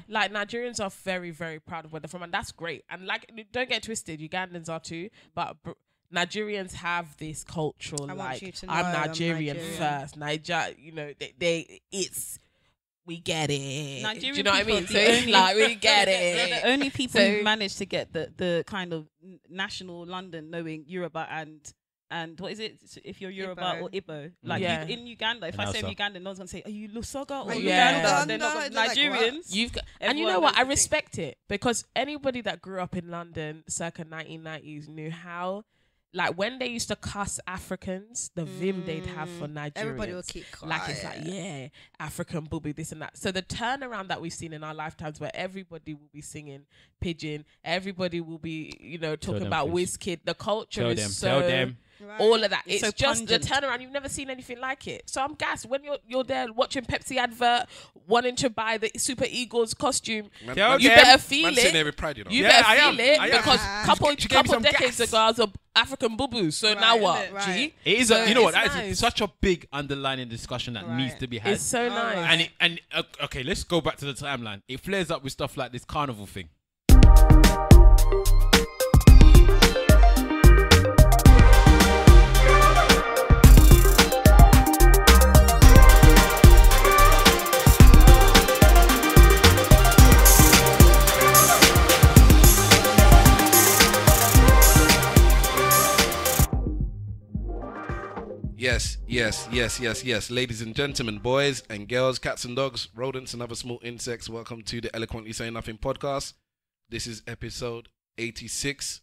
like Nigerians are very, very proud of where they're from, and that's great. And like, don't get twisted, Ugandans are too, but Nigerians have this cultural like, I'm Nigerian first. You know, we get it. Nigerian, do you know what I mean? So like, we get it. They're the only people who managed to get the kind of national London knowing Yoruba and what is it if you're Yoruba or Igbo? Like in Uganda, if I say Uganda, no one's gonna say, are you Lusoga or Uganda? They're not Nigerians. And you know what? I respect it, because anybody that grew up in London circa 1990s knew how. Like when they used to cuss Africans, the vim they'd have for Nigerians. Everybody will keep quiet. Like it's like, African booby, this and that. So the turnaround that we've seen in our lifetimes, where everybody will be singing pidgin, everybody will be, talking about Wizkid. The culture tell them. Right. All of that. It's so just pungent. The turnaround. You've never seen anything like it. So I'm gassed when you're there watching Pepsi advert, wanting to buy the Super Eagles costume. You better feel it. Pride, You better feel it, because couple decades ago I was an African boo-boo. So now what? Right. It is. You know what? That is such a big underlying discussion that needs to be had. It's so nice. And okay, let's go back to the timeline. It flares up with stuff like this carnival thing. Yes. Ladies and gentlemen, boys and girls, cats and dogs, rodents and other small insects, welcome to the Eloquently Say Nothing podcast. This is episode 86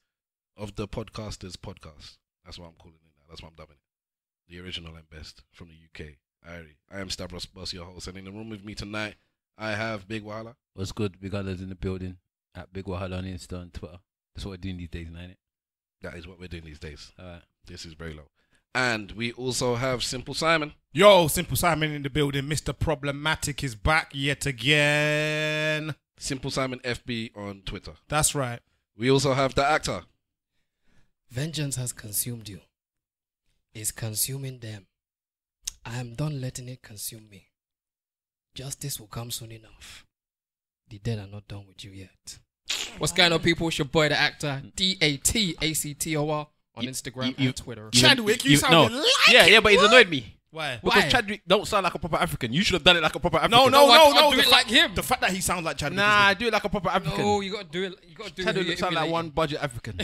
of the Podcasters Podcast. That's what I'm calling it now. That's what I'm dubbing it. The original and best from the UK. I am Stavros Boss, your host, and in the room with me tonight, I have Big Wahala. What's good? Big Wahala's in the building at Big Wahala on Insta and Twitter. That's what we're doing these days, ain't it? That is what we're doing these days. All right. This is very low. And we also have Simple Simon. Yo, Simple Simon in the building. Mr. Problematic is back yet again. Simple Simon FB on Twitter. That's right. We also have the actor. Vengeance has consumed you. It's consuming them. I am done letting it consume me. Justice will come soon enough. The dead are not done with you yet. What's going on, people? It's your boy, the actor, DATACTOR. On Instagram and Twitter. Chadwick, you sounded like Yeah, but he's annoyed me. Why? Because Chadwick don't sound like a proper African. You should have done it like a proper African. No. I do it like him. The fact that he sounds like Chadwick. Nah, I do it like a proper African. No, you got to do it. You got to do it. Chadwick sound like one budget African.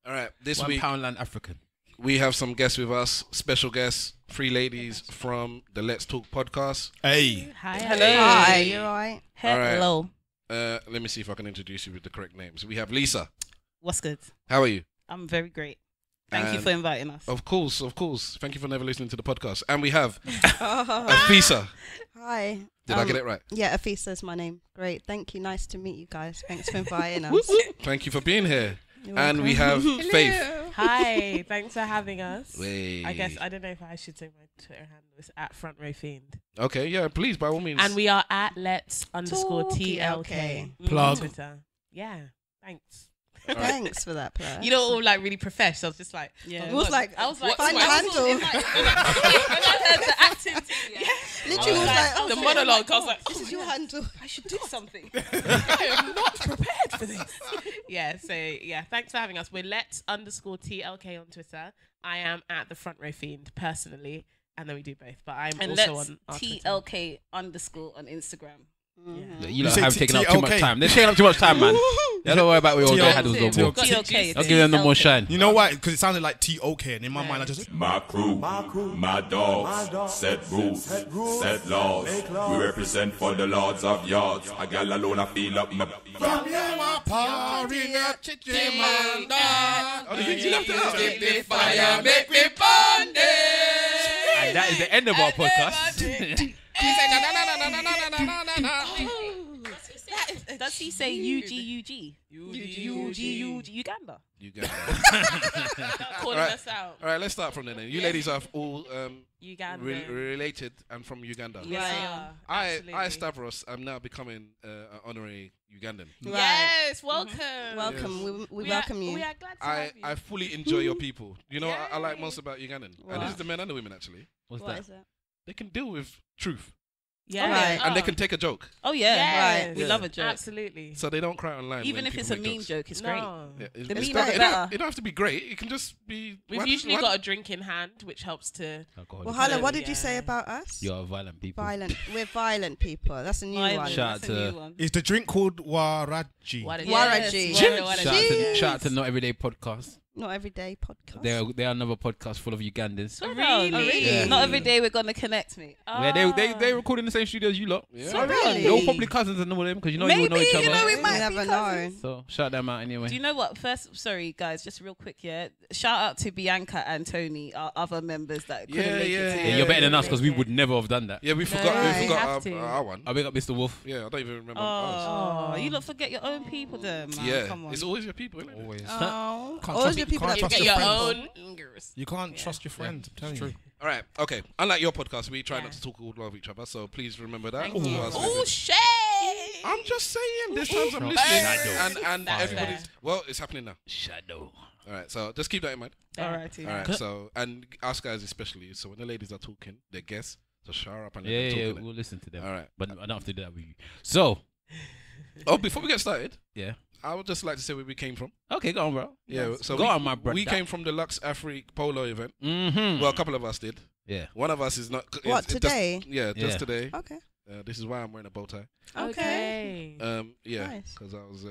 All right, this one week, Poundland African. We have some guests with us. Special guests, 3 ladies from the Let's Talk podcast. Hey. Hi. Hello. Hi. You alright? Hello. Let me see if I can introduce you with the correct names. We have Lisa. What's good? How are you? I'm very great. Thank you for inviting us. Of course. Thank you for never listening to the podcast. And we have Afisa. Hi. Did I get it right? Yeah, Afisa is my name. Great. Thank you. Nice to meet you guys. Thanks for inviting us. Thank you for being here. And we have Faith. Hi. Thanks for having us. Wait. I guess, I don't know if I should say my Twitter handle. It's at Front Row Fiend. Okay, yeah, please, by all means. And we are at Let's_TLK. Plug. On Twitter. Yeah. Thanks. Thanks for that, plug. You know, all like really professional. I was just like, I was like, find your handle. When I heard the acting team, literally was like, the monologue. I was like, this is your handle. I should do something. I am not prepared for this. Thanks for having us. We're Let_TLK on Twitter. I am at the Front Row Fiend personally, and then we do both. But I'm also on our TLK_ on Instagram. Yeah. You have taken up too much time. They're taking up too much time, man. They don't worry about we all their handles no more. I'll give them no more shine. You know why? Because it sounded like T-O-K, and in my mind I just... My crew, my dogs, set rules, set laws. We represent for the lords of yards. A gal alone, I feel up my... From you are pouring up Give the fire, make me burn it. And that is the end of our podcast. Does he say UGUG? Uganda. Calling us out. All right, let's start from there then. You ladies are all Ugandan. related and from Uganda. Yeah, I Stavros, I'm now becoming an honorary Ugandan. Right. Yes, welcome. Welcome. Yes. We welcome you. We are glad to have you. I fully enjoy your people. You know what I like most about Ugandan? And this is the men and the women actually. What's What that? is it? They can deal with truth. Yeah. Right. And they can take a joke. Oh yeah, Yes. right. We love a joke. Absolutely. So they don't cry online. Even when if it's people a make mean jokes. joke, it's No. great. Yeah, The it's memes not- are it better. don't have to be great. It can just be. We've usually got a drink in hand, which helps to. Well, Hala, what did you say about us? You are violent people. Violent. We're violent people. That's a new one. Shout out That's a new to one. Is the drink called Waraji? Waraji. shout out to Not Everyday Podcast. Not Everyday Podcast. They are another podcast full of Ugandans. Really? Yeah. Not every day we're gonna connect me. Yeah, they record in the same studio as you lot. Yeah. So really? They're all probably cousins and all them because you know you all know each other. You know, we We might never be know. cousins. So shout them out anyway. Do you know what? First, sorry guys, just real quick, yeah. Shout out to Bianca and Tony, our other members that couldn't make it. Yeah, today. you're better than us because we would never have done that. Yeah, we forgot. Right. We have forgot to. our one. I big up Mr. Wolf. Yeah, I don't even remember. Oh, you lot forget your own people there, man. Yeah, Come on. it's always your people, isn't it? Always. Oh, Can't all trust your you- people can't that trust Get your your friends. own. You can't trust your friends. I'm telling you. All right. Okay. Unlike your podcast, we try not to talk all over each other. So please remember that. Thank you. Otherwise, Oh, shit. I'm just saying. There's times I'm listening, and everybody's. Well, it's happening now. Shadow. All right. So just keep that in mind. Alrighty. All right. So and us guys especially. So when the ladies are talking, they're guests. So shut up and let Yeah, them yeah, talk. we'll listen to them. All right. But I don't have to do that with you. So, Oh, before we get started, yeah. I would just like to say where we came from. Okay, go on, bro. Yeah. So Go on, my brother. We came from the Lux Afrique Polo event. Mm-hmm. Well, a couple of us did. Yeah. One of us is not. What, today? Just Yeah. today. Okay. This is why I'm wearing a bow tie. Okay. Yeah, Nice. because I was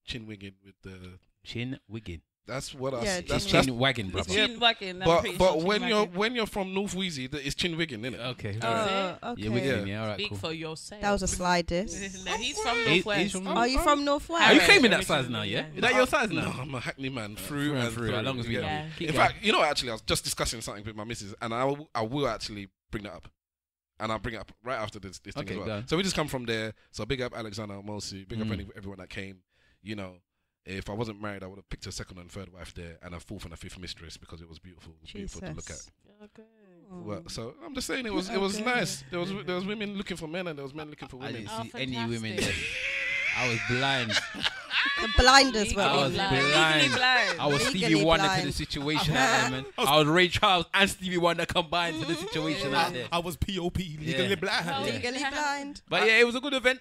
chin wigging with the. Chin wigging. That's what I. Yeah, That's Chin wagging, bro. It's chin wagging. I'm But pretty sure chin when wagging. you're from North Wheezy, it's chin wigging, isn't it? Okay. Okay. Yeah, wigging. Yeah, all right, Speak cool. for yourself. That was a slide diss. No, he's from He's Northwest. from Are you from Northwest? Are you Harry, claiming that originally, size now, yeah? yeah. Is that your size No, now? I'm a Hackney man Through through and and through, through. as long as we know. Yeah. Keep In going. fact, actually, I was just discussing something with my missus, and I will actually bring that up. And I'll bring it up right after this thing Okay, as go well. on. So we just come from there. So big up Alexander Mosu, big up everyone that came. You know, if I wasn't married, I would have picked a second and third wife there, and a fourth and a fifth mistress because it was beautiful. It was beautiful to look at. Okay. Well, so I'm just saying it was nice. There was women looking for men and there was men looking for I women. didn't see any fantastic. women there. I was blind. The blinders were I was in. blind. blind. I was Legally Stevie Wonder to blind. the situation out there, man. I was Ray Charles and Stevie Wonder combined to the situation out there. I was POP, legally Yeah. blind. Legally blind. But yeah, it was a good event.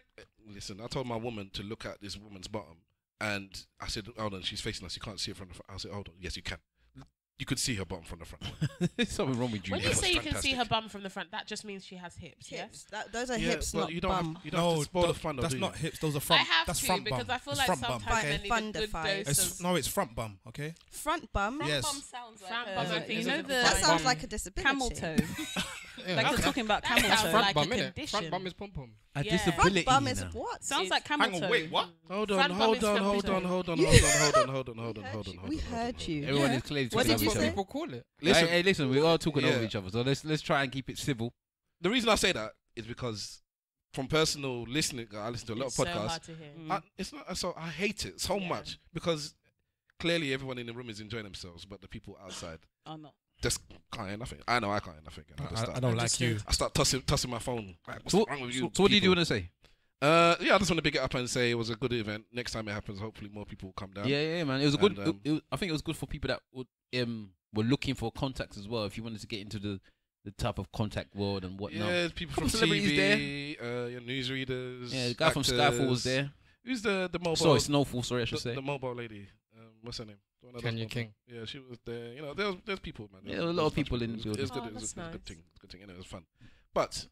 Listen, I told my woman to look at this woman's bottom, and I said, "Hold on, she's facing us. You can't see it from the front." I said, "Hold on, yes, you can. You could see her bottom from the front." There's something wrong with you. When man. you say you can fantastic. see her bum from the front, that just means she has hips, Hips. Those are Yeah, hips, but not you don't bum. have, you don't have to spoil the fun, though, that's do not you? hips. Those are I front. have That's to front because bum. I feel It's like front bum. sometimes Okay. I need a Thunder good thighs. dose of... No, it's front bum. Okay. Front bum? Yes. sounds Front like bum, I a, think you is know a the That sounds bum. like a disability. camel toe. Yeah, Like you're talking about camel sounds toe. front like bum, a innit? condition. Front bum is pom pom. A Yeah. disability. Front bum is now. what? Sounds like camel Hang toe. on, wait, what? Hold Front on, bum hold is on, from hold the on, toe. hold on, Yeah. hold on. We heard you. Everyone Yeah. is clearly What talking did over you each What say? other. people call it. Listen, Hey, listen, we're all talking over Yeah. each other, so let's try and keep it civil. the reason I say that is because from personal listening, I listen to a lot It's of so podcasts. hard to hear. It's not so I hate it so much because clearly everyone in the room is enjoying themselves, but the people outside Oh no. just can't hear nothing. I know I can't hear nothing. And I, just start, I don't like you. I start tossing my phone. Like, what's So, wrong with you? so what did you people? want to say? Yeah, I just want to big it up and say it was a good event. Next time it happens, hopefully more people will come down. Yeah, man. It was a good. And, I think it was good for people that would, were looking for contacts as well. If you wanted to get into the type of contact world and whatnot. Yeah, people Couple from celebrities TV, newsreaders. Yeah, the guy from Skyfall was there. Who's the mobile? Sorry, Snowfall. Sorry, I should say. the mobile lady. What's her name? The one that does Kenya mobile. King. Yeah, she was there. You know, there's people, man. Yeah, there were a lot of people in the It building. was good. Oh, It was that's a good nice. thing. Good thing. And it was fun. But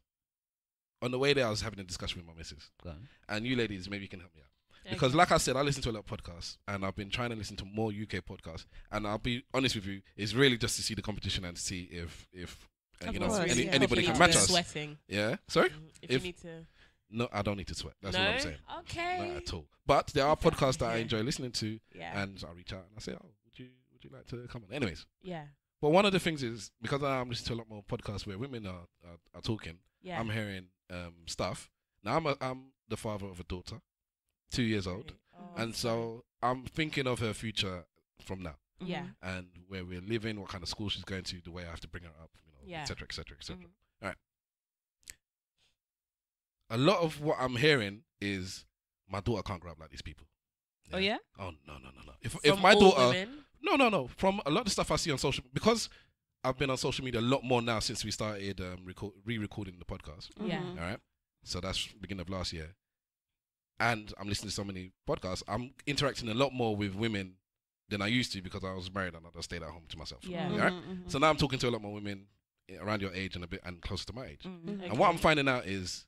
on the way there, I was having a discussion with my missus. Go on. And you ladies, maybe you can help me out. Okay. Because like I said, I listen to a lot of podcasts and I've been trying to listen to more UK podcasts. And I'll be honest with you, it's really just to see the competition and see if Of you know, course, yeah. anybody If can you match need to us. Sweating. Yeah? Sorry? If If- you need to... No, I don't need to sweat. That's no? what I'm saying. Okay. Not at all. But there are podcasts that I enjoy listening to Yeah. and I reach out and I say, oh, would you like to come on? Anyways. Yeah. But one of the things is, because I'm listening to a lot more podcasts where women are talking, Yeah. I'm hearing stuff. Now, I'm the father of a daughter, 2 years old. Oh, And so I'm thinking of her future from now Yeah. and where we're living, what kind of school she's going to, the way I have to bring her up, you know, Yeah. et cetera, et cetera, et cetera. Mhm. All right. A lot of what I'm hearing is my daughter can't grow up like these people. Oh yeah? Oh, no. If From my all daughter... women? No. From a lot of stuff I see on social... Because I've been on social media a lot more now since we started re-recording the podcast. Yeah. All right. So that's beginning of last year. And I'm listening to so many podcasts. I'm interacting a lot more with women than I used to because I was married and I just stayed at home to myself. Yeah. All right? So now I'm talking to a lot more women around your age and a bit and closer to my age. Okay. And what I'm finding out is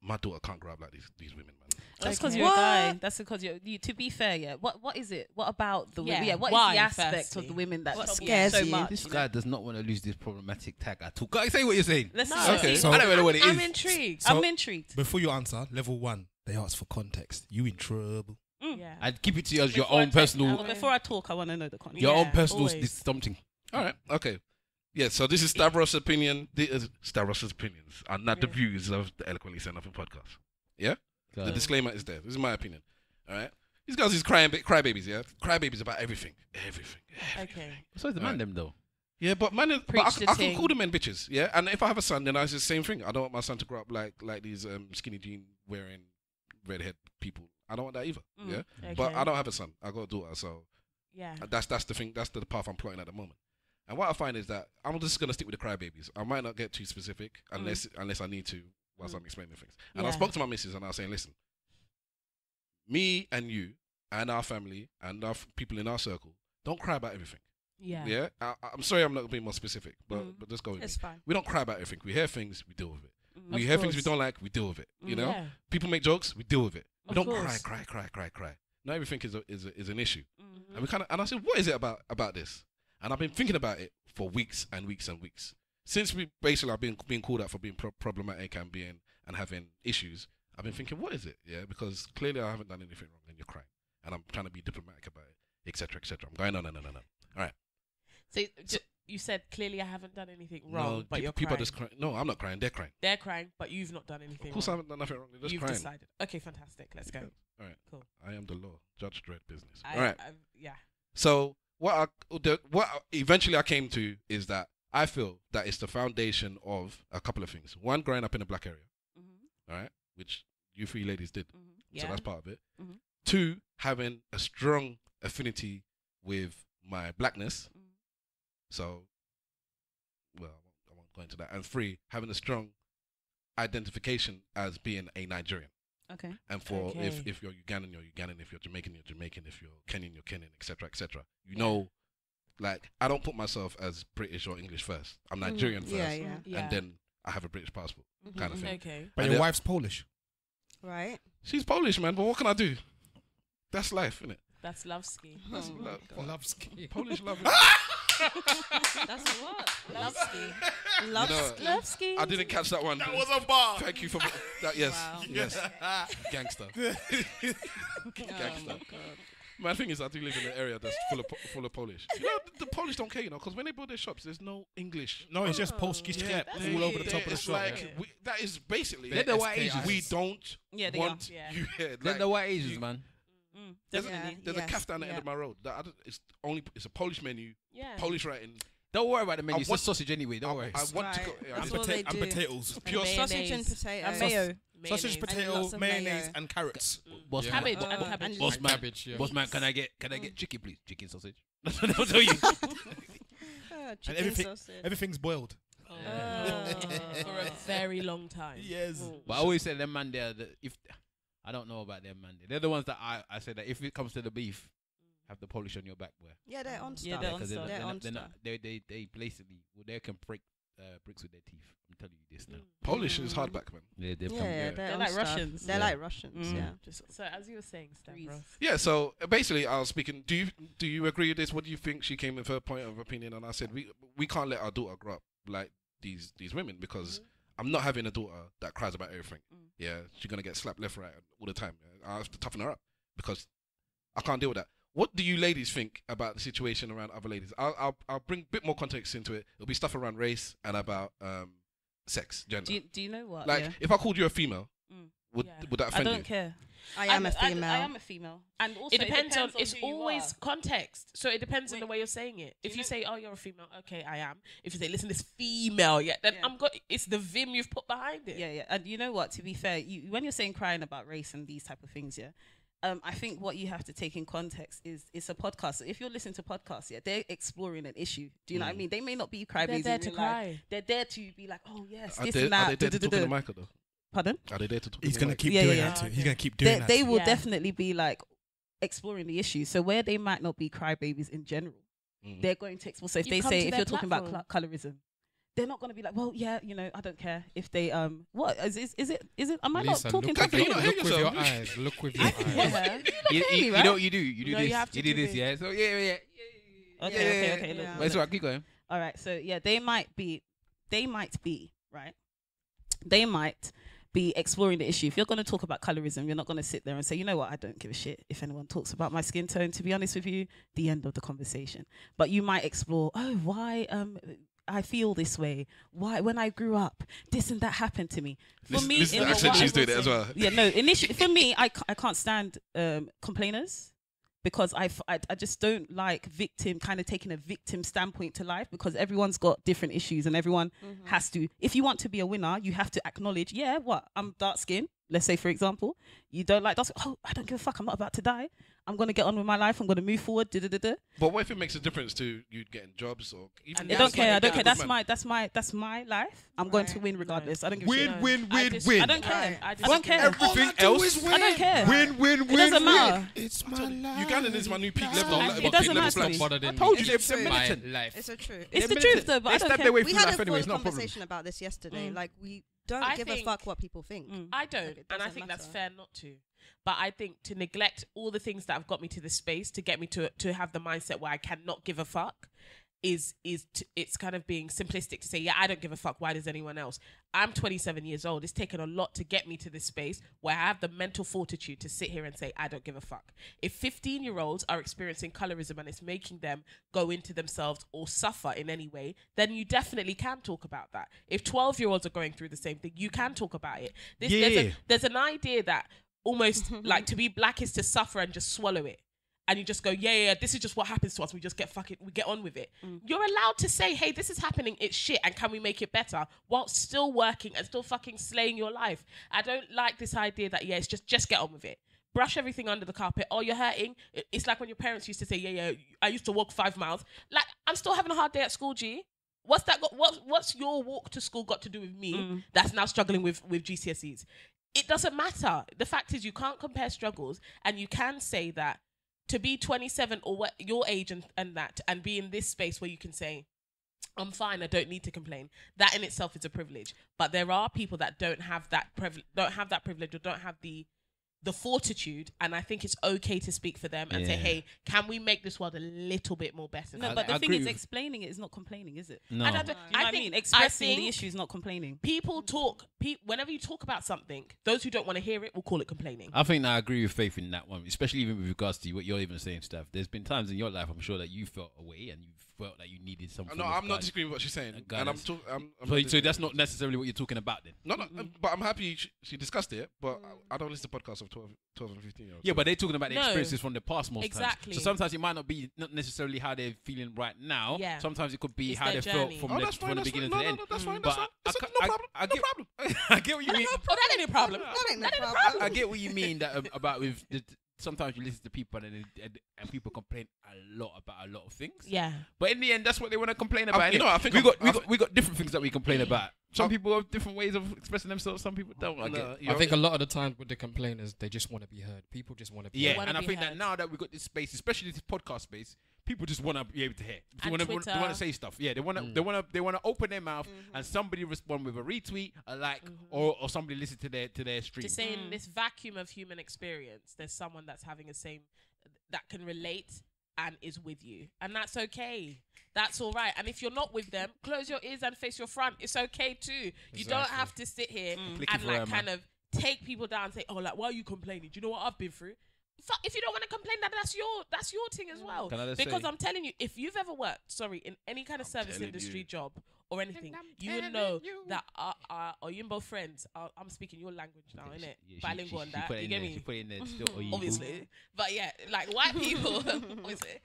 my daughter can't grab like these women, man. That's because you're a guy. That's because you. To be fair, yeah. What is it? What about the women? Yeah. What is the aspect of the women that scares you so much? This guy does not want to lose this problematic tag at all. Guys, say what you're saying. Let's okay. see. So I don't know what it is. I'm intrigued. I'm intrigued. Before you answer, level 1, they ask for context. You in trouble. Yeah. I'd keep it to you as your own personal. Before I talk, I want to know the context. Your own personal always. something. All right. Okay. Yeah, so this is Stavros' opinion. Stavros' opinions are not the views of the Eloquently Saying Nothing podcast. Yeah? The disclaimer is there. This is my opinion. All right? These guys is crybabies, yeah? Crybabies about everything. Everything. Okay. So is the man them though. Yeah, but man, Preach but the I can ting. call the men bitches, yeah? And if I have a son, then I say the same thing. I don't want my son to grow up like these skinny jean wearing redhead people. I don't want that either, yeah? Okay. But I don't have a son. I got a daughter, so Yeah. that's the thing. That's the path I'm plotting at the moment. And what I find is that I'm just gonna stick with the crybabies. I might not get too specific unless I need to whilst I'm explaining things. And I spoke to my missus and I was saying, listen, me and you and our family and our people in our circle don't cry about everything. Yeah. Yeah. I'm sorry, I'm not being more specific, but just go with It's me. fine. We don't cry about everything. We hear things, we deal with it. Of We hear things we course. don't like, we deal with it. You know, Yeah. people make jokes, we deal with it. We Of don't course. cry. Not everything is an issue. And we kind of, and I said, what is it about this? And I've been thinking about it for weeks and weeks and weeks. Since we basically I've been being called out for being problematic and having issues. I've been thinking, what is it? Yeah, because clearly I haven't done anything wrong, and you're crying, and I'm trying to be diplomatic about it, etc., etc. I'm going on. All right. So you said clearly I haven't done anything wrong, No, but you're people crying. are just crying. No, I'm not crying. They're crying. They're crying, but you've not done anything Of course, I wrong. haven't done nothing wrong. They're just You've crying. decided. Okay, fantastic. Let's go. All right. Cool. I am the law. Judge Dredd business. I- All right. yeah. So what eventually I came to is that I feel that it's the foundation of a couple of things. One, growing up in a black area, all right, which you three ladies did. Yeah. So that's part of it. Mhm. 2, having a strong affinity with my blackness. So, well, I won't go into that. And 3, having a strong identification as being a Nigerian. Okay. And for Okay. if you're Ugandan, you're Ugandan. If you're Jamaican, you're Jamaican. If you're Kenyan, you're Kenyan, etc., etc. You know, like I don't put myself as British or English first. I'm Nigerian first, Yeah. and then I have a British passport, kind of thing. Okay. But And your the- wife's Polish. Right. She's Polish, man. But what can I do? That's life, isn't it? That's love ski. That's Love ski. Polish love. That's what. Love ski. Love You know, ski. Love ski. I didn't catch that one. That was a bar. Thank you for that. Yes, Wow. yes. Gangster. Gangster. My thing is, I do live in an area that's full of Polish. You know, the Polish don't care, you know, because when they build their shops, there's no English. No, it's just Polski sklep all over the top of the It's shop. like yeah. that is basically. They're the white Asians. We don't Yeah, they want are. Yeah. you here. They're Like, the white Asians, man. there's Definitely. there's Yes, a cafe down the end yeah. of my road. It's a Polish menu, Yeah. Polish writing. Don't worry about the menu. It's want- just sausage anyway. Don't worry. I want to Right. go. Yeah, That's it's all they And do. potatoes. pure And Sausage and mayonnaise. potatoes. And mayo. Sausage, Mayonnaise. potato, lots of mayonnaise, mayo. and carrots. Boss man. Cabbage and cabbage. and Boss man. Cabbage, yeah. Boss man, can I get chicken, please? Chicken sausage. That's what they'll tell you. And everything- Everything's boiled. For a very long time. Yes. But I always say them man there. If I don't know about them man there, they're the ones that I say that if it comes to the beef, have the polish on your back, boy. Yeah, they're on stuff. Yeah, they're on Because stuff. They're on they're stuff. not, they basically they can break bricks with their teeth. I'm telling you this now. Polish is hardback, man. Yeah, they've Yeah, come. they're They're on like stuff. Russians. They're Yeah. like Russians, Mm. yeah. So as you were saying, Stavros. Yeah, so basically, I was speaking. Do you agree with this? What do you think? She came with her point of opinion, and I said we can't let our daughter grow up like these women because I'm not having a daughter that cries about everything. Yeah, she's gonna get slapped left, right, all the time. I have to toughen her up because I can't deal with that. What do you ladies think about the situation around other ladies? I'll bring a bit more context into it. It'll be stuff around race and about sex, gender. Do you know what? Like yeah. if I called you a female, would Yeah. that I offend don't you? care. I am a I female. am a female. And also It depends on. It's who you always are. context. So it depends on the Wait. way you're saying it. If you you know- say, "Oh, you're a female," okay, I am. If you say, "Listen, this female," yeah, then Yeah. I'm got. It's the vim you've put behind it. Yeah, yeah. And you know what? To be fair, when you're saying crying about race and these type of things, yeah, I think what you have to take in context is it's a podcast. So if you're listening to podcasts, they're exploring an issue. Do you know what I mean? They may not be crybabies. They're there to cry. They're there to be like, oh yes, Are this they and that. there to talk in the mic though? Pardon? Are they there to talk? He's going to keep doing that too. He's going to keep doing that. They will definitely be like exploring the issue. So where they might not be crybabies in general, they're going to explore. So if if you're talking about colorism, they're not going to be like, well, yeah, I don't care if they what is it? Am I Lisa, not talking? Look with your eyes. Look with your eyes. You know what you do. You do No, this. you do this. Yeah. So yeah. Okay. Look, That's right. Keep going. All right. So yeah, they might be right. They might be exploring the issue. If you're going to talk about colorism, you're not going to sit there and say, you know what, I don't give a shit if anyone talks about my skin tone. To be honest with you, the end of the conversation. But you might explore, why I feel this way. Why, when I grew up, this and that happened to me. For me, listen to the accent she's doing it as well. Yeah, no. Initially, for me, I can't stand complainers because I just don't like kind of taking a victim standpoint to life, because everyone's got different issues and everyone has to. If you want to be a winner, you have to acknowledge, I'm dark skinned. Let's say, for example, you don't like dark skin. Oh, I don't give a fuck. I'm not about to die. I'm going to get on with my life. I'm going to move forward. But what if it makes a difference to you getting jobs or even? I don't care. That's my life. I'm going to win regardless. I don't give a shit. Win. I don't care. I don't care. Everything else. I don't care. Win. It doesn't matter. It's my life. Ugandan is my new peak level. It doesn't matter. I told you It's they're my life. It's the truth. It's the truth, though. But I don't care. We had a full conversation about this yesterday. Like, we don't give a fuck what people think. I don't, and I think that's fair not to. But I think to neglect all the things that have got me to this space, to get me to have the mindset where I cannot give a fuck, it's kind of being simplistic to say, yeah, I don't give a fuck. Why does anyone else? I'm 27 years old. It's taken a lot to get me to this space where I have the mental fortitude to sit here and say, I don't give a fuck. If 15-year-olds are experiencing colorism and it's making them go into themselves or suffer in any way, then you definitely can talk about that. If 12-year-olds are going through the same thing, you can talk about it. There's an idea that almost like to be black is to suffer and just swallow it. And you just go, yeah, this is just what happens to us. We just we get on with it. You're allowed to say, hey, this is happening, it's shit, and can we make it better? While still working and still fucking slaying your life. I don't like this idea that, it's just get on with it. Brush everything under the carpet. Oh, you're hurting. It's like when your parents used to say, yeah, I used to walk 5 miles. Like, I'm still having a hard day at school, G. What's that got? What's your walk to school got to do with me that's now struggling with GCSEs? It doesn't matter. The fact is, you can't compare struggles, and you can say that to be 27 or what your age and be in this space where you can say, I'm fine, I don't need to complain. That in itself is a privilege. But there are people that don't have that privilege or don't have the fortitude, and I think it's okay to speak for them and say, hey, can we make this world a little bit more better? No, but the thing is, explaining it is not complaining, is it? No. I mean, expressing the issue is not complaining. People talk, whenever you talk about something, those who don't want to hear it will call it complaining. I think I agree with Faith in that one, especially even with regards to what you're even saying, Steph. There's been times in your life, I'm sure, that you felt away and you felt that you needed something. No, I'm not disagreeing with what she's saying. And so that's not necessarily what you're talking about then? No, but I'm happy she discussed it, but I don't listen to podcasts of 12 and 15 year olds. Yeah, but they're talking about the experiences from the past most exactly. times. So sometimes it might not be not necessarily how they're feeling right now. Yeah. Sometimes it could be it's how they journey. felt from the beginning to the end. That's fine. But no problem. I get what you mean. That ain't a problem. I get what you mean that about with sometimes you listen to people and people complain a lot about a lot of things. Yeah. But in the end, that's what they want to complain about. I think we got different things that we complain about. Some people have different ways of expressing themselves. Some people don't. I think a lot of the time with the complainers, they just want to be heard. People just want to be heard. Yeah, and I think that now that we've got this space, especially this podcast space, people just want to be able to hear. They want to say stuff. Yeah, they want to open their mouth and somebody respond with a retweet, a like, or somebody listen to their stream. To say in this vacuum of human experience, there's someone that's having the same that can relate and is with you, and that's okay. That's all right. And if you're not with them, close your ears and face your front. It's okay too. Exactly. You don't have to sit here and like kind of take people down and say, oh, like, why are you complaining? Do you know what I've been through? If you don't want to complain, that's your thing as well. Because I'm telling you, if you've ever worked, in any kind of service industry job or anything, you will know that are you both friends? I'm speaking your language now, innit? Bilingual on that. You get me? She put in there still, obviously. But yeah, like white people, obviously,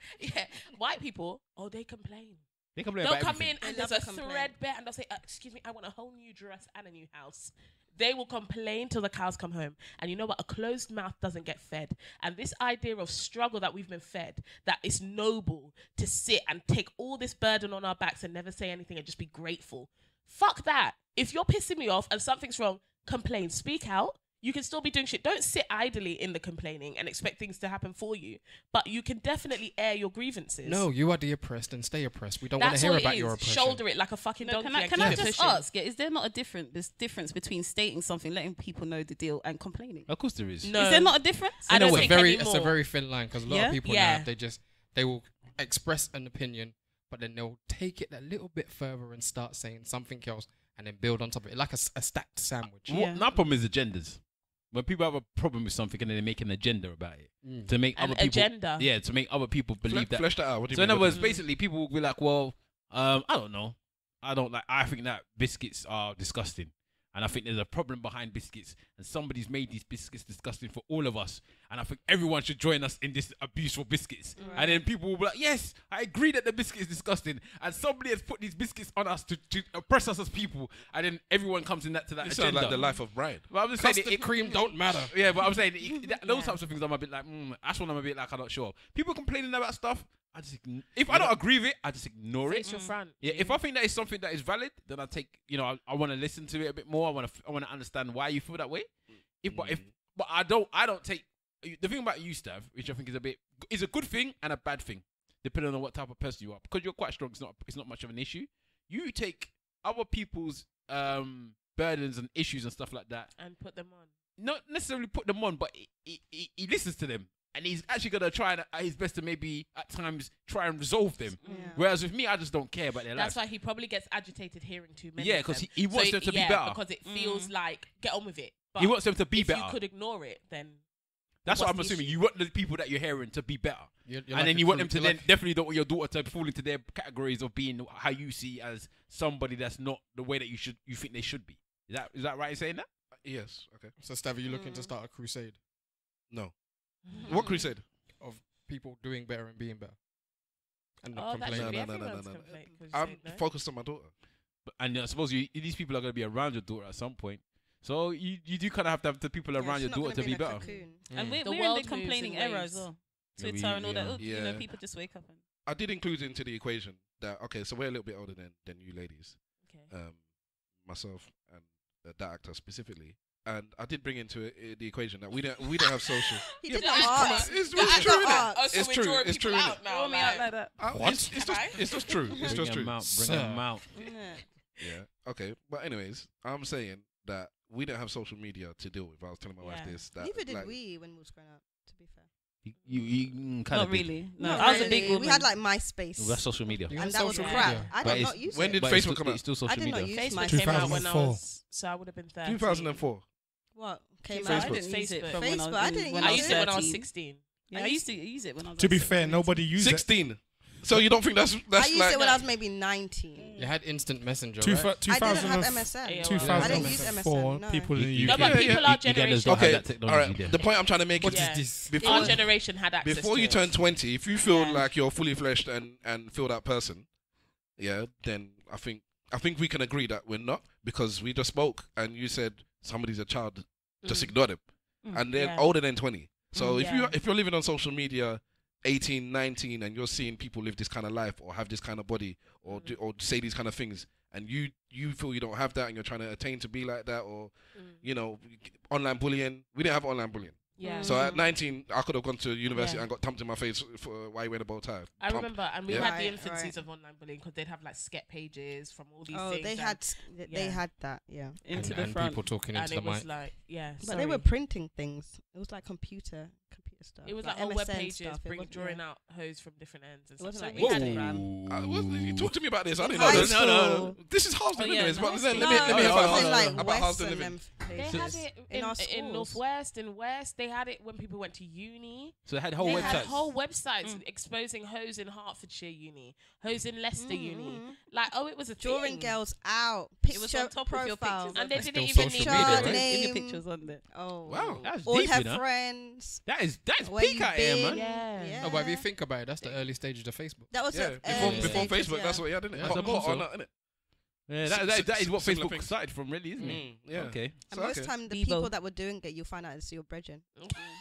white people, they complain. They complain they'll about come everything. in and there's a threadbare and they'll say, excuse me, I want a whole new dress and a new house. They will complain till the cows come home. And you know what? A closed mouth doesn't get fed. And this idea of struggle that we've been fed, that it's noble to sit and take all this burden on our backs and never say anything and just be grateful. Fuck that. If you're pissing me off and something's wrong, complain. Speak out. You can still be doing shit. Don't sit idly in the complaining and expect things to happen for you. But you can definitely air your grievances. No, you are the oppressed and stay oppressed. We don't want to hear about your oppression. Shoulder it like a fucking donkey. Can I just ask, is there not a difference between stating something, letting people know the deal, and complaining? Of course there is. No. Is there not a difference? I don't think anymore. It's a very thin line because a lot of people now, they will express an opinion, but then they'll take it a little bit further and start saying something else and then build on top of it, like a stacked sandwich. My problem is agendas. When people have a problem with something and then they make an agenda about it to make other people, to make other people believe that. Flesh that out. What do you so mean? in other words, basically, people will be like, "Well, I don't know. I think that biscuits are disgusting, and I think there's a problem behind biscuits, and somebody's made these biscuits disgusting for all of us, and I think everyone should join us in this abuse for biscuits." Right. And then people will be like, "Yes, I agree that the biscuit is disgusting, and somebody has put these biscuits on us to oppress us as people," and then everyone comes in to that agenda. Sounds like the life of Brian. But I'm just saying, Custard cream don't matter. Yeah, but I'm saying those types of things, I'm a bit like, that's when I'm a bit like, I'm not sure. People complaining about stuff, I just if I don't agree with it, I just ignore it. Face your front. Yeah, if I think that is something that is valid, then I take, I want to listen to it a bit more. I want to understand why you feel that way. But I don't take the thing about you, Stav, which I think is a good thing and a bad thing, depending on what type of person you are. Because you're quite strong, it's not much of an issue. You take other people's burdens and issues and stuff like that and put them on. Not necessarily put them on, but he listens to them. And he's actually going to try his best to maybe at times try and resolve them. Yeah. Whereas with me, I just don't care about their life. That's why he probably gets agitated hearing too many. Yeah, because he wants them to be better. Because it feels like, get on with it. But he wants them to be better. If you could ignore it, then... That's what I'm assuming. You want the people that you're hearing to be better. And then you want them to definitely don't want your daughter to fall into their categories of being how you see as somebody that's not the way that you think they should be. Is that right in saying that? Yes. Okay. So, Stav, are you looking to start a crusade? No. What crusade? Of people doing better and being better. And not complaining. No. I'm focused on my daughter. And I suppose these people are going to be around your daughter at some point. So you do kind of have to have the people around your daughter to be better. And we're in the complaining era as well. Twitter and all that. People just wake up and... I did include into the equation that, okay, so we're a little bit older than you ladies. Okay. Myself and that actor specifically. And I did bring into the equation that we don't have social. He did not ask. It's true. It's true. It's true. Roll me out like that. It's just true. It's just true. Bring them out. Yeah. Okay. But anyways, I'm saying that we don't have social media to deal with. I was telling my wife this. Neither did we when we was growing up, to be fair. You kind not of really. No, not I was really. a big woman. We had like MySpace. Well, that's social media. And that was crap. I did not use it. When did Facebook come out? It's still social media. Facebook came out when I was... So I would have been 13. 2004. What? Came out? I didn't use it from when I used it when I was 16. Yeah, I used to use it when I was To be fair, nobody used it. 16. So you don't think that's I used it when I was maybe 19. You had instant messenger, right? I didn't have MSN. 2004, I didn't use MSN, no. people in the No, UK. but people our generation... Okay, all right. The point I'm trying to make is this. Our generation had access before you turn 20, if you feel like you're fully fleshed and feel that person, then I think we can agree that we're not, because we just spoke and you said somebody's a child, just ignore them. And they're older than 20. So if you're living on social media 18, 19 and you're seeing people live this kind of life or have this kind of body or say these kind of things and you feel you don't have that and you're trying to attain to be like that or online bullying. We didn't have online bullying. Yeah. So at 19, I could have gone to university and got thumped in my face for why you wearing a bow tie. I remember, and we had the infancies of online bullying because they'd have like sket pages from all these things. They had that, into the and front. People talking into the mic. And it was like, but they were printing things. It was like computer stuff. It was like all MSN web pages, stuff. drawing out hose from different ends and it stuff. You talk to me about this. I didn't know this. No. This is Harlesden, anyways. But let me hear about Harlesden living. They had it in Northwest, in West. They had it when people went to uni. So they had whole websites exposing hoes in Hertfordshire uni, hoes in Leicester uni. Like, it was a drawing thing. girls out. It was on top of your pictures, and they didn't even need your pictures on there. Oh wow, that's all deep, her friends. That's peak out here, man. Yeah. No, but if you think about it, that's the early stages of Facebook. That was before Facebook. That's what didn't it? Hot or not, innit? Yeah, that is what Facebook started from, really, isn't it? Yeah. Okay. And most time, the people that were doing it, you'll find out it's your brethren.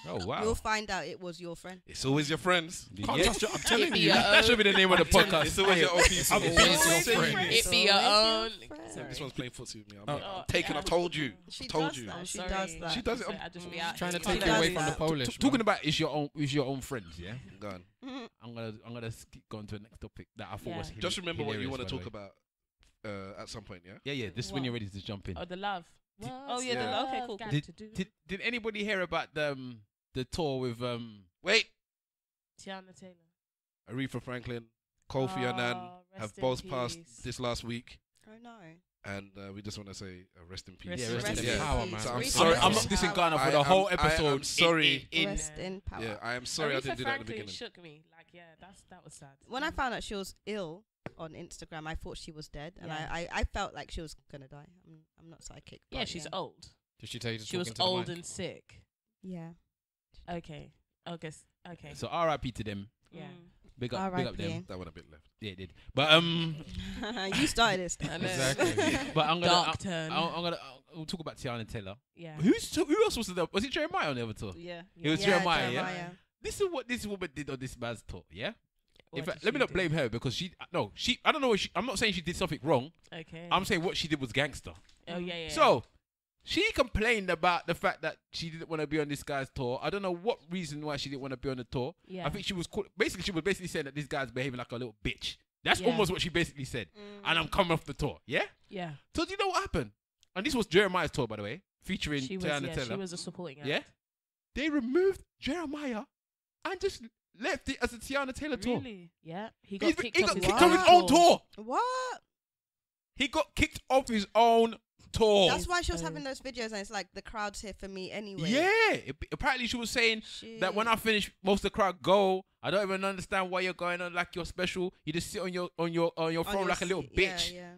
Oh, wow. You'll find out it was your friend. It's always your friends. I'm telling you. That should be the name of the podcast. It's always your own people. It be your own. This one's playing footsie with me. I'm taking. I told you. She does that. She does it. I just be out trying to take it away from the Polish. Talking about is your own friends, yeah? Go on. I'm gonna keep going to the next topic that I thought was just remember what you want to talk about at some point, yeah? Yeah. This is when you're ready to jump in. Oh, the love. The love. Okay, cool. Did anybody hear about the tour with Teyana Taylor, Aretha Franklin, Kofi Annan have both passed this last week. Oh no. And we just want to say rest in peace. Yeah, rest in power, man. So I'm sorry. I'm not dissing Ghana for the whole episode. I'm sorry. Rest in power. Yeah, I am sorry I didn't do that at the beginning. Shook me. Like, that was sad. When I found out she was ill on Instagram, I thought she was dead, and I felt like she was gonna die. I'm not psychic. Yeah, she's old. Did she tell you to she was old and sick? Yeah. Okay. I guess. Okay. So R.I.P. to them. Yeah. Big up them. That one a bit left. Yeah, it did. But you started this. Exactly. But I'm gonna we'll talk about Teyana Taylor. Yeah. Who else was there? Was it Jeremih on the other tour? Yeah. It was Jeremih. Yeah. This is what this woman did on this man's tour. Yeah. In fact, let me not blame her because she. I don't know. I'm not saying she did something wrong. Okay. I'm saying what she did was gangster. Oh yeah. So. She complained about the fact that she didn't want to be on this guy's tour. I don't know what reason why she didn't want to be on the tour. Yeah. I think she was basically saying that this guy's behaving like a little bitch. That's almost what she basically said. And I'm coming off the tour. Yeah? Yeah. So do you know what happened? And this was Jeremiah's tour, by the way, featuring Teyana Taylor. She was a supporting act. Yeah? They removed Jeremiah and just left it as a Teyana Taylor tour. Really? Yeah. He got kicked off his own tour. What? He got kicked off his own tour. That's why she was having those videos and it's like the crowd's here for me anyway. Yeah. Apparently she was saying that when I finish, most of the crowd go. I don't even understand why you're going on like you're special. You just sit on your throne like a little bitch. Yeah.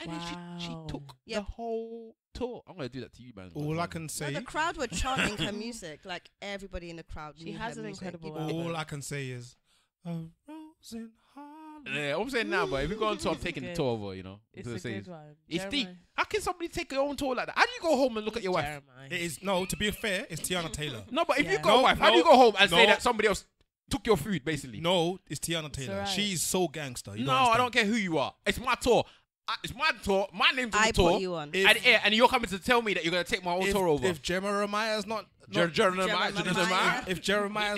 And then she took the whole tour. I'm gonna do that to you, man. All I can say. No, the crowd were chanting her music. Like everybody in the crowd. She has an incredible. All I can say is a rose in Harlem. Yeah, I'm saying now, but if you go on tour, I'm taking the tour over, you know. It's a good one. It's deep. How can somebody take your own tour like that? How do you go home and look at your wife? It is to be fair, it's Teyana Taylor. No, but if you got a wife, how do you go home and say that somebody else took your food, basically? No, it's Teyana Taylor. She's so gangster. I don't care who you are. It's my tour. It's my tour. My name's on the tour. I put you on. And you're coming to tell me that you're going to take my own tour over. If Jeremiah's not... If Jeremiah's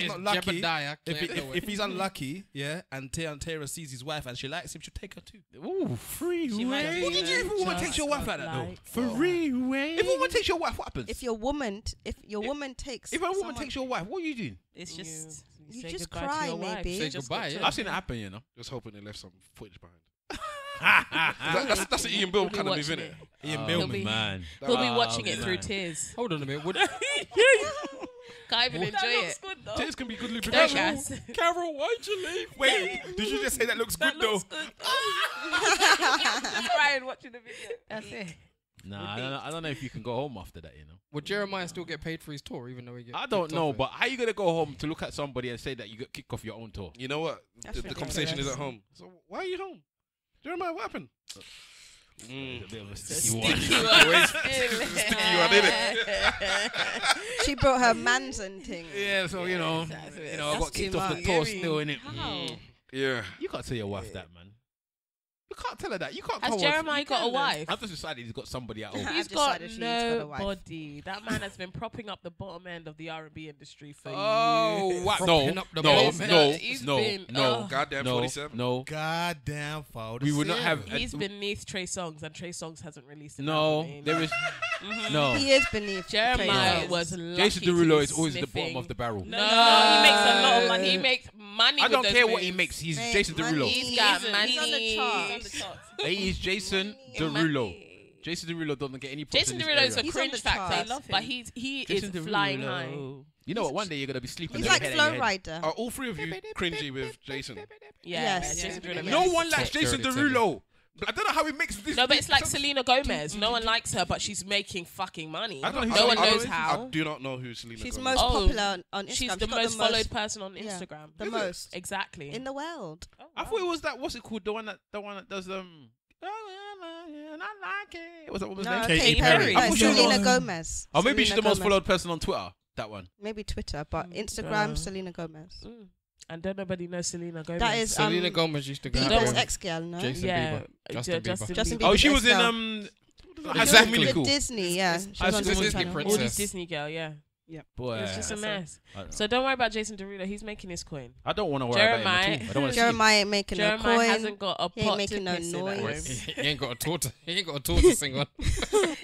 not lucky, if he's unlucky, and Teyana Taylor sees his wife and she likes him, she'll take her too. Ooh, freeway. What did you if a woman takes your wife like that though? Freeway. If a woman takes your wife, what happens? If your woman takes... If a woman takes your wife, what are you doing? It's just... You just cry, maybe. Say goodbye, yeah. I've seen it happen, you know. Just hoping they left some footage behind. That's an Ian Bill kind of move, isn't it? Ian Bill, man. He'll be watching it through tears. Hold on a minute. Can't even enjoy it. Tears can be good lubrication. Carol, why'd you leave? Wait, did you just say that looks good though? Crying watching the video. That's it. Nah, I don't know if you can go home after that, you know. Would Jeremiah still get paid for his tour, even though he gets... I don't know, but how are you going to go home to look at somebody and say that you got kicked off your own tour? You know what? The conversation is at home. So why are you home? Jeremiah, what happened? A bit of a sticky one. Sticky one, innit? She brought her mans and things. Yeah, so, you know, I got kicked off the tour still, innit? Yeah. You can't tell your wife that, man. You can't tell her that. You can't. Has Jeremiah got a wife? I've just decided he's got somebody at home. He's got nobody. That man has been propping up the bottom end of the R&B industry for years. Oh, what? No. Goddamn 47. No. Goddamn 47. We would not have. He's beneath Trey Songz, and Trey Songz hasn't released it. No, there is. No. He is beneath. Jeremiah was lucky. Jason DeRulo is always at the bottom of the barrel. No, he makes a lot of money. He makes money. I don't care what he makes. He's Jason DeRulo. He's got money. He's on the charts. He is Jason DeRulo. Jason DeRulo doesn't get any props. Jason DeRulo is a cringe factor, but he is flying high. You know what? One day you're gonna be sleeping. He's like Flow Rider. Are all three of you cringy with Jason? Yes. No one likes Jason DeRulo. I don't know how he makes this. No, but it's like Selena Gomez. No one likes her, but she's making fucking money. No one knows how. I do not know who Selena Gomez is. She's most popular on Instagram. She's the most followed person on Instagram. The most. Exactly. In the world. I thought it was that. What's it called? The one that does And I like it. What's that woman's name? Katy Perry. No, Selena Gomez. Oh, maybe she's the most followed person on Twitter. That one. Maybe Twitter, but Instagram, Selena Gomez. And don't nobody know Selena Gomez. That is Selena Gomez used to go. Bieber's ex-girl, no? Jason Bieber. Justin Bieber. Oh, she was in Exactly. With Disney, yeah. She was on Disney Princess. All these Disney girl, yeah. Yeah, boy, it's just a mess. So don't worry about Jason DeRulo. He's making his coin. I don't want to worry about him at all. Jeremiah ain't making no coin. Jeremiah hasn't got a pot. He ain't making no noise. He ain't got a tour to sing on.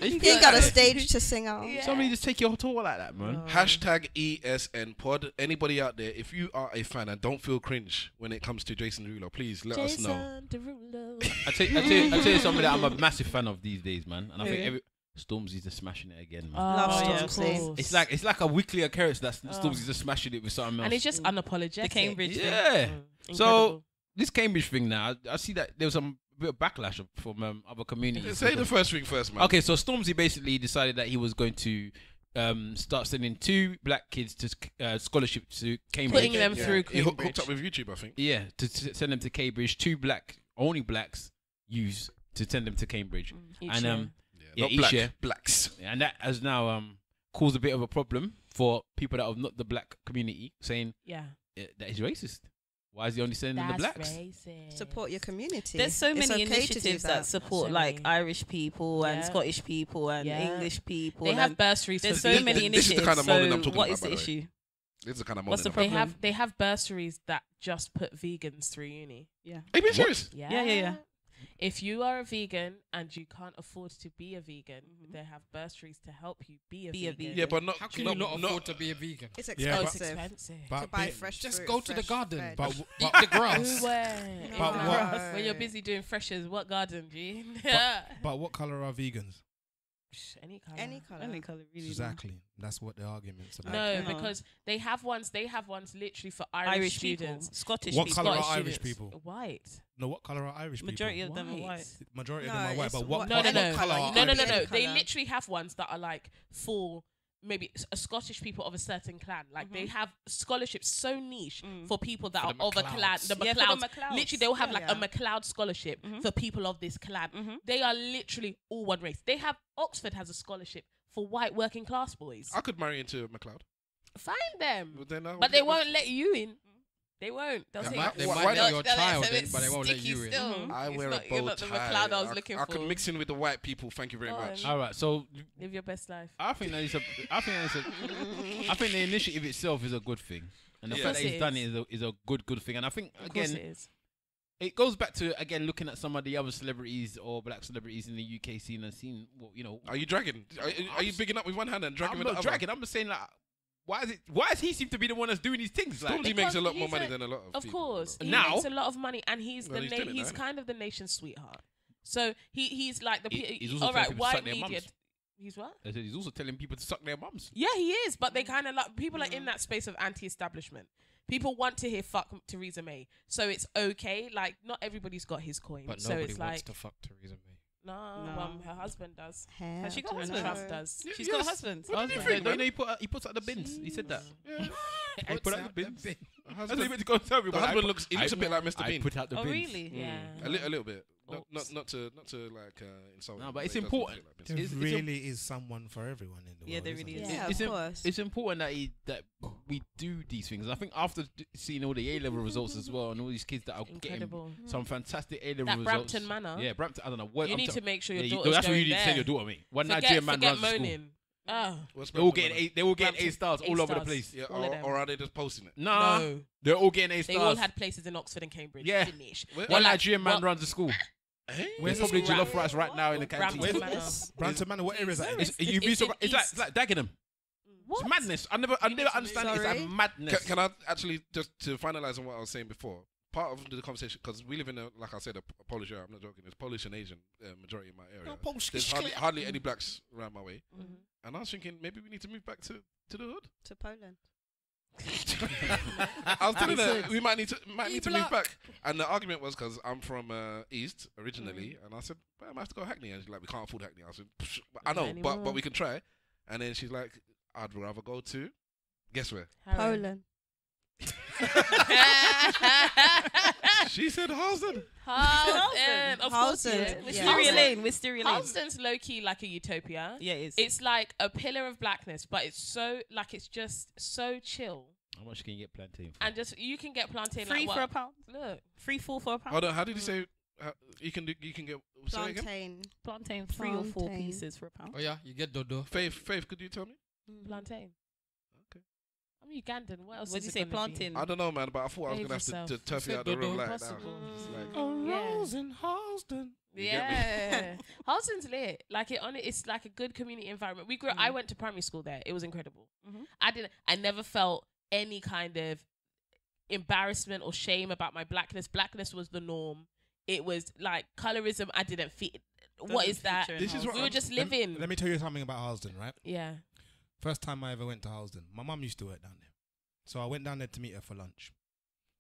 He ain't got a stage to sing on. Yeah. Somebody just take your tour like that, man. Hashtag ESN pod. Anybody out there, if you are a fan and don't feel cringe when it comes to Jason DeRulo, please let us know. I tell you something that I'm a massive fan of these days, man. And I think Stormzy's just smashing it again, man. Love Stormzy. It's like a weekly occurrence that Stormzy's just smashing it with something else. And it's just unapologetic. The Cambridge thing. Yeah. So this Cambridge thing now, I see that there was some bit of backlash from other communities. Say the first thing first, man. Okay, so Stormzy basically decided that he was going to start sending 2 black kids to scholarship to Cambridge. Putting them through Cambridge. He hooked up with YouTube, I think. Yeah, to send them to Cambridge. 2 only blacks use to send them to Cambridge. Each year. Not each black, year. blacks. And that has now caused a bit of a problem for people that are not the black community, saying that he's racist. Why is he only sending the blacks? Racist. Support your community. There's so many initiatives that support like Irish people and Scottish people and English people. They have bursaries. There's so many initiatives. This is the kind of moaning I'm talking what about, is the issue? This is the kind of What's the moaning problem? They have bursaries that just put vegans through uni. Yeah. Are you being serious? Yeah. If you are a vegan and you can't afford to be a vegan, they have bursaries to help you be a vegan. Yeah, but not. How can you not afford to be a vegan? It's expensive. It's expensive. To buy fresh Just fruit, go to the fresh garden. veg. Eat the grass. When you're busy doing freshers, what garden, G? But what colour are vegans? Any colour. Any colour, really. Exactly. That's what the argument's about. No, because they have ones literally for Irish students. People, Scottish what people. What colour Scottish are Irish students. people? White. No, what colour are Irish people? Majority of them are white. Majority of them are white, but what No. colour are Irish people? They literally have ones that are like for maybe a Scottish people of a certain clan. Like they have scholarships so niche for people that are of a clan. The McLeods. Literally, they'll have like a McLeod scholarship for people of this clan. They are literally all one race. They have Oxford has a scholarship for white working class boys. I could marry into McLeod. Find them. But they won't let you in. They won't. They'll they say might let your child in, but they won't let you in. I wear a bow tie. I could mix in with the white people. Thank you very much. All right, so live your best life. I think the initiative itself is a good thing, and the fact that he's done it is a good thing. And I think again, it goes back to looking at some of the other celebrities or black celebrities in the UK scene and seeing what Are you dragging? Are you bigging up with one hand and dragging with the other? I'm not dragging. I'm just saying like. Why does he seem to be the one that's doing these things? Like, he makes a lot more money than a lot of people. Of course. He now, makes a lot of money and he's kind of the nation's sweetheart. So he's like the he's also all right, white media. Mums. He's what? I said he's also telling people to suck their mums. Yeah, he is, but they kind of like people are in that space of anti-establishment. People want to hear fuck Theresa May. So it's okay. Like not everybody's got his coin. But so nobody it's wants like to fuck Theresa May. No, her husband does. Has she got a husband? Trump does. She's got a husband. What did you think, man? He puts out the bins. He said that. He put out the bins. The husband looks a bit like Mr. Bean. I put out the bins. Oh really? Yeah. A little bit. Not to like insult. No, but it's important. There really is someone for everyone in the world. Yeah, there really is. Yeah, of course. It's important that we do these things. And I think after seeing all the A-level results as well, and all these kids that are getting some fantastic A-level results. Brampton Manor. Yeah, Brampton. I don't know what. You need to make sure your daughter's that's what you need there. to send your daughter, mate. One Nigerian man runs the school. They all getting A stars all over the place. Yeah, or are they just posting it? No, they're all getting A stars. They all had places in Oxford and Cambridge. Yeah, one Nigerian man runs the school. There's probably jollof rice right now in the canteen. Brampton Manor, what area is that? It's like Dagenham. What? It's madness. I never understand it. It's like madness. Can I actually just to finalize on what I was saying before? Part of the conversation, because we live in like I said, a Polish area. I'm not joking. There's Polish and Asian majority in my area. There's hardly any blacks around my way. And I was thinking maybe we need to move back to the hood, to Poland. I was telling her we might need to move back, and the argument was because I'm from East originally, and I said, well, I might have to go Hackney, and she's like, we can't afford Hackney. I said, I know, but we can try. And then she's like, I'd rather go to guess where? Poland. She said Harlesden. Of course. Wisteria Lane. Harlesden's low key like a utopia. Yeah, it is. It's like a pillar of blackness, but it's so like it's just so chill. How much can you get plantain for? And just you can get plantain free like for a pound. Look, 3-4 for a pound. Hold on, how did you say? You can get Plantain 3 or 4 pieces for a pound. Oh yeah, you get dodo. Faith, could you tell me? Plantain. Okay. I'm Ugandan. What else? What did you say? Plantain. I don't know, man, but I thought I was gonna have to turf you out the room like that. A rose in Harlesden. Yeah, Harlesden's lit. Like it's like a good community environment. We grew. I went to primary school there. It was incredible. I never felt any kind of embarrassment or shame about my blackness. Blackness was the norm. It was like colorism. I didn't feel. What is that? This is what we were just living. Let me tell you something about Harlesden, right? Yeah. First time I ever went to Harlesden, my mum used to work down there, so I went down there to meet her for lunch.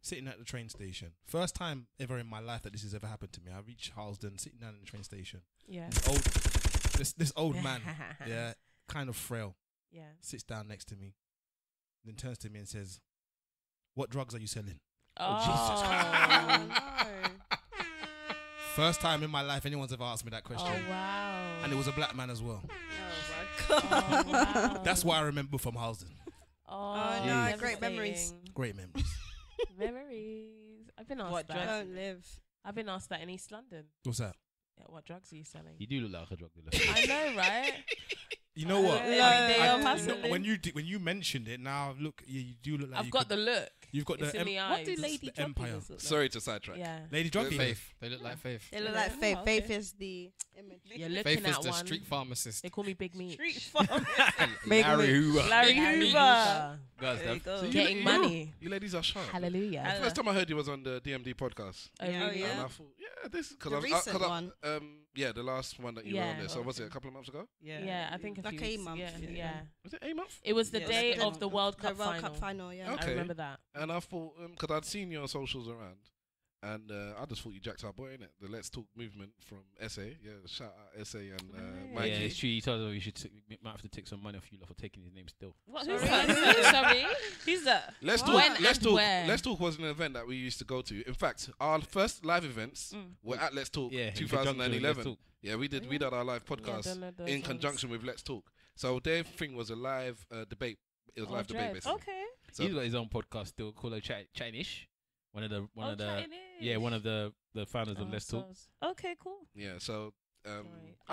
Sitting at the train station, first time ever in my life that this has ever happened to me. I reached Harlesden, sitting down in the train station. Yeah. This old man, yeah, kind of frail. Yeah. Sits down next to me, then turns to me and says, "What drugs are you selling?" Oh, Jesus Christ. No. First time in my life anyone's ever asked me that question. Oh, wow. And it was a black man as well. Oh my God. Oh, wow. That's what I remember from Harlesden. Oh, no, great memories. Great memories. Memories. I've been asked What that. drugs? Don't live. I've been asked that in East London. What's that? Yeah, what drugs are you selling? You do look like a drug dealer. I know, right? You know what? When you mentioned it, now look, you do look like I've got the look. You've got it's the in the eyes. What do lady the empire. like? Sorry to sidetrack. Yeah. Lady drug dealer. Faith. They look like Faith. They look like Faith. okay. Faith is the image. You're looking Faith is at the one. street pharmacist. They call me Big Meat. Street farm. Larry Hoover. Larry Hoover. Guys, There you go. So Getting money. You ladies are sharp. Hallelujah. The first time I heard you was on the DMD podcast. Oh, really? yeah. And I thought, yeah, this because The recent one. Yeah, the last one that you were on Yeah. there. So was it a couple of months ago? Yeah, I think a Like few a weeks. month. Yeah. Was it a month? It was the Yeah, day it's of the World Cup The World final. Cup final, yeah. Okay. I remember that. And I thought, because I'd seen your socials around, and I just thought you jacked our boy, innit? The Let's Talk movement from SA. Yeah, shout out SA and Mikey. Yeah, it's true. He told us we might have to take some money off you lot for taking his name still. What? Sorry. Who's that? Sorry. Who's that? Let's When talk. Let's and talk. where? Let's talk was an event that we used to go to. In fact, our first live events were at Let's Talk Yeah, in 2011. Let's Talk. Yeah, we did our live podcast don't know those in ones. conjunction with Let's Talk. So their thing was a live debate. It was live debate dread. basically. Okay. So He's got his own podcast still called Chatting-ish. One of the founders of Let's Talk. Okay, cool. yeah, so I Right.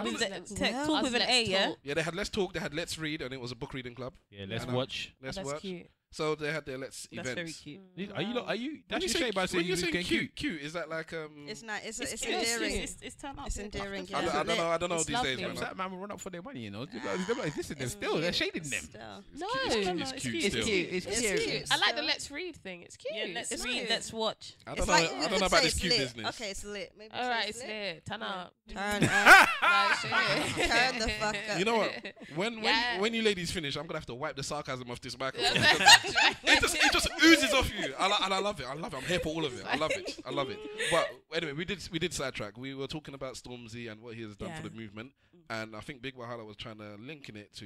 don't know. Talk with an A, yeah? Yeah, they had Let's Talk, they had Let's Read, and it was a book reading club. Yeah, Let's And, Watch. Let's That's watch. cute. So they had their Let's That's events. very cute. Are you? When That's you your shame by when saying you say getting cute, is that like It's not. It's It's endearing. It's turn up. It's endearing. I Yeah. don't know It's these lovely. days, Yeah, man. that man will run up for their money, you know. They're like, listen, they're still, they're shading them. Still. No. It's cute It's still. cute. It's It's cute. cute. I like the Still. Let's Read thing. It's cute. Yeah, let's It's read, cute. let's watch. I It's don't know. like- I you don't could know about say this it's cute lit. business. Okay, it's lit. Maybe All say right, it's it's lit. lit. Turn up. Turn up. Like, shit. Turn the fuck up. You know what? When Yeah. when you ladies finish, I'm gonna have to wipe the sarcasm off this microphone. That's right. It just oozes off you, and I love it. I'm here for all of it. I love it. But anyway, we did sidetrack. We were talking about Stormzy and what he has done for Yeah. the movement, and I think Big Wahala was trying to liking it,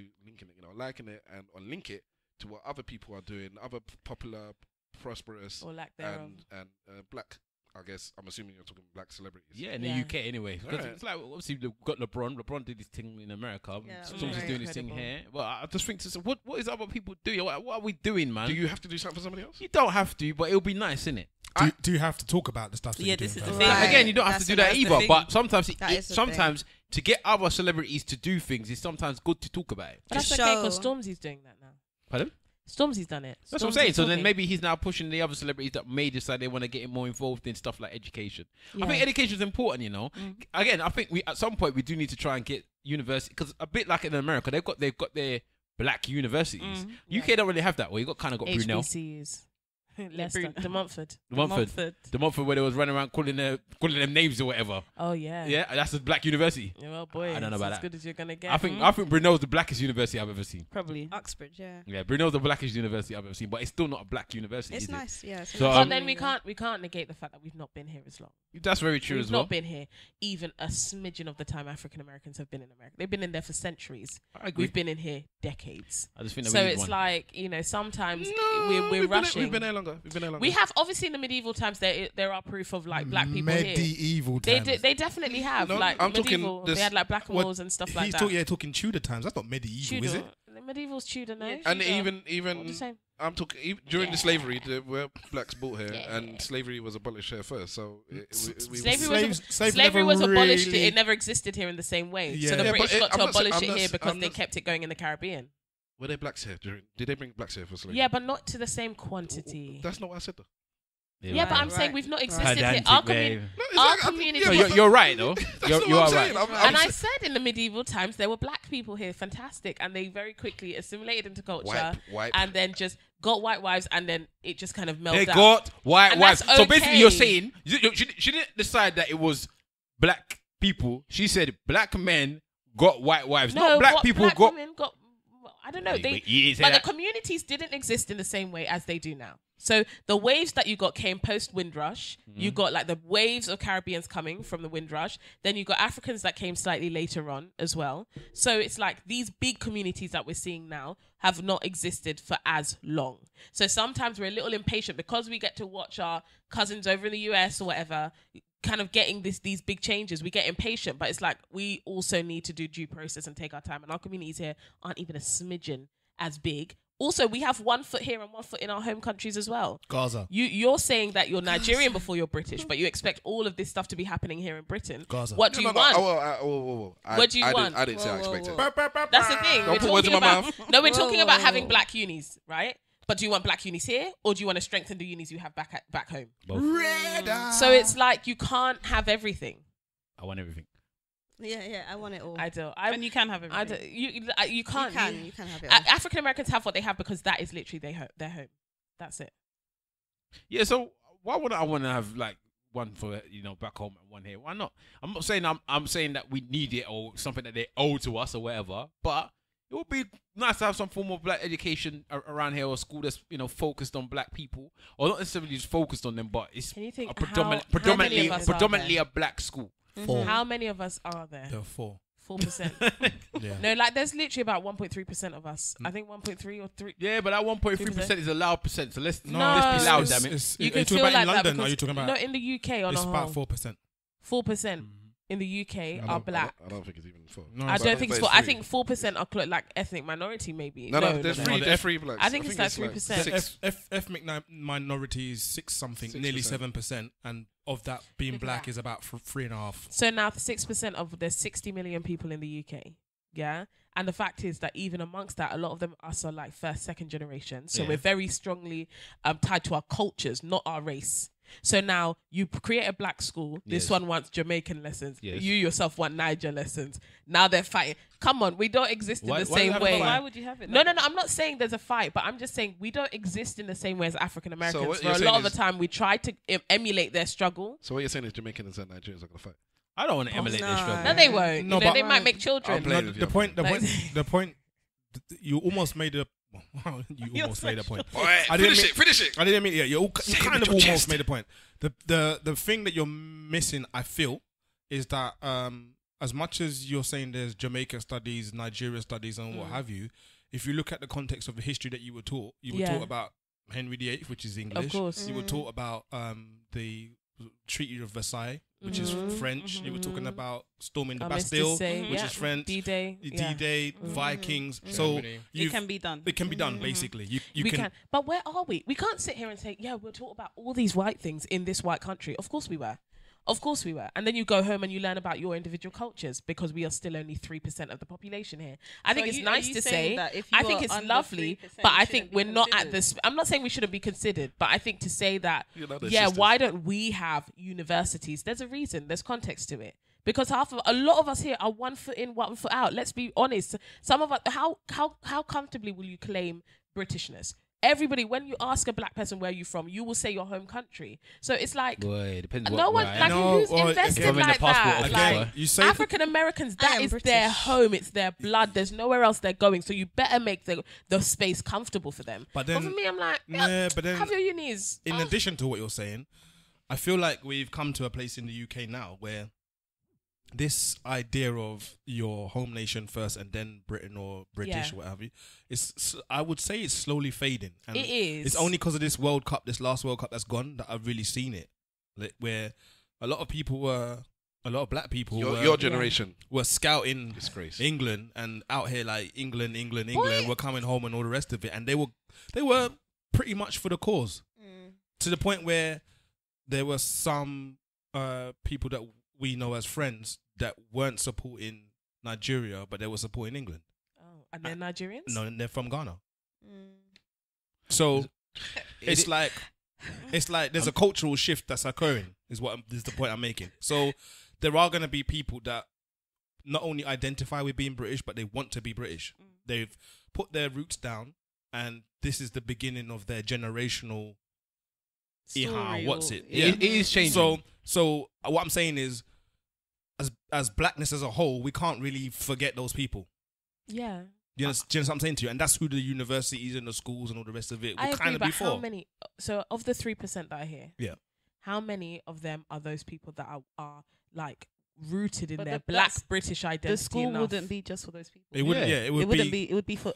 liking it, and link it to what other people are doing, other popular, prosperous, Or lack thereof. and black. I guess I'm assuming you're talking black celebrities. Yeah, in the Yeah. UK anyway. Because Alright. it's like, obviously, we've got LeBron. LeBron did his thing in America. Yeah, Stormzy's very doing his thing incredible. here. Well, I just think, what is other people doing? What are we doing, man? Do you have to do something for somebody else? You don't have to, but it'll be nice, innit? Do you have to talk about the stuff that Yeah, you're this doing is the first? thing. Right. Again, you don't have That's to do the- that that's the either. thing. But sometimes, That is the sometimes to get other celebrities to do things is sometimes good to talk about it. But that's To okay because show- Stormzy's doing that now. Pardon? Stormzy's done it. That's what I'm Stormzy's saying. So then talking. maybe he's now pushing the other celebrities that may decide they want to get more involved in stuff like education. Yeah. I think education is important, you know. Again, I think at some point we do need to try and get university, because a bit like in America, they've got their black universities. UK don't really have that. Well, you got Brunel, HBCUs. Leicester, De Montfort. De Montfort, where they was running around calling them names or whatever. Oh yeah. Yeah, that's a black university. Yeah, well, boy, I don't know it's about as that. good as you're gonna get. I think Brunel's the blackest university I've ever seen. Probably. Oxford, yeah. Yeah, Brunel's the blackest university I've ever seen, but it's still not a black university. It's is nice, yeah. It's So, nice. But then we can't negate the fact that we've not been here as long. it? That's very true We've as well. not been here even a smidgen of the time African Americans have been in America. They've been in there for centuries. I agree. We've been in here decades. I just think that So we need it's one. like, sometimes we're we've rushing. We've been there longer. longer. We've been here longer. We have, obviously, in the medieval times, there are proof of like black people medieval here. times. They definitely have. No, like I'm medieval, talking they had like black walls and stuff like that. He's talking Tudor times. That's not medieval, is it? The medieval's Tudor, no? And Tudor. even I'm talking during the slavery, there were blacks brought here, and slavery was abolished here first. So slavery was abolished. It never existed here in the same way. Yeah. So the British got to abolish it here because they kept it going in the Caribbean. Were there blacks here did they bring blacks here for slavery? Yeah, but not to the same quantity. That's not what I said though. Yeah, but I'm saying we've not existed here. Our community. No, you're right though. You are right. And I said in the medieval times there were black people here, fantastic, and they very quickly assimilated into culture, and then just got white wives, and then it just kind of melted. They got white wives. So basically, you're saying she didn't decide that it was black people. She said black men got white wives. No, not black people got. Women got. I don't know. But the communities didn't exist in the same way as they do now. So the waves that you got came post Windrush. You got like the waves of Caribbeans coming from the Windrush. Then you got Africans that came slightly later on as well. So it's like these big communities that we're seeing now have not existed for as long. So sometimes we're a little impatient because we get to watch our cousins over in the US or whatever kind of getting these big changes. We get impatient, but it's like we also need to do due process and take our time. And our communities here aren't even a smidgen as big. Also, we have 1 foot here and 1 foot in our home countries as well. Gaza. You're saying that you're Nigerian before you're British, but you expect all of this stuff to be happening here in Britain. Gaza. What do you want? What do you want? I didn't say I expected. That's the thing. We're talking about having black unis, right? But do you want black unis here, or do you want to strengthen the unis you have back home? Both. So it's like you can't have everything. I want everything. Yeah, I want it all. I do. And you can have everything. You can't. You can have it all. African Americans have what they have because that is literally their home. That's it. Yeah. So why would I want to have like one for back home and one here? Why not? I'm not saying I'm saying that we need it or something that they owe to us or whatever, but it would be nice to have some form of black education around here or a school that's focused on black people, or not necessarily just focused on them, but it's predominantly a black school. 4. How many of us are there? There are 4. 4%. Yeah. No, like there's literally about 1.3% of us. I think 1.3 or 3. Yeah, but that 1.3% is a loud percent. So let's be loud, damn it. You can feel like in London, are you talking about? No, in the UK on a whole. It's about 4%. 4% in the UK are black. I don't think it's even 4. No, I don't think it's 4. I think 4% are like ethnic minority, maybe. No, there's 3 blacks. I think it's like 3%. Ethnic minority is 6 something, nearly 7%, and of that being black is about 3.5. So now 6% of there's 60 million people in the UK. Yeah. And the fact is that even amongst that, a lot of them are like first, second generation. So we're very strongly tied to our cultures, not our race. So now you create a black school. This one wants Jamaican lessons. Yes. You yourself want Niger lessons. Now they're fighting. Come on, we don't exist in the same way. Why would you have it? No. I'm not saying there's a fight, but I'm just saying we don't exist in the same way as African Americans. So for a lot of the time, we try to emulate their struggle. So what you're saying is Jamaicans and Nigerians are going to fight? I don't want to emulate their struggle. No, they won't. No, they might make children. The point. You almost made a. You almost made a point. Finish it. I didn't mean you kind of almost made a point. The thing that you're missing, I feel, is that as much as you're saying there's Jamaica studies, Nigeria studies, and what have you, if you look at the context of the history that you were taught, taught about Henry VIII, which is English. Of course. You were taught about the Treaty of Versailles, which is French. You were talking about storming the Bastille, which is French. D-Day, Vikings. So it can be done. It can be done, basically. You can. But where are we? We can't sit here and say, we're taught about all these white things in this white country. Of course we were. And then you go home and you learn about your individual cultures because we are still only 3% of the population here. I think it's nice to say. I think it's lovely, but I think we're not at this. I'm not saying we shouldn't be considered, but I think to say that, why don't we have universities? There's a reason. There's context to it. Because a lot of us here are 1 foot in, 1 foot out. Let's be honest. Some of us, how comfortably will you claim Britishness? Everybody, when you ask a black person where you're from, you will say your home country. So it's like, boy, it depends no one, like, who's invested like that? Again, you say African Americans, that is British. Their home. It's their blood. There's nowhere else they're going. So you better make the space comfortable for them. But for me, I'm like, but then have your unis. In addition to what you're saying, I feel like we've come to a place in the UK now where this idea of your home nation first and then Britain or British or what have you, I would say it's slowly fading. And it is. It's only because of this World Cup, this last World Cup that's gone, that I've really seen it. Like, where a lot of black people, your generation, were scouting disgrace England and out here like England, we're coming home and all the rest of it, and they were pretty much for the cause, to the point where there were some people that we know as friends that weren't supporting Nigeria, but they were supporting England. Oh, and they're Nigerians? No, and they're from Ghana. So it's like there's a cultural shift that's occurring. Is the point I'm making. So there are going to be people that not only identify with being British, but they want to be British. They've put their roots down, and this is the beginning of their generational. What's it? Yeah. It is changing. So what I'm saying is, as blackness as a whole, we can't really forget those people. Yeah. Do you understand what I'm saying to you? And that's who the universities and the schools and all the rest of it were kind of before. How many? So of the 3% that I hear, how many of them are those people that are like rooted in their black British identity? The school wouldn't be just for those people. It wouldn't. Yeah, it would be for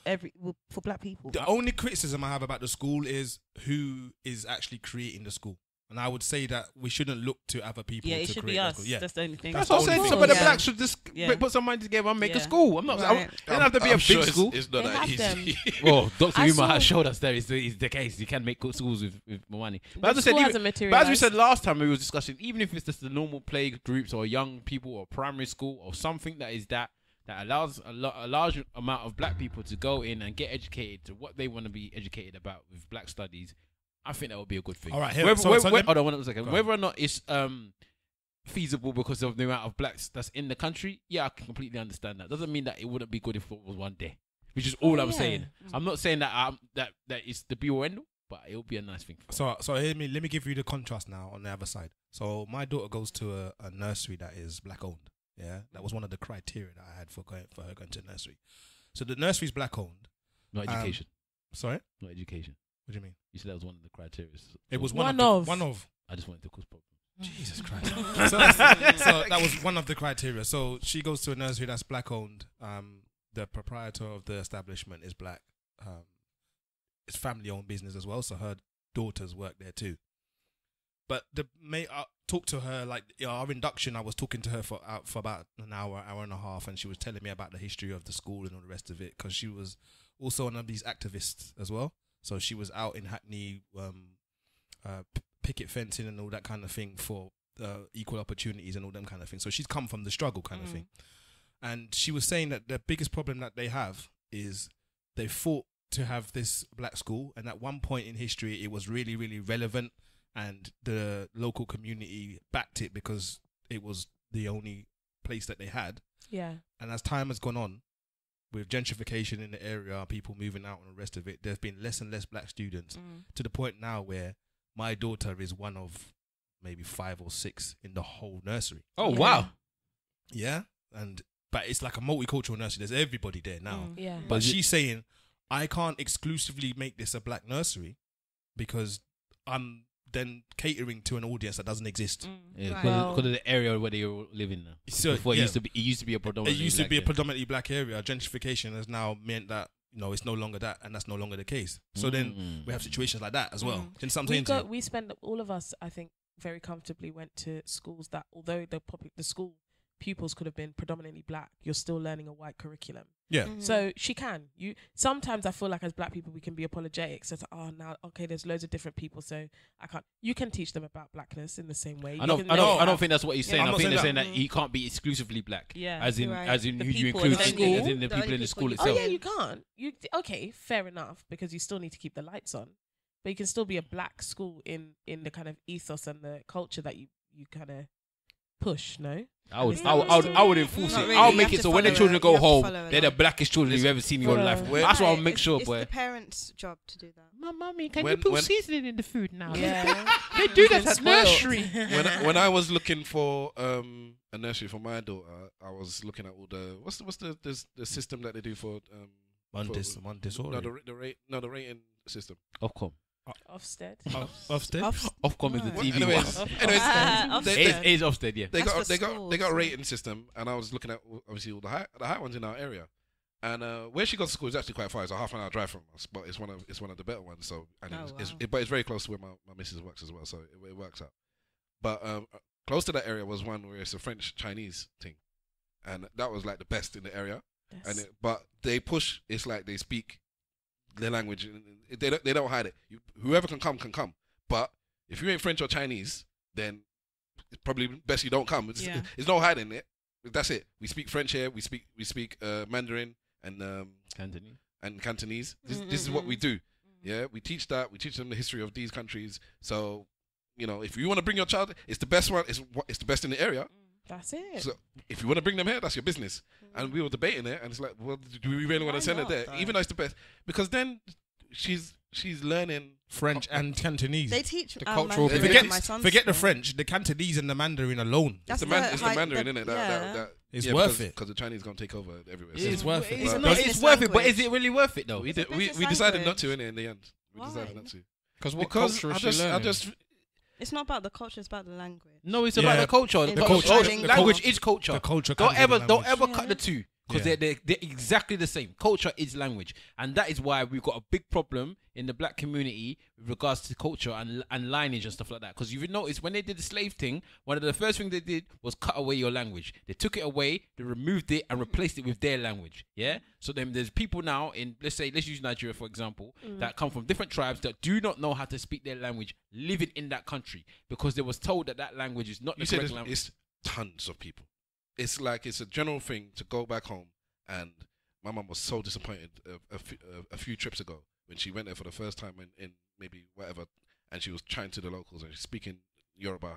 black people. The only criticism I have about the school is who is actually creating the school. And I would say that we shouldn't look to other people to create it should be us. Yeah. That's the only thing. That's what I'm saying. Some of the blacks should just put some money together and make a school. They don't have to be a big school. It's not that easy. Well, Dr. Umar has showed us there is the case. You can make good schools with more money. But as we said last time, we were discussing, even if it's just the normal play groups or young people or primary school or something that allows a large amount of black people to go in and get educated to what they want to be educated about with black studies, I think that would be a good thing. All right, hold on 1 second. Whether or not it's feasible because of the amount of blacks that's in the country, I can completely understand that. Doesn't mean that it wouldn't be good if it was one day, which is all I'm saying. I'm not saying that that it's the be or end all, but it would be a nice thing. So let me give you the contrast now on the other side. So my daughter goes to a nursery that is black owned. Yeah, that was one of the criteria that I had for her going to nursery. So the nursery is black owned. Not education. Sorry? Not education. What do you mean? You said that was one of the criteria. It was one of. I just wanted to cause problems. Jesus Christ. so that was one of the criteria. So she goes to a nursery that's black owned. The proprietor of the establishment is black. It's family owned business as well. So her daughters work there too. But I talked to her, like our induction, I was talking to her for about an hour and a half, and she was telling me about the history of the school and all the rest of it, because she was also one of these activists as well. So she was out in Hackney, picket fencing and all that kind of thing for equal opportunities and all them kind of things. So she's come from the struggle kind of thing. And she was saying that the biggest problem that they have is they fought to have this black school, and at one point in history it was really, really relevant, and the local community backed it because it was the only place that they had. Yeah. And as time has gone on, with gentrification in the area, people moving out and the rest of it, there's been less and less black students to the point now where my daughter is one of maybe 5 or 6 in the whole nursery. Oh, wow. Yeah. But it's like a multicultural nursery. There's everybody there now. Yeah. But she's saying, I can't exclusively make this a black nursery because I'm then catering to an audience that doesn't exist. Because of the area where they were living now. So before it used to be a predominantly black area. Gentrification has now meant that it's no longer that, and that's no longer the case. So then we have situations like that as well. We spend, all of us, I think, very comfortably went to schools that, although the school pupils could have been predominantly black, you're still learning a white curriculum. Yeah. So she can. Sometimes I feel like as black people we can be apologetic. So there's loads of different people, so I can't. You can teach them about blackness in the same way. I don't think that's what he's saying. I think they're saying that he can't be exclusively black. Yeah. As in who you include as in the people in the school itself. Oh yeah, you can't. Okay, fair enough, because you still need to keep the lights on. But you can still be a black school in the kind of ethos and the culture that you kind of push, no? I would enforce it. Really. I'll make it so when the children go home, they're the blackest children you've ever seen in your life. That's what I'll make sure, boy. It's the parents' job to do that. Mummy, can you put seasoning in the food now? Yeah. They do that at nursery. When I was looking for a nursery for my daughter, I was looking at all the what's the system that they do for Montessori. the rating system. Ofcom. Ofsted. Ofcom is the TV anyways, one. It is Ofsted, yeah. They got a rating system, and I was looking at obviously all the high ones in our area. And where she goes to school is actually quite far. It's a half an hour drive from us, but it's one of the better ones. So but it's very close to where my missus works as well, so it works out. But close to that area was one where it's a French Chinese thing, and that was like the best in the area. Yes. And but they push. It's like they speak their language. They don't hide it. Whoever can come. But if you ain't French or Chinese, then it's probably best you don't come. It's no hiding it. That's it. We speak French here. We speak Mandarin and Cantonese. This is what we do. Yeah, we teach that. We teach them the history of these countries. So, if you want to bring your child, it's the best one. It's the best in the area. That's it. So if you want to bring them here, that's your business. And we were debating it, and it's like, well, do we really want to send it there? Even though it's the best, because then she's learning French and Cantonese. They teach the cultural. Forget the French, the Cantonese and the Mandarin alone. It's the Mandarin, isn't it? It's worth it because the Chinese gonna take over everywhere. It's worth it. It's worth it, but is it really worth it though? We decided not to in the end. We decided not to because what culture is she learning? It's not about the culture; it's about the language. No, it's about the culture. The language is culture. The culture. Don't ever cut the two, because they're exactly the same. Culture is language, and that is why we've got a big problem in the black community with regards to culture and lineage and stuff like that. Because you've noticed when they did the slave thing, one of the first things they did was cut away your language. They took it away, they removed it, and replaced it with their language. Yeah. So then there's people now in let's use Nigeria for example, that come from different tribes that do not know how to speak their language, living in that country because they was told that language is not the correct language. It's tons of people. It's like it's a general thing to go back home, and my mum was so disappointed a few trips ago when she went there for the first time in maybe whatever, and she was chatting to the locals and she's speaking Yoruba,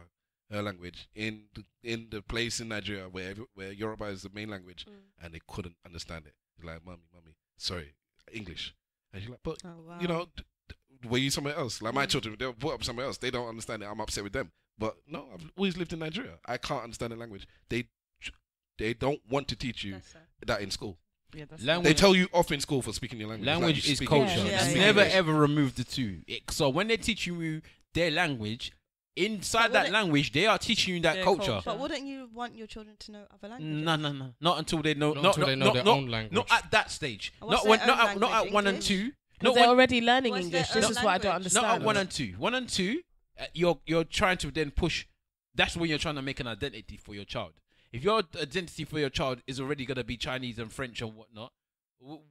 her language, in the place in Nigeria where Yoruba is the main language, and they couldn't understand it. It's like, mommy, sorry, English, and she's like, but were you somewhere else? Like my children, they were brought up somewhere else. They don't understand it. I'm upset with them. But no, I've always lived in Nigeria. I can't understand the language. They don't want to teach you that in school. Yeah, they tell you off in school for speaking your language. Language is culture. Never ever remove the two. So when they teach you their language, inside that language, they are teaching you that culture. But wouldn't you want your children to know other languages? No. Not until they know. Not until they know their own language. Not at that stage. Not at 1 and 2. They're already learning English. This is what I don't understand. Not at 1 and 2. 1 and 2, you're trying to then push. That's when you're trying to make an identity for your child. If your identity for your child is already going to be Chinese and French and whatnot,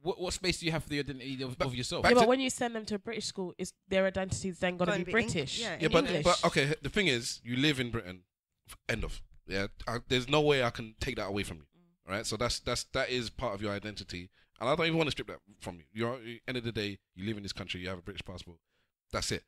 what space do you have for the identity of yourself? Yeah, but when you send them to a British school, their identity is then going to be British. But okay, the thing is, you live in Britain. End of. Yeah, there's no way I can take that away from you. Right, so that is part of your identity, and I don't even want to strip that from you. End of the day, you live in this country. You have a British passport. That's it.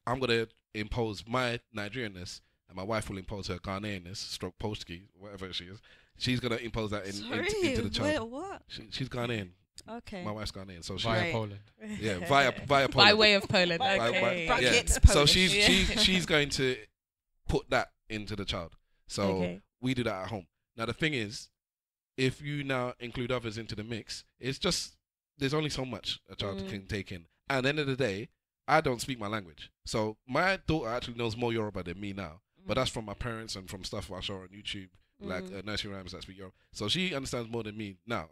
I'm gonna impose my Nigerianness, and my wife will impose her Ghanaianness, stroke Polski, whatever she is. She's gonna impose that into the child. Wait, what? She's Ghanaian. Okay. My wife's Ghanaian, so via Poland. Yeah, via Poland. By way of Poland. Okay. Brackets Polish. So she's going to put that into the child. So we do that at home. Now the thing is, if you now include others into the mix, it's just there's only so much a child can take in. And at the end of the day, I don't speak my language. So my daughter actually knows more Yoruba than me now. But that's from my parents and from stuff I saw on YouTube, like nursery rhymes that speak Yoruba. So she understands more than me now.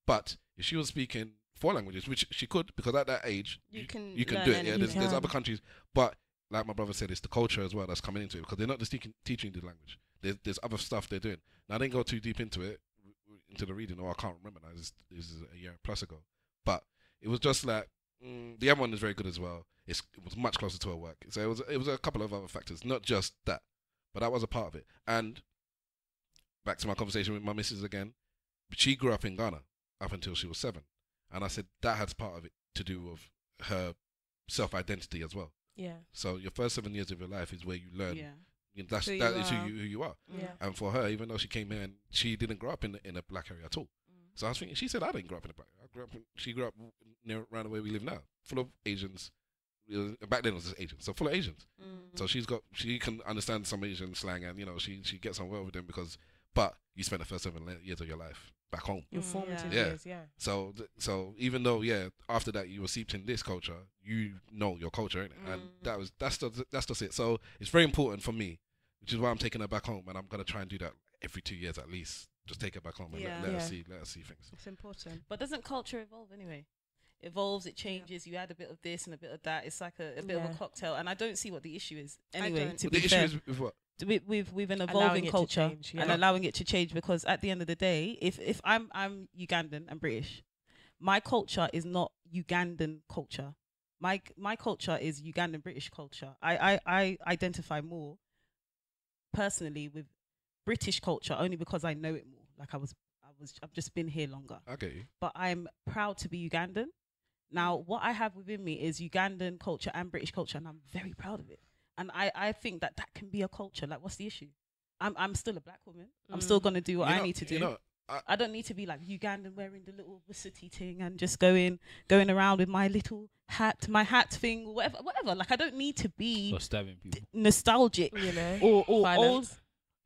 But if she was speaking 4 languages, which she could, because at that age, you can do it. Yeah, there's other countries. But like my brother said, it's the culture as well that's coming into it, because they're not just teaching the language. There's other stuff they're doing. Now, I didn't go too deep into it, into the reading, or I can't remember now. This is a year plus ago. But it was just like, the other one is very good as well. It was much closer to her work. So it was a couple of other factors, not just that. But that was a part of it. And back to my conversation with my missus again, she grew up in Ghana up until she was 7. And I said that has part of it to do with her self-identity as well. Yeah. So your first 7 years of your life is where you learn. Yeah. That is who you are. Yeah. And for her, even though she came here and she didn't grow up in a black area at all. So I was thinking, she said, I didn't grow up in a black area. She grew up around where we live now, full of Asians. Back then it was just Asians, so full of Asians. So she can understand some Asian slang, and she gets on well with them but you spend the first 7 years of your life back home. Your formative years, yeah. So even though after that you were seeped in this culture, you know your culture, innit? And that's just it. So it's very important for me, which is why I'm taking her back home, and I'm gonna try and do that every 2 years at least. Just take her back home and let her see things. It's important. But doesn't culture evolve anyway? Evolves, it changes. You add a bit of this and a bit of that. It's like a bit of a cocktail, and I don't see what the issue is anyway. To be fair, issue is with what? With an evolving culture and allowing it to change, because at the end of the day, if I'm Ugandan and British, my culture is not Ugandan culture. My culture is Ugandan British culture. I identify more personally with British culture only because I know it more. Like I've just been here longer. Okay. But I'm proud to be Ugandan. Now, what I have within me is Ugandan culture and British culture, and I'm very proud of it. And I think that can be a culture. Like, what's the issue? I'm still a black woman. I'm still going to do what I need to do. I don't need to be like Ugandan wearing the little city thing and just going around with my little hat, my hat thing, whatever. Like, I don't need to be nostalgic, or old.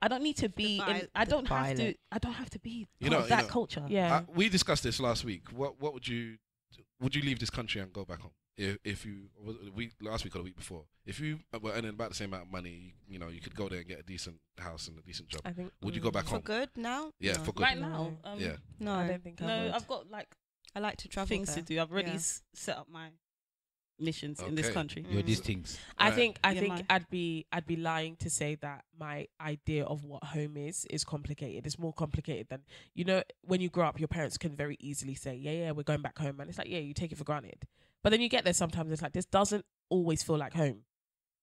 I don't need to be. I don't have to be that culture. Yeah. We discussed this last week. What would you leave this country and go back home? If you last week or the week before, if you were earning about the same amount of money, you could go there and get a decent house and a decent job. I think, would you go back home for good now? Yeah, for good. Right now, no, I don't think I would. I've got I like to travel things to do. I've already set up my missions in this country. You're these things. I think I'd be lying to say that my idea of what home is complicated. It's more complicated than, when you grow up, your parents can very easily say, yeah, we're going back home, and it's like, you take it for granted. But then you get there sometimes, it's like, this doesn't always feel like home.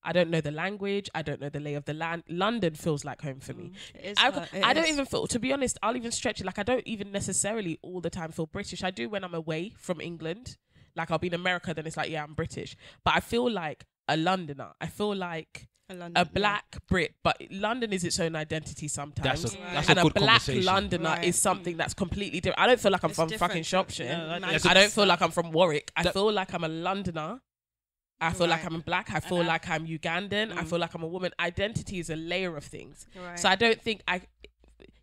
I don't know the language. I don't know the lay of the land. London feels like home for me. I don't even feel, to be honest, I'll even stretch it. Like, I don't even necessarily all the time feel British. I do when I'm away from England. Like, I'll be in America, then it's like, I'm British. But I feel like a Londoner. I feel like a black Brit. But London is its own identity sometimes. That's and a good black Londoner is something that's completely different. I don't feel like I'm from fucking Shropshire. I don't feel like I'm from Warwick. I feel like I'm a Londoner. I feel like I'm black. I feel like I'm Ugandan. I feel like I'm a woman. Identity is a layer of things. So I don't think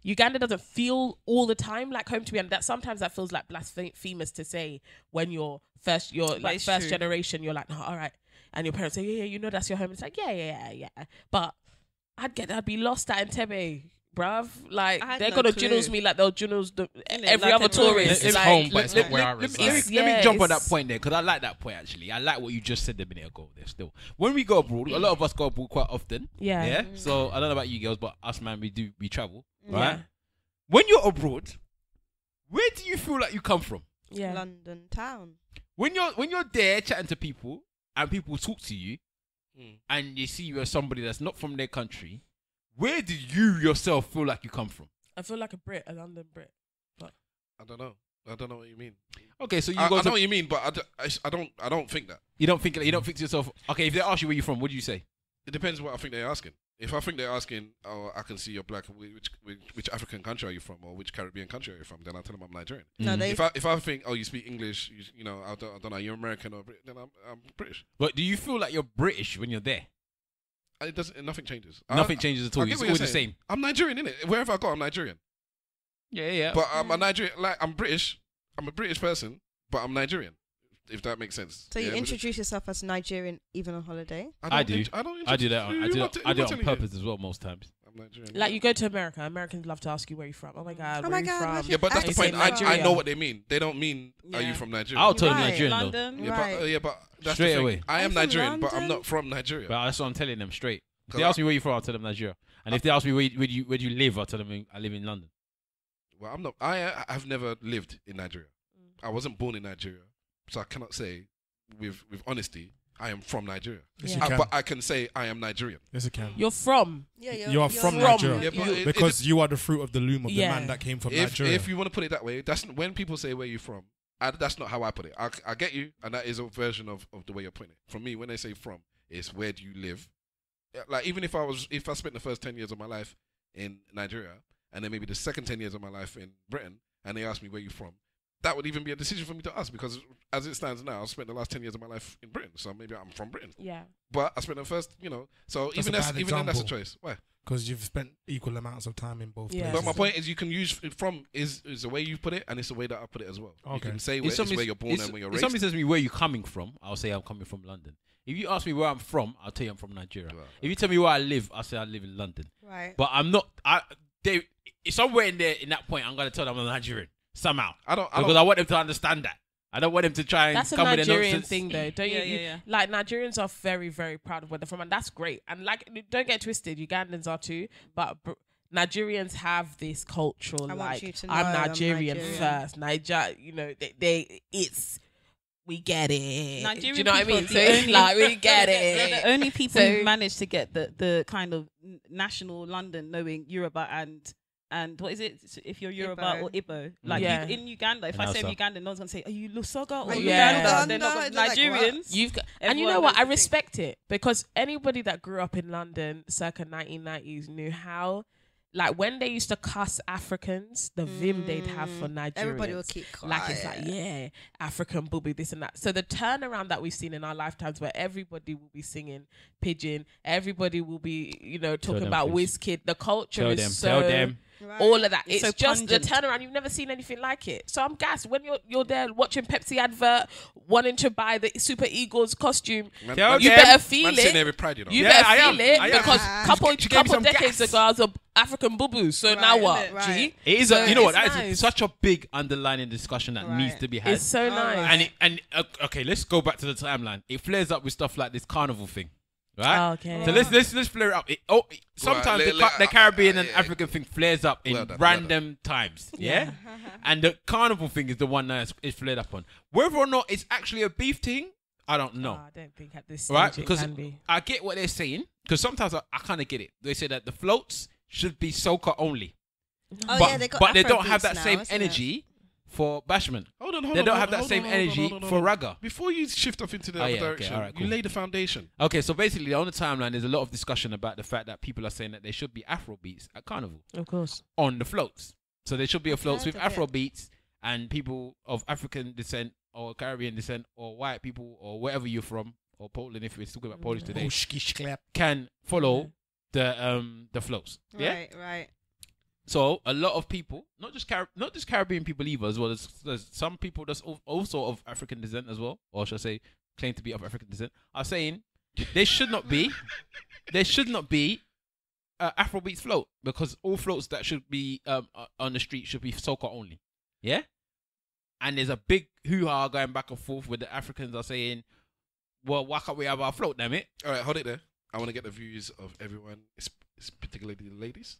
Uganda doesn't feel all the time like home to me, and that sometimes that feels like blasphemous to say when you're first generation. You're like, no, all right, and your parents say, yeah, that's your home. It's like, yeah. But I'd be lost at Entebbe, bruv. Like, they're gonna junos me like they'll junos every other tourist. It's like, home, but it's not where I reside. Let me jump on that point there, because I like that point actually. I like what you just said a minute ago there still. When we go abroad, a lot of us go abroad quite often. Yeah. So I don't know about you girls, but us, man, we travel. Right? Yeah. When you're abroad, where do you feel like you come from? Yeah. London town. When you're there chatting to people and people talk to you and you see you as somebody that's not from their country, where do you yourself feel like you come from? I feel like a London Brit. But I don't know what you mean. Okay, so I know what you mean, but I don't think that. You don't think to yourself, okay, if they ask you where you're from, what do you say? It depends what I think they're asking. If I think they're asking, I can see you're black, which African country are you from, or which Caribbean country are you from, then I'll tell them I'm Nigerian. No, if I think, you speak English, I don't know, you're American or British, then I'm British. But do you feel like you're British when you're there? It doesn't. Nothing changes. Nothing changes at all. It's always the same. I'm Nigerian, innit? Wherever I go, I'm Nigerian. Yeah. But I'm a Nigerian. Like, I'm British. I'm a British person, but I'm Nigerian. If that makes sense. So you introduce yourself as Nigerian even on holiday? I do. I do that. I do it on purpose as well most times. I'm Nigerian. Like, you go to America, Americans love to ask you where you're from. Oh my God, where are you from? Yeah, but that's the point. I know what they mean. They don't mean, are you from Nigeria? I'll tell them Nigerian London, though. But that's straight away. I am Nigerian, but I'm not from Nigeria. But that's what I'm telling them straight. If they ask me where you're from, I'll tell them Nigeria. And if they ask me where do you live, I'll tell them I live in London. Well, I'm not. I have never lived in Nigeria. I wasn't born in Nigeria, so I cannot say with honesty I am from Nigeria. Yes, but I can say I am Nigerian. Yes, you can. You're from. Yeah, you are from Nigeria. Yeah, because you are the fruit of the loom of the man that came from Nigeria. If you want to put it that way, that's when people say where you're from. That's not how I put it. I get you, and that is a version of the way you're putting it. For me, when they say from, it's where do you live? Like, even if I spent the first 10 years of my life in Nigeria, and then maybe the second 10 years of my life in Britain, and they ask me where you're from, that would even be a decision for me to ask, because as it stands now, I've spent the last 10 years of my life in Britain, so maybe I'm from Britain. Yeah. But I spent the first, so that's even then that's a choice. Why? Because you've spent equal amounts of time in both places. But my point is, you can use from is the way you put it, and it's the way that I put it as well. Okay. You can say it's where you're born and where you're raised. If somebody says to me, where you coming from, I'll say I'm coming from London. If you ask me where I'm from, I'll tell you I'm from Nigeria. Right. If you tell me where I live, I'll say I live in London. Right. But I'm not. Somewhere in that point, I'm gonna tell them I'm a Nigerian somehow. Because I want them to understand that. I don't want them to try and come with a Nigerian thing, though. Don't you? Yeah. Like, Nigerians are very, very proud of where they're from, and that's great. And like, don't get twisted, Ugandans are too, but Nigerians have this cultural I'm Nigerian first. We get it. Nigerian, do you know what I mean? So it's like, we get it. They're the only people who managed to get the kind of national London knowing Yoruba and what is it? If you're Yoruba or Igbo, like in Uganda, if I say I'm Ugandan, no one's gonna say, "Are you Lusoga or Uganda?" They're not Nigerians. And you know what? I respect it, because anybody that grew up in London circa 1990s knew how. Like, when they used to cuss Africans, the vim they'd have for Nigerians. Everybody will keep quiet. Like, it's like, African booby, this and that. So the turnaround that we've seen in our lifetimes, where everybody will be singing pidgin, everybody will be, talking about Wizkid. The culture is so... Tell them. Right. All of that. It's so just pungent. The turnaround. You've never seen anything like it. So I'm gassed. When you're there watching Pepsi advert, wanting to buy the Super Eagles costume, you better feel it. You better feel it, because couple decades ago I was an African boo-boo. So now what? Right. It is. You know what? That is such a big underlining discussion that needs to be had. It's so nice. And okay, let's go back to the timeline. It flares up with stuff like this carnival thing. Right. Okay. So let's flare it up. Sometimes the Caribbean and African thing flares up in random times. Yeah. And the carnival thing is the one that is flared up on. Whether or not it's actually a beef thing, I don't know. I don't think at this stage it can be. I get what they're saying, because sometimes I kind of get it. They say that the floats should be soca only. But they don't have that same energy for bashment. Hold on. They don't have that same energy for ragga. Before you shift off into the other direction, cool. You lay the foundation. Okay, so basically on the timeline, there's a lot of discussion about the fact that people are saying that there should be Afro beats at Carnival. Of course. On the floats. So there should be a floats with Afro beats, and people of African descent or Caribbean descent or white people or wherever you're from, or Poland, if we're talking about Polish today, can follow the floats. Yeah? Right. So a lot of people, not just Caribbean people either, as well as there's some people that's also of African descent as well, or should I say, claim to be of African descent, are saying there should not be Afrobeats float, because all floats that should be on the street should be soca only. Yeah, and there's a big hoo-ha going back and forth where the Africans are saying, "Well, why can't we have our float? Damn it!" All right, hold it there. I want to get the views of everyone, particularly the ladies.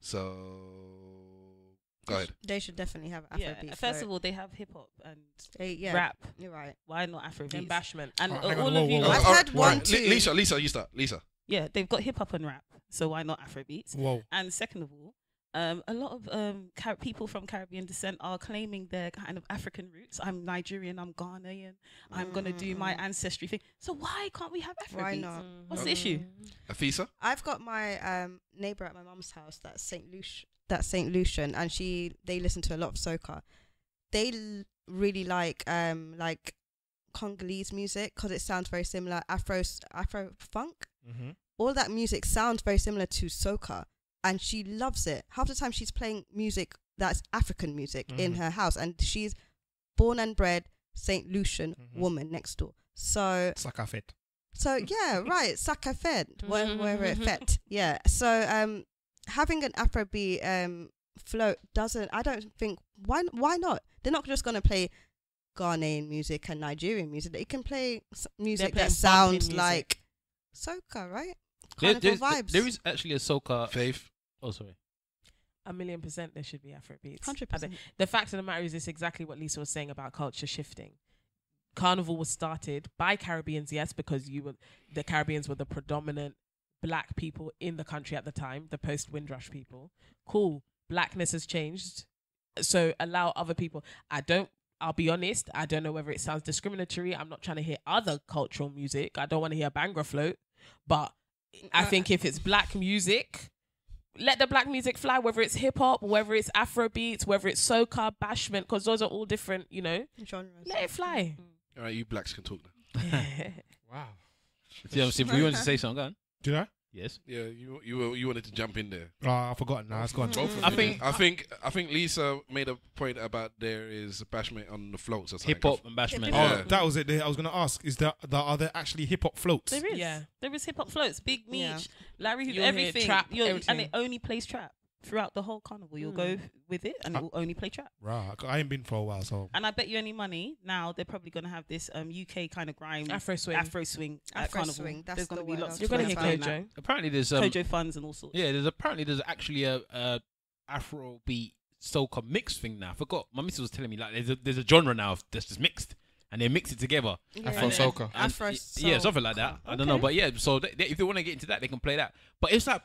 So, go ahead. They should definitely have Afrobeats. First of all, they have hip hop and rap. You're right. Why not Afrobeats? And bashment. And all of you. I've had one too. Lisa, you start. Lisa. Yeah, they've got hip hop and rap. So why not Afrobeats? Whoa. And second of all, a lot of people from Caribbean descent are claiming their kind of African roots. I'm Nigerian, I'm Ghanaian, I'm going to do my ancestry thing. So why can't we have Afrobeats? Why not? What's the issue? Afisa? I've got my neighbour at my mum's house, that's St. Lucian, and they listen to a lot of soca. They really like Congolese music, because it sounds very similar, Afro funk. Mm-hmm. All that music sounds very similar to soca. And she loves it. Half the time she's playing music that's African music in her house. And she's born and bred St. Lucian woman next door. So... Saka Faith. So, yeah, right. Saka Faith. Wherever it fit. Yeah. So, having an Afrobeat float I don't think... Why not? They're not just going to play Ghanaian music and Nigerian music. They can play music that sounds like soca, right? Carnival vibes. There is actually a soca... Faith. Oh, sorry. 1,000,000% there should be Afrobeats. 100%. The fact of the matter is, it's exactly what Lisa was saying about culture shifting. Carnival was started by Caribbeans, yes, because the Caribbeans were the predominant black people in the country at the time, the post-Windrush people. Cool. Blackness has changed. So allow other people. I'll be honest, I don't know whether it sounds discriminatory. I'm not trying to hear other cultural music. I don't want to hear Bangra float. But I think if it's black music... Let the black music fly, whether it's hip hop, whether it's Afrobeats, whether it's soca, bashment, because those are all different, genres. Let it fly. All right, you blacks can talk now. Wow. See, if we want to say something, go on. Did I? Yes. Yeah, you wanted to jump in there. I've forgotten now. It's gone. I think Lisa made a point about there is bashment on the floats or something. Hip hop and bashment. Oh, that was it. I was going to ask: are there actually hip hop floats? There is. Yeah. There is hip hop floats. Big Meech, Larry, You'll everything. hear trap, And it only plays trap throughout the whole carnival. You'll go with it, and it will only play trap. Right. I ain't been for a while, so. And I bet you any money now they're probably going to have this UK kind of grime Afro swing at carnival. Swing. There's going to be lots. You're going to hear Kojo. Apparently there's Kojo funds and all sorts. Yeah, there's actually a Afrobeat soca mix thing now. I forgot. My missus was telling me like there's a genre now that's just mixed. And they mix it together. Yeah. Afro soca. Yeah, something like that. I don't know, but yeah. So if they want to get into that, they can play that. But it's like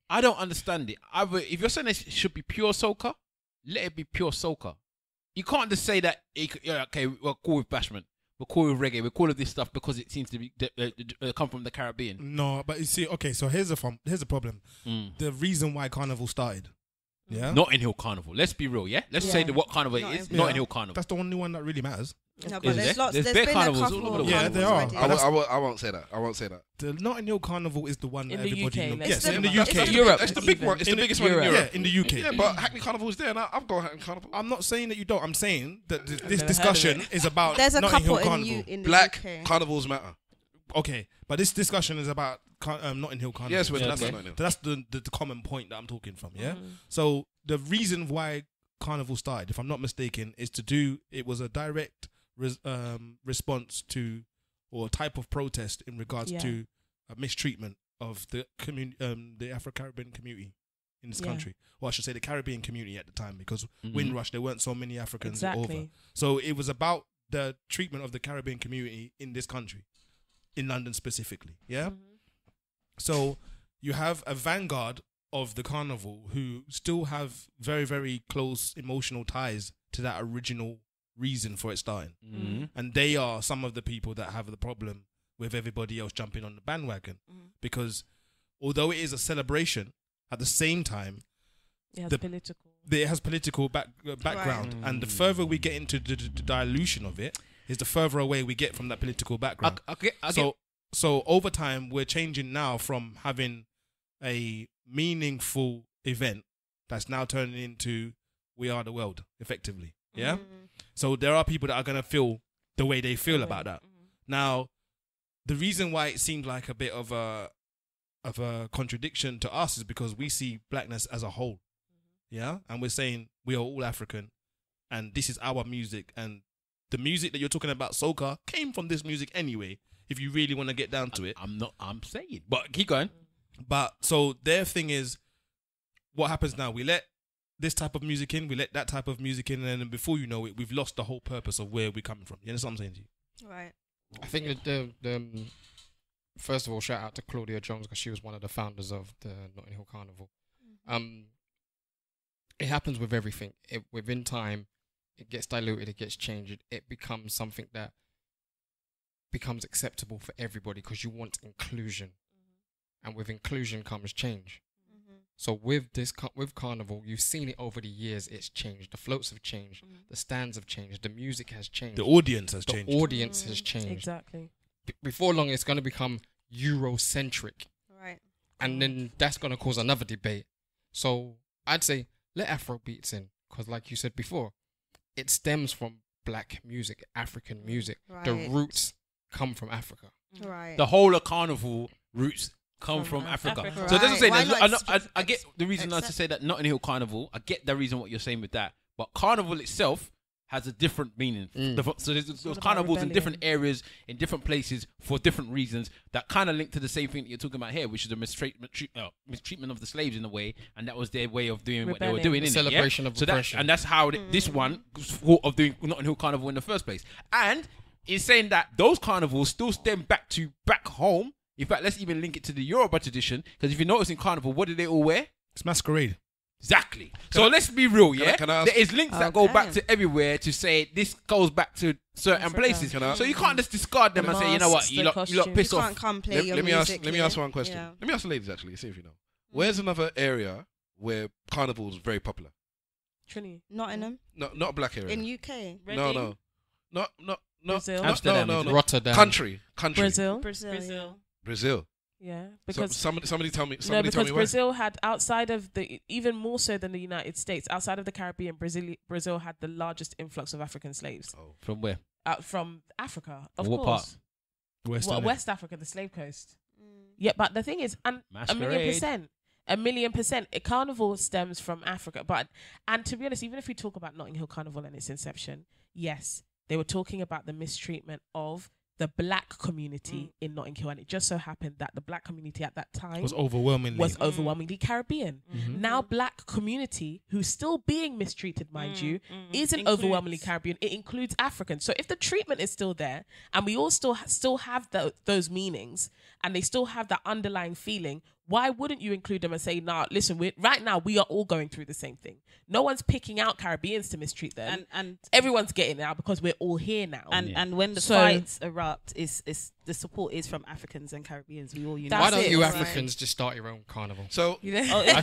I don't understand it. Either if you're saying it should be pure soca, let it be pure soca. You can't just say that. Okay, we're cool with bashment, we're cool with reggae, we're cool with this stuff because it seems to be come from the Caribbean. No, but you see, okay, so here's the problem. The reason why Carnival started. Yeah. Notting Hill Carnival. Let's be real. Yeah. Let's say what carnival it is. Notting Hill Carnival. That's the only one that really matters. No, but there's lots. There's been carnivals a all couple over the of world. Yeah, there are. carnivals I won't say that. The Notting Hill Carnival is the one In that the everybody UK, knows. let's Yes, say in the that. UK. It's Europe. It's the big one. It's the biggest one in Europe. Europe. Yeah, in the UK. Yeah, but Hackney Carnival's there, and I've got Hackney Carnival. I'm not saying that you don't. I'm saying that this never discussion heard of is about There's a Notting Hill couple Carnival. in the Black UK. carnivals matter. Okay, but this discussion is about Notting Hill Carnival. Yes, but Yeah, that's okay. not Notting Hill. That's the common point that I'm talking from. Yeah. So the reason why Carnival started, if I'm not mistaken, is it was a direct response to or type of protest in regards to mistreatment of the the Afro-Caribbean community in this country. Well, I should say the Caribbean community at the time, because Windrush, there weren't so many Africans over. So it was about the treatment of the Caribbean community in this country, in London specifically. Yeah. So you have a vanguard of the carnival who still have very, very close emotional ties to that original reason for it starting. And they are some of the people that have the problem with everybody else jumping on the bandwagon, because although it is a celebration, at the same time it has political background, and the further we get into the dilution of it is the further away we get from that political background. So over time we're changing now from having a meaningful event that's now turning into We Are the World, effectively. Yeah. So there are people that are going to feel the way they feel about that. Now, the reason why it seemed like a bit of a contradiction to us is because we see blackness as a whole. Yeah. And we're saying we are all African and this is our music, and the music that you're talking about, soca, came from this music anyway, if you really want to get down to it. I'm saying, but keep going. But so their thing is, what happens now? We let this type of music in, we let that type of music in, and then before you know it, we've lost the whole purpose of where we're coming from. You understand what I'm saying to you? Right. I think that the first of all, shout out to Claudia Jones, because she was one of the founders of the Notting Hill Carnival. It happens with everything. Within time, it gets diluted, it gets changed, it becomes something that becomes acceptable for everybody because you want inclusion, and with inclusion comes change. So with Carnival, you've seen it over the years. It's changed. The floats have changed. The stands have changed. The music has changed. The audience has changed. The audience has changed. Exactly. Before long, it's going to become Eurocentric. Right. And then that's going to cause another debate. So I'd say let Afro beats in, because like you said before, it stems from black music, African music. Right. The roots come from Africa. Right. The whole of carnival roots come from Africa. Right. So it doesn't say Why that. not I get the reason not to say that Notting Hill Carnival. I get the reason what you're saying with that. But carnival itself has a different meaning. So there's carnivals in different areas, in different places, for different reasons that kind of link to the same thing that you're talking about here, which is the mistreatment of the slaves in a way, and that was their way of doing what they were doing. Celebration of oppression. And that's how this one of doing Notting Hill Carnival in the first place. And in saying that, those carnivals still stem back home. In fact, let's even link it to the Yoruba tradition, because if you notice in Carnival, what do they all wear? It's masquerade. Exactly. Let's be real, yeah? Can I ask? There is links that go back to everywhere to say this goes back to certain places. So you can't just discard them and say, you know what, you lot piss You off. can't come play your music. Let me ask one question. Yeah. Let me ask the ladies, actually, see if you know. Where's another area where carnival is very popular? Trinity. Nottingham. No, not a black area. In UK. No. Not Brazil. Amsterdam. Rotterdam. Country. Brazil. Brazil. Yeah, because somebody tell me. Because Brazil had, outside of even more so than the United States, outside of the Caribbean, Brazil had the largest influx of African slaves. Oh. From where? From Africa, of what course. Part? West Africa, the slave coast. Yeah, but the thing is, and Masquerade. a million percent, a carnival stems from Africa. And to be honest, even if we talk about Notting Hill Carnival and its inception, yes, they were talking about the mistreatment of the black community in Notting Hill, and it just so happened that the black community at that time was overwhelmingly Caribbean. Now black community, who's still being mistreated, mind you, isn't overwhelmingly Caribbean. It includes Africans. So if the treatment is still there, and we all still have those meanings, and they still have that underlying feeling, why wouldn't you include them and say, nah, listen, right now we are all going through the same thing. No one's picking out Caribbeans to mistreat them. And everyone's getting it out because we're all here now. And when the fights erupt, is the support is from Africans and Caribbeans. We all unite. Why don't you Africans just start your own carnival? So I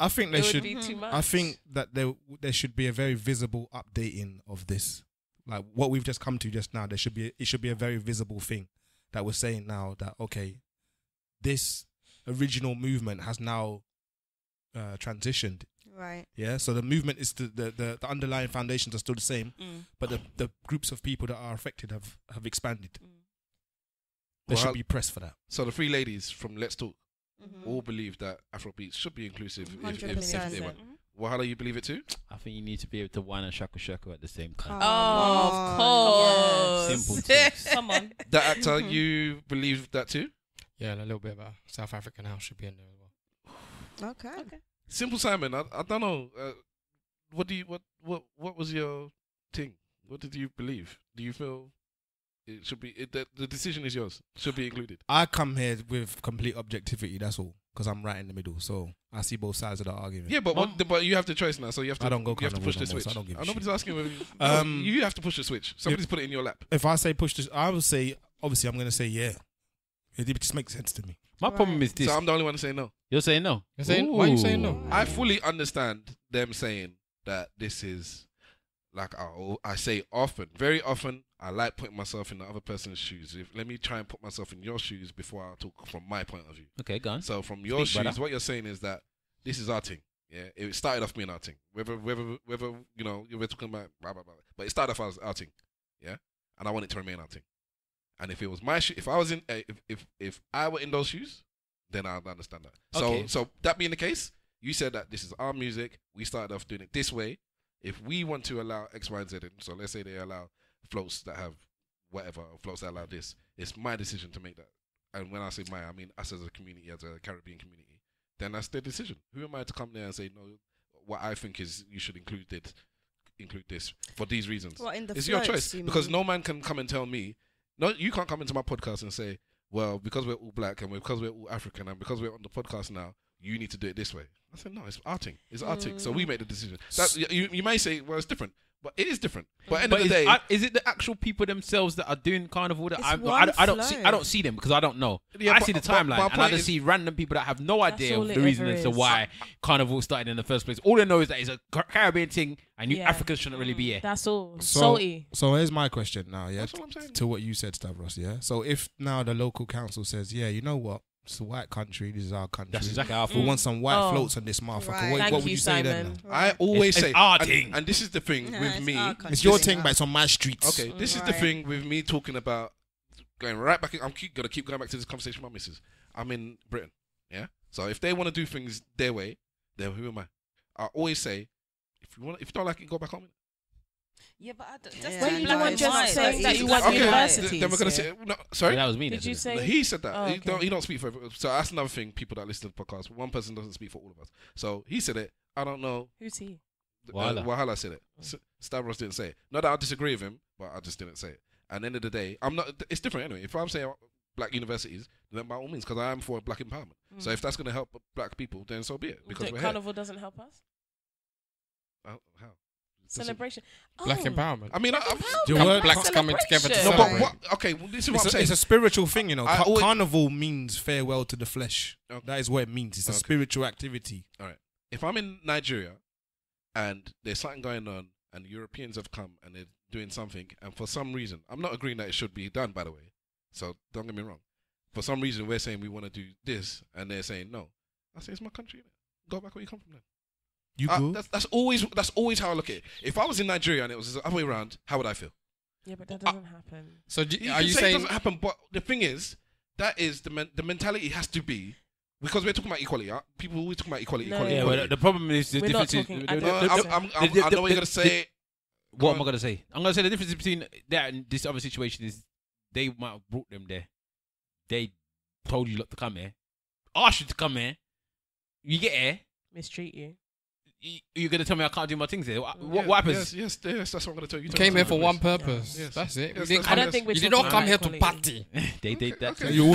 think they should. I think that there should be a very visible updating of this. Like what we've just come to just now, it should be a very visible thing that we're saying now that, okay, this original movement has now transitioned. Right. Yeah. So the movement is the underlying foundations are still the same, but the groups of people that are affected have expanded. There should be press for that. So the three ladies from Let's Talk all believe that Afrobeats should be inclusive. 100%. If they want. Wahala, you believe it too? I think you need to be able to whine and shaka at the same time. Of course. Simple things. Come on. The actor, you believe that too? Yeah, a little bit about South African house should be in there as well. Okay. Simple Simon, I don't know. What was your thing? What did you believe? Do you feel it should be the decision is yours? Should be included. I come here with complete objectivity. That's all, because I'm right in the middle. So I see both sides of the argument. Yeah, but you have the choice now. So you have to. I don't go. You have to push the switch. I don't give a nobody's shit. asking whether you have to push the switch. Somebody's put it in your lap. If I say push this, I would say obviously I'm going to say yeah. It just makes sense to me. My problem is this. So I'm the only one to say no. You're saying no. Why are you saying no? I fully understand them saying that this is like I say often, very often. I like putting myself in the other person's shoes. Let me try and put myself in your shoes before I talk from my point of view. Okay, go on. So from your shoes, brother, what you're saying is that this is our thing. Yeah, it started off being our thing. Whether you know we're talking about blah blah blah, but it started off as our thing. Yeah, and I want it to remain our thing. And if it was my shoe, if I was in, if I were in those shoes, then I'd understand that. Okay. So that being the case, you said that this is our music. We started off doing it this way. If we want to allow X, Y, and Z in, so let's say they allow floats that have whatever, floats that allow this, it's my decision to make that. And when I say my, I mean us as a community, as a Caribbean community, then that's their decision. Who am I to come there and say, no, what I think is you should include this for these reasons? What, in the it's your floats, choice. Because no man can come and tell me, no, you can't come into my podcast and say, well, because we're all black and because we're all African and because we're on the podcast now, you need to do it this way. I said, no, it's our thing. It's our thing. So we make the decision. You may say, well, it's different. But it is different. But at the end of the day, is it the actual people themselves that are doing carnival that I don't see them because I don't know. Yeah, I see the timeline and I just see random people that have no idea of the reason as to why carnival started in the first place. All they know is that it's a Caribbean thing and you Africans shouldn't really be here. That's all. So here's my question now, yeah, to what you said, Stavros, yeah. So if now the local council says, yeah, you know what? It's a white country. This is our country. That's exactly how I feel. We want some white floats on this motherfucker. Right. What would you say then? I always say, it's our thing. And this is the thing with me. It's your thing, but it's on my streets. Okay, this is the thing with me talking about going right back. I'm gonna keep going back to this conversation with my missus. I'm in Britain, yeah. So if they want to do things their way, then who am I? I always say, if you don't like it, go back home. Yeah, but when you don't just say that you want universities. Then we're gonna say no. Sorry, that was me. Did you say? No, he said that. He don't speak for everyone. So that's another thing. People that listen to the podcast, one person doesn't speak for all of us. So he said it. I don't know. Who's he? Wahala said it. Stavros didn't say it. Not that I disagree with him, but I just didn't say it. And at the end of the day, I'm not. It's different anyway. If I'm saying black universities, then by all means, because I am for black empowerment. So if that's gonna help black people, then so be it. Because carnival doesn't help us. How? Celebration. Black empowerment. I mean, blacks coming together to celebrate. No, but okay, well, this is what I'm saying. It's a spiritual thing, you know. Carnival means farewell to the flesh. Okay. That is what it means. It's a spiritual activity. All right. If I'm in Nigeria and there's something going on and Europeans have come and they're doing something and for some reason, I'm not agreeing that it should be done, by the way. So don't get me wrong. For some reason, we're saying we want to do this, and they're saying no. I say it's my country. Go back where you come from. Then You go. That's always how I look at it. If I was in Nigeria and it was the other way around, how would I feel? Yeah, but that doesn't happen. So Are you saying it doesn't happen? But the thing is, that is the mentality has to be. Because we're talking about equality, people always talking about equality. No. Equality, Yeah, equality. well, the problem is the difference is. I know what you're gonna say. What am I gonna say? I'm gonna say the difference between that and this other situation is they might have brought them there. They told you lot to come here, asked you to come here. You get here. Mistreat you. You're gonna tell me I can't do my things here? What happens? Yes, that's what I'm gonna tell you. Came here for one purpose. Yes. That's it. Yes, I don't think you did not come here to party. They did that. Okay. You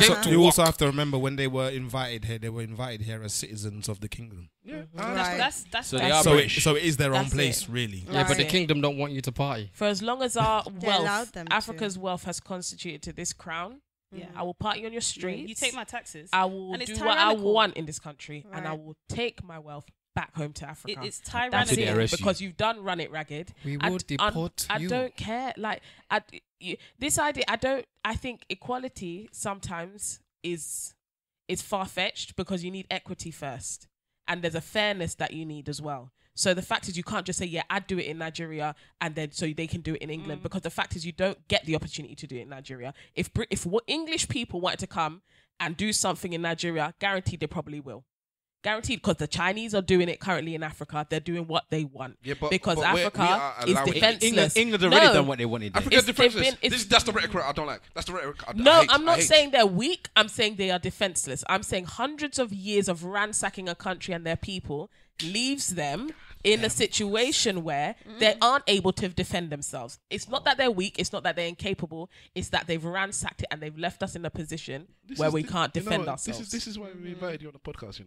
also have to remember when they were invited here. They were invited here as citizens of the kingdom. Yeah, That's So they are So British. it is their own That's place, it. really. Yeah, but the Right. kingdom don't want you to party. For as long as our allowed wealth, them to. Africa's wealth has constituted to this crown, Yeah. I will party on your streets. You take my taxes. I will And it's do what I tyrannical. want in this country, and I Right. will take my wealth back home to Africa. It's That's tyrannical. they it, arrest you. because you've done run it ragged. We I will d- deport I you. don't care. Like, this idea, I think equality sometimes is far fetched because you need equity first, and there's a fairness that you need as well. So the fact is, you can't just say, yeah, I'd do it in Nigeria, and then so they can do it in England, because the fact is, you don't get the opportunity to do it in Nigeria. If English people wanted to come and do something in Nigeria, guaranteed they probably will. Guaranteed, because the Chinese are doing it currently in Africa. They're doing what they want. Yeah, but Africa is defenseless. England's already done what they wanted. Africa's They've defenseless. That's the rhetoric I don't like. That's the rhetoric. I'm not saying they're weak. I'm saying they are defenseless. I'm saying hundreds of years of ransacking a country and their people leaves them in a situation where they aren't able to defend themselves. It's not that they're weak. It's not that they're incapable. It's that they've ransacked it and they've left us in a position where we can't defend ourselves. This is why we invited you on the podcast.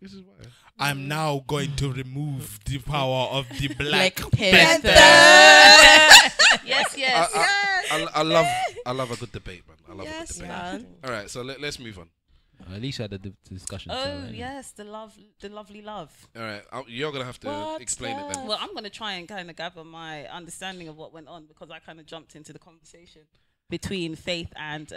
This is why. I'm now going to remove the power of the Black Panther. Yes. I love a good debate, man. I love a good debate. All right, so let's move on. At least I had the discussion. Oh yes, the lovely love. All right, you're gonna have to explain it then. Well, I'm gonna try and kind of gather my understanding of what went on, because I kind of jumped into the conversation between Faith and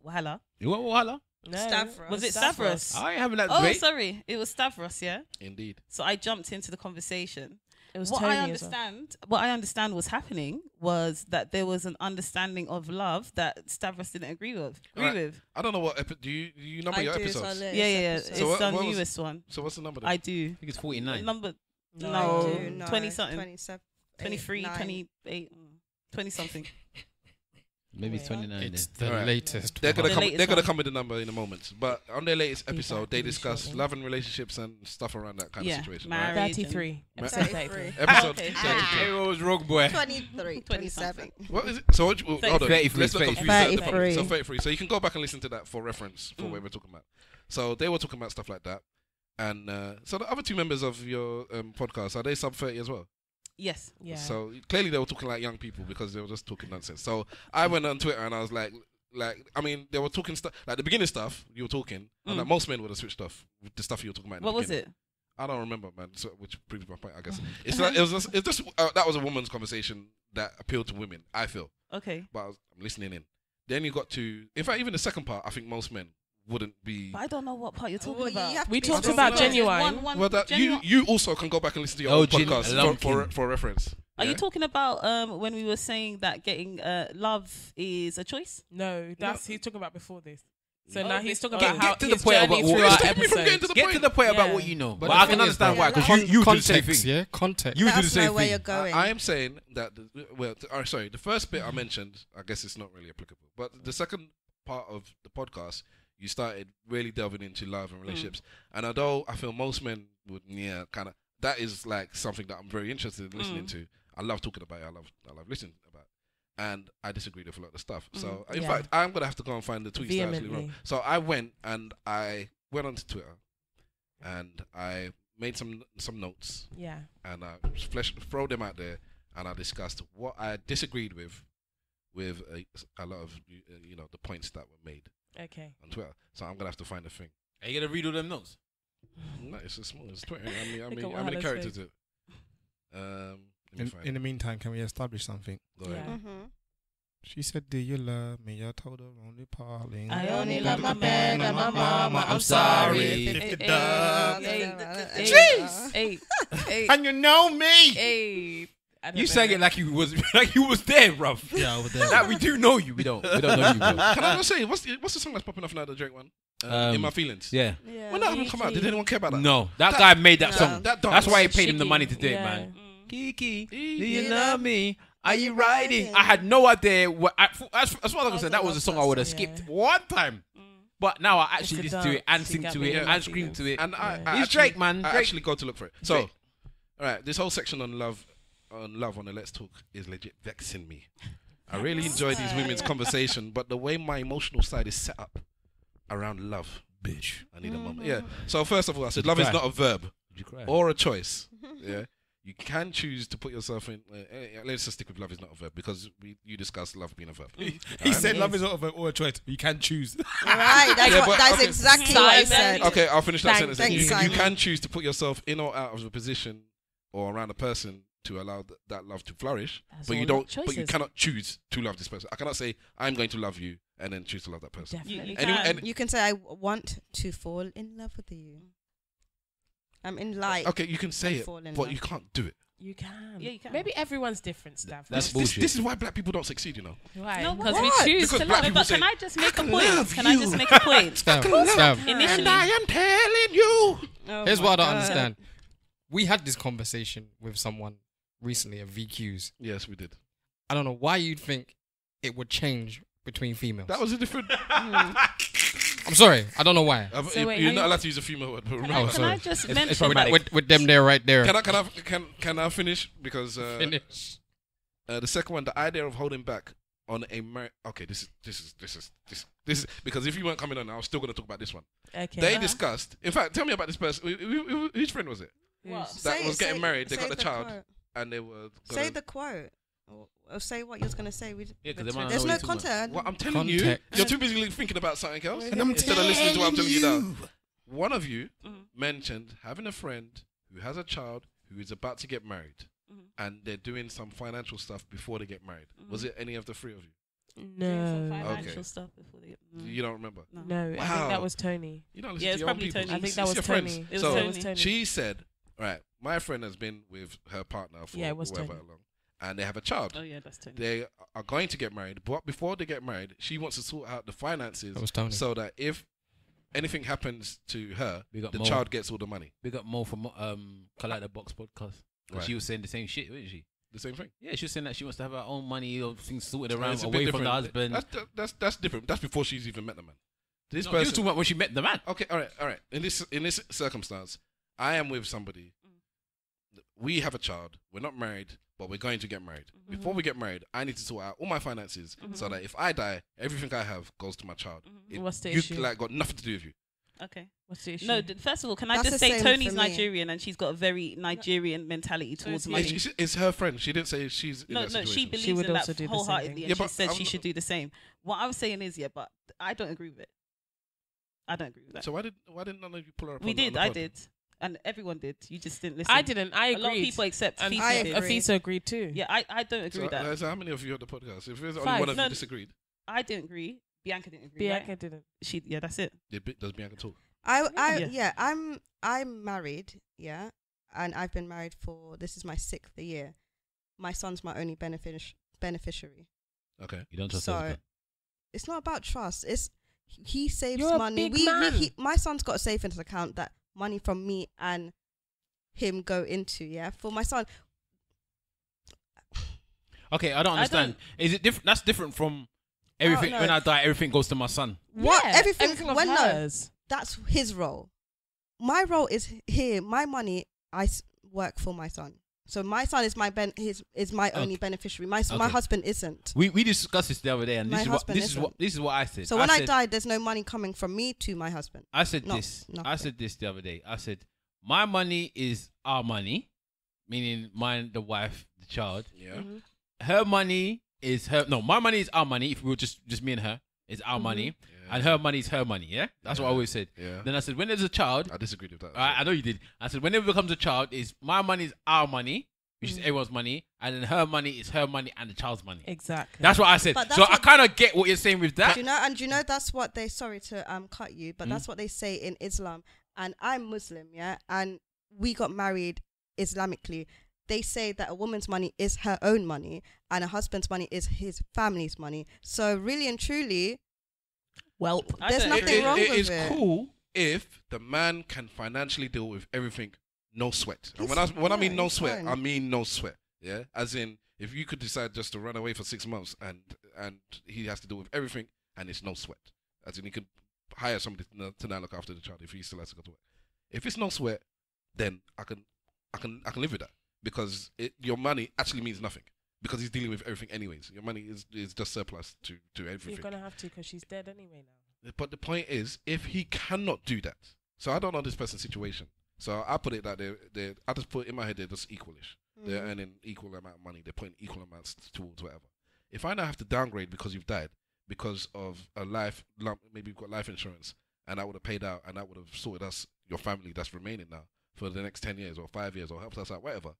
Wahala. You want Wahala? No. Stavros. Was it Stavros? I ain't having that Oh, debate. sorry, it was Stavros. Yeah. Indeed. So I jumped into the conversation. It was What Tony I as well. understand was happening was that there was an understanding of love that Stavros didn't agree with. Right. I don't know what do you number your episodes? Yeah. It's So the what was- newest one. So what's the number? Then? I do. I think it's 49. Number No, 20 something. 27, 23, 9. 28, 20 something. Maybe it's 29. It's then. the Alright. latest. They're gonna The come. latest They're gonna one. come with the number in a moment. But on their latest episode, they really discuss short, love and relationships and stuff around that kind of situation. marriage. Right? 33. Ma- Episode 33. Episode Okay. 33. It was rogue boy. 23, 27. What is it? So hold on. 33, Let's look up 33. So 33. So you can go back and listen to that for reference for what we're talking about. So they were talking about stuff like that. And so the other two members of your podcast, are they sub 30 as well? Yes. Yeah. So clearly they were talking like young people because they were just talking nonsense. So I went on Twitter and I was like, I mean, they were talking stuff like the beginning stuff you were talking, and like most men would have switched off with the stuff you were talking about. In What the was beginning. it? I don't remember, man. So, which proves my point, I guess. It's like it's just that was a woman's conversation that appealed to women. I feel, Okay. but I'm listening in. Then you got to, in fact, even the second part, I think most men wouldn't be. But I don't know what part you're talking Well, you about. have to We be talked specific. about genuine. Well, that genuine. you also can go back and listen to your Oh, own podcast Lumpkin. for reference. Are you Yeah? talking about when we were saying that getting love is a choice? No, he's talking about before this. So Oh, now he's talking Get- about how get to the his point journey about through what- our Stop me from getting to episodes. the Get point. to the point about Yeah. what you know. But But the I thing can is, understand why, because yeah, you do the same context, thing. yeah, context. You Let do the us know same where thing. you're going. I am saying that. Sorry. The first bit I mentioned, I guess it's not really applicable. But the second part of the podcast, you started really delving into love and relationships. And although I feel most men would, kind of, that is like something that I'm very interested in listening to. I love talking about it. I love listening about it. And I disagreed with a lot of the stuff. So in fact, I'm gonna have to go and find the tweets that I actually wrote. Vehemently. So I went onto Twitter, and I made some notes. Yeah. And I throw them out there, and I discussed what I disagreed with a lot of the points that were made Okay. on Twitter. So I'm gonna have to find the thing. Are you gonna read all them notes? No, it's a small. It's Twitter. How Look at what many Hannah's characters saying. is it? Let me find In the meantime, can we establish something? Go ahead. Yeah. Mhm. She said, "Do you love me?" I told her only parling. I only love my man and my mama. I'm sorry. And you know me. Hey. You sang it like you was there, bruv. Yeah, I was there. Like we do know you. We don't know you, bro. Can I just say, what's the song that's popping off now, the Drake one? In My Feelings. Yeah. When that album come out, did anyone care about that? No, that guy made that song. That That's why he paid him the money to do it, man. Kiki, do you love me? Are you riding? I had no idea. As far as I was concerned, that was a song I would have skipped one time. But now I actually listen to it and sing to it and scream to it. And he's Drake, man. I actually go to look for it. So, all right, this whole section on love on the Let's Talk is legit vexing me. I really enjoy these women's conversation, but the way my emotional side is set up around love, bitch, I need a moment. Yeah. So first of all, I said love is not a verb or a choice. Yeah. You can choose to put yourself in. Let's just stick with love is not a verb because you discussed love being a verb. He said love is not a verb or a choice. You can choose. Right. That's exactly what I said. Okay, I'll finish that sentence. Thanks, You can choose to put yourself in or out of a position or around a person to allow that love to flourish, but you don't. But you cannot choose to love this person. I cannot say I'm going to love you and then choose to love that person. Definitely. You can say I want to fall in love with you. I'm in light. Okay, you can say it, but you can't do it. You can. Yeah, you can. Maybe everyone's different, Stav. That's bullshit. This is why black people don't succeed, you know. Why? No, because we choose to love. But can I just make a point? Initially, and I am telling you. Here's what I don't understand. We had this conversation with someone recently at VQs. Yes, we did. I don't know why you'd think it would change between females. That was a different. I'm sorry, I don't know why. So you're not allowed to use a female word. But can I just mention with them there, right there? Can I finish? Because Finish. The second one, the idea of holding back on a okay. This is because if you weren't coming on, I was still going to talk about this one. Okay. They discussed. In fact, tell me about this person. Whose friend was it? What? That was getting married. They got the child, and they were. Say the quote. Or say what you're going to say. There's no content. Well, I'm telling you, you're too busy thinking about something else instead of listening to what I'm telling you now. One of you mentioned having a friend who has a child who is about to get married, and they're doing some financial stuff before they get married. Was it any of the three of you? No. Financial stuff before they get You don't remember? No. Wow. I think that was Tony. You don't listen to your own people. Tony. I think that was Tony. It was Tony. She said, right, my friend has been with her partner for whatever long. And they have a child. Oh, yeah, that's Tony. They are going to get married, but before they get married, she wants to sort out the finances so that if anything happens to her, the child gets all the money. We got more from Collide the Box podcast. Right. She was saying the same shit, wasn't she? The same thing? Yeah, she was saying that she wants to have her own money or things sorted around away from the husband. That's different. That's before she's even met the man. This person, you were talking about when she met the man. Okay, all right. In this circumstance, I am with somebody. We have a child. We're not married, but we're going to get married. Before we get married, I need to sort out all my finances so that if I die, everything I have goes to my child. What's the issue? Got nothing to do with you. Okay. What's the issue? No, first of all, can I just say Tony's Nigerian and she's got a very Nigerian mentality towards money. It's her friend. She didn't say she's in that she believes in that wholeheartedly and she said she should do the same. What I was saying is, but I don't agree with it. I don't agree with that. So why didn't none of you pull her up? We did. I did. And everyone did. You just didn't listen. I didn't. I agreed. A lot of people except and Afisa did. Afisa agreed too. Yeah, I don't agree with that. So how many of you on the podcast? If there's only one of you disagreed. I didn't agree. Bianca didn't agree. Bianca didn't. Yeah, that's it. Does Bianca talk? I'm married, and I've been married for, this is my 6th year. My son's my only beneficiary. Okay. You don't trust so it's not about trust. It's he saves You're money. A big man. My son's got a savings account that money from me and him go into. For my son. Okay, I don't understand. Is it different? That's different from everything. When I die, everything goes to my son. What? Yeah, everything of hers. That's his role. My role is here. My money, I work for my son. So my son is my only beneficiary. My husband isn't. We discussed this the other day, and this is what I said. So when I died, there's no money coming from me to my husband. I said this the other day. I said my money is our money, meaning mine, the wife, the child. Yeah. Mm-hmm. Her money is her. No, my money is our money. If we were just me and her, it's our money. Yeah. And her money is her money, yeah? That's what I always said. Yeah. Then I said, when there's a child... I disagreed with that. I know you did. I said, whenever it becomes a child, is my money is our money. which is everyone's money, and then her money is her money and the child's money. Exactly. That's what I said. So I kind of get what you're saying with that. Do you know that's what they, sorry to cut you, but that's what they say in Islam. And I'm Muslim, yeah? And we got married Islamically. They say that a woman's money is her own money and a husband's money is his family's money. So really and truly, well, there's nothing wrong with it. It is cool if the man can financially deal with everything, no sweat. And when I mean no sweat, I mean no sweat. Yeah, as in if you could decide just to run away for 6 months and he has to deal with everything and it's no sweat. As in he could hire somebody to now look after the child if he still has to go to work. If it's no sweat, then I can live with that. Because your money actually means nothing. Because he's dealing with everything anyways. Your money is just surplus to everything. You're going to have to because she's dead anyway now. But the point is, if he cannot do that, so I don't know this person's situation. So I put it that I just put it in my head they're just equalish. They're earning equal amount of money. They're putting equal amounts towards whatever. If I now have to downgrade because you've died, because of a life lump, maybe you've got life insurance, and that would have paid out, and that would have sorted us, your family that's remaining now, for the next 10 years or 5 years, or helped us out, whatever.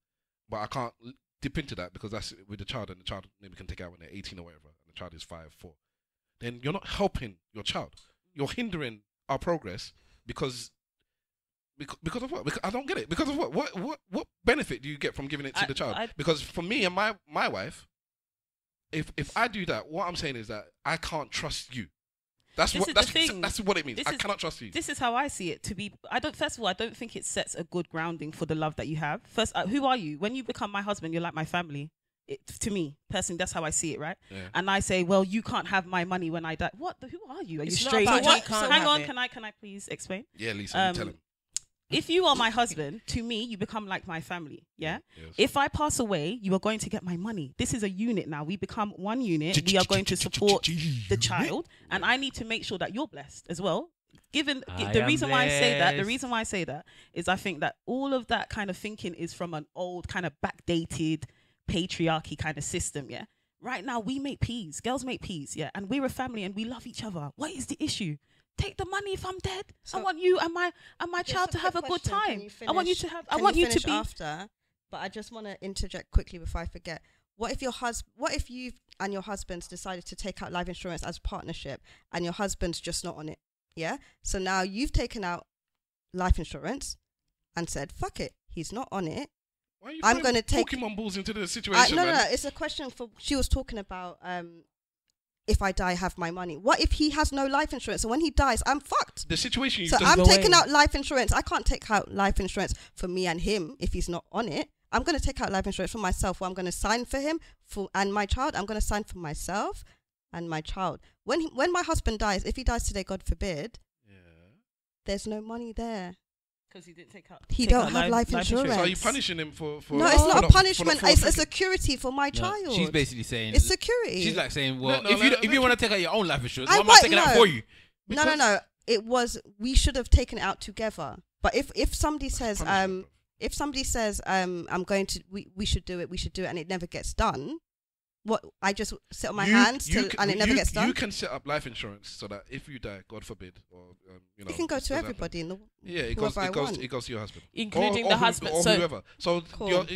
But I can't dip into that because that's with the child, and the child maybe can take out when they're 18 or whatever, and the child is 5, 4. Then you're not helping your child. You're hindering our progress because of what? Because I don't get it. Because of what? What benefit do you get from giving it to the child? Because for me and my wife, if I do that, what I'm saying is that I can't trust you. That's what it means. I cannot trust you. This is how I see it. First of all, I don't think it sets a good grounding for the love that you have. First, who are you? When you become my husband, you're like my family. To me, personally, that's how I see it, right? Yeah. And I say, well, you can't have my money when I die. What? Who are you? Are you straight? Hang on, can I please explain? Yeah, Lisa, tell him. If you are my husband, to me, you become like my family. Yeah. Yes. If I pass away, you are going to get my money. This is a unit now. We become one unit. We are going to support the child, and I need to make sure that you're blessed as well. The reason why I say that is I think that all of that kind of thinking is from an old kind of backdated patriarchy kind of system. Yeah. Right now, we make peas. Girls make peas. Yeah. And we're a family and we love each other. What is the issue? Take the money if I'm dead. So I want you and my child to have a good time. I want you to have. I want you to be after. But I just want to interject quickly before I forget. What if you and your husband's decided to take out life insurance as a partnership, and your husband's just not on it? Yeah. So now you've taken out life insurance, and said, "Fuck it, he's not on it. Why are you going to take Pokemon balls into the situation?" No. It's a question for. She was talking about. If I die, have my money. What if he has no life insurance? So when he dies, I'm fucked. The situation. So I'm taking out life insurance. I can't take out life insurance for me and him if he's not on it. I'm going to take out life insurance for myself. Where I'm going to sign for him and my child. I'm going to sign for myself and my child. When my husband dies, if he dies today, God forbid, there's no money there. Because he didn't take out. He don't have life insurance. So are you punishing him for? No, it's not a punishment. It's a security for my child. She's basically saying it's security. She's like saying, well, if you want to take out your own life insurance, why am I taking it out for you? No. It was we should have taken it out together. But if somebody says I'm going to we should do it, and it never gets done. What I just sit on my hands and it never gets done. You can set up life insurance so that if you die, God forbid, or it can go to everybody in the it goes to your husband, including the husband or whoever. So cool.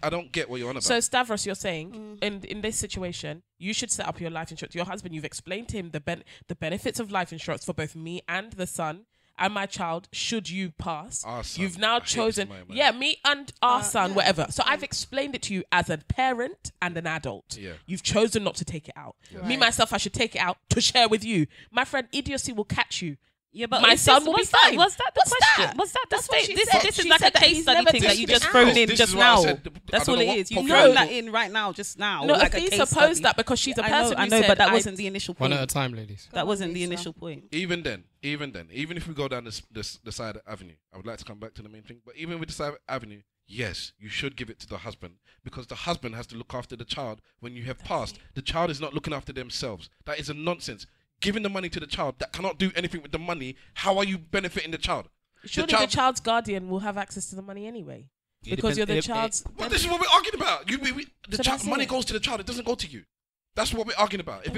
I don't get what you're on about. So Stavros, you're saying in this situation, you should set up your life insurance. Your husband, you've explained to him the benefits of life insurance for both me and the son. And my child, should you pass, you've now chosen, me and our son, whatever. So I've explained it to you as a parent and an adult. Yeah. You've chosen not to take it out. Yeah. Me, myself, I should take it out to share with you. My friend, idiocy will catch you. Yeah, but my son will be fine. Was that the question? Was that the state? This is like a case study thing that you just thrown in just now. That's all it is. You thrown that in right now, just now. No, Afisa posed that because she's a person I know, but that wasn't the initial point. One at a time, ladies. That wasn't the initial point. Even then, even if we go down the side avenue, I would like to come back to the main thing. But even with the side avenue, yes, you should give it to the husband because the husband has to look after the child when you have passed. The child is not looking after themselves. That is a nonsense. Giving the money to the child that cannot do anything with the money, how are you benefiting the child? Surely the child's guardian will have access to the money anyway. Because you're the child's... Well, this is what we're arguing about. The money goes to the child. It doesn't go to you. That's what we're arguing about. If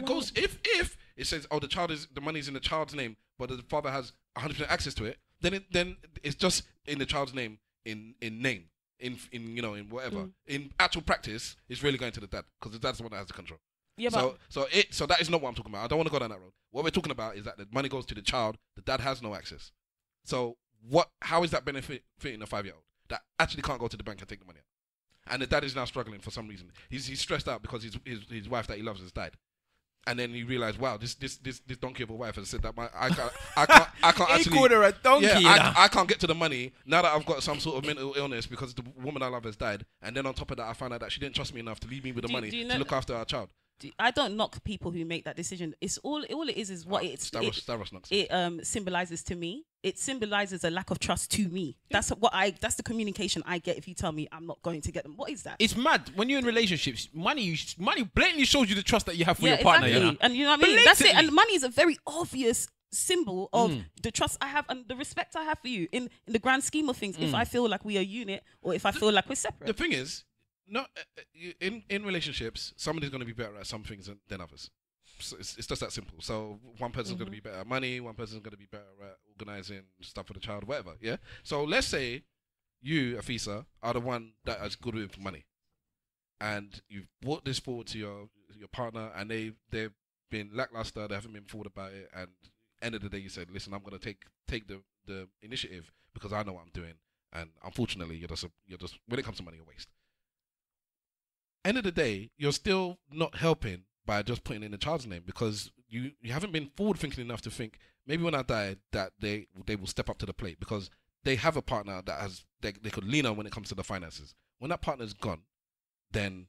it says, the money's in the child's name, but the father has 100% access to it, then it's just in the child's name in name. in whatever. In actual practice, it's really going to the dad because the dad's the one that has the control. Yeah, so that is not what I'm talking about. I don't want to go down that road. What we're talking about is that the money goes to the child. The dad has no access. So how is that benefiting a 5-year-old that actually can't go to the bank and take the money out? And the dad is now struggling for some reason. He's stressed out because his wife that he loves has died. And then he realized, wow, this donkey of a wife has said that I can't actually. He called her a donkey. Yeah, I can't get to the money now that I've got some sort of mental illness because the woman I love has died. And then on top of that, I found out that she didn't trust me enough to leave me with the money to look after our child. I don't knock people who make that decision. It's all it is what it symbolizes to me. It symbolizes a lack of trust to me. That's the communication I get if you tell me I'm not going to get them. What is that? It's mad when you're in relationships. Money blatantly shows you the trust that you have for your partner. Exactly. You know? And you know what I mean. That's it. And money is a very obvious symbol of the trust I have and the respect I have for you in the grand scheme of things. If I feel like we are a unit or if I feel like we're separate. The thing is, in relationships, somebody's going to be better at some things than others. So it's just that simple. So one person's going to be better at money, one person's going to be better at organizing stuff for the child, whatever. Yeah. So let's say you, Afisa, are the one that is good with money, and you've brought this forward to your partner, and they've been lackluster. They haven't been forward about it, and end of the day, you said, "Listen, I'm going to take the initiative because I know what I'm doing." And unfortunately, you're just when it comes to money, you're a waste. End of the day, you're still not helping by just putting in the child's name because you haven't been forward thinking enough to think maybe when I die that they will step up to the plate because they have a partner that they could lean on when it comes to the finances. When that partner's gone, then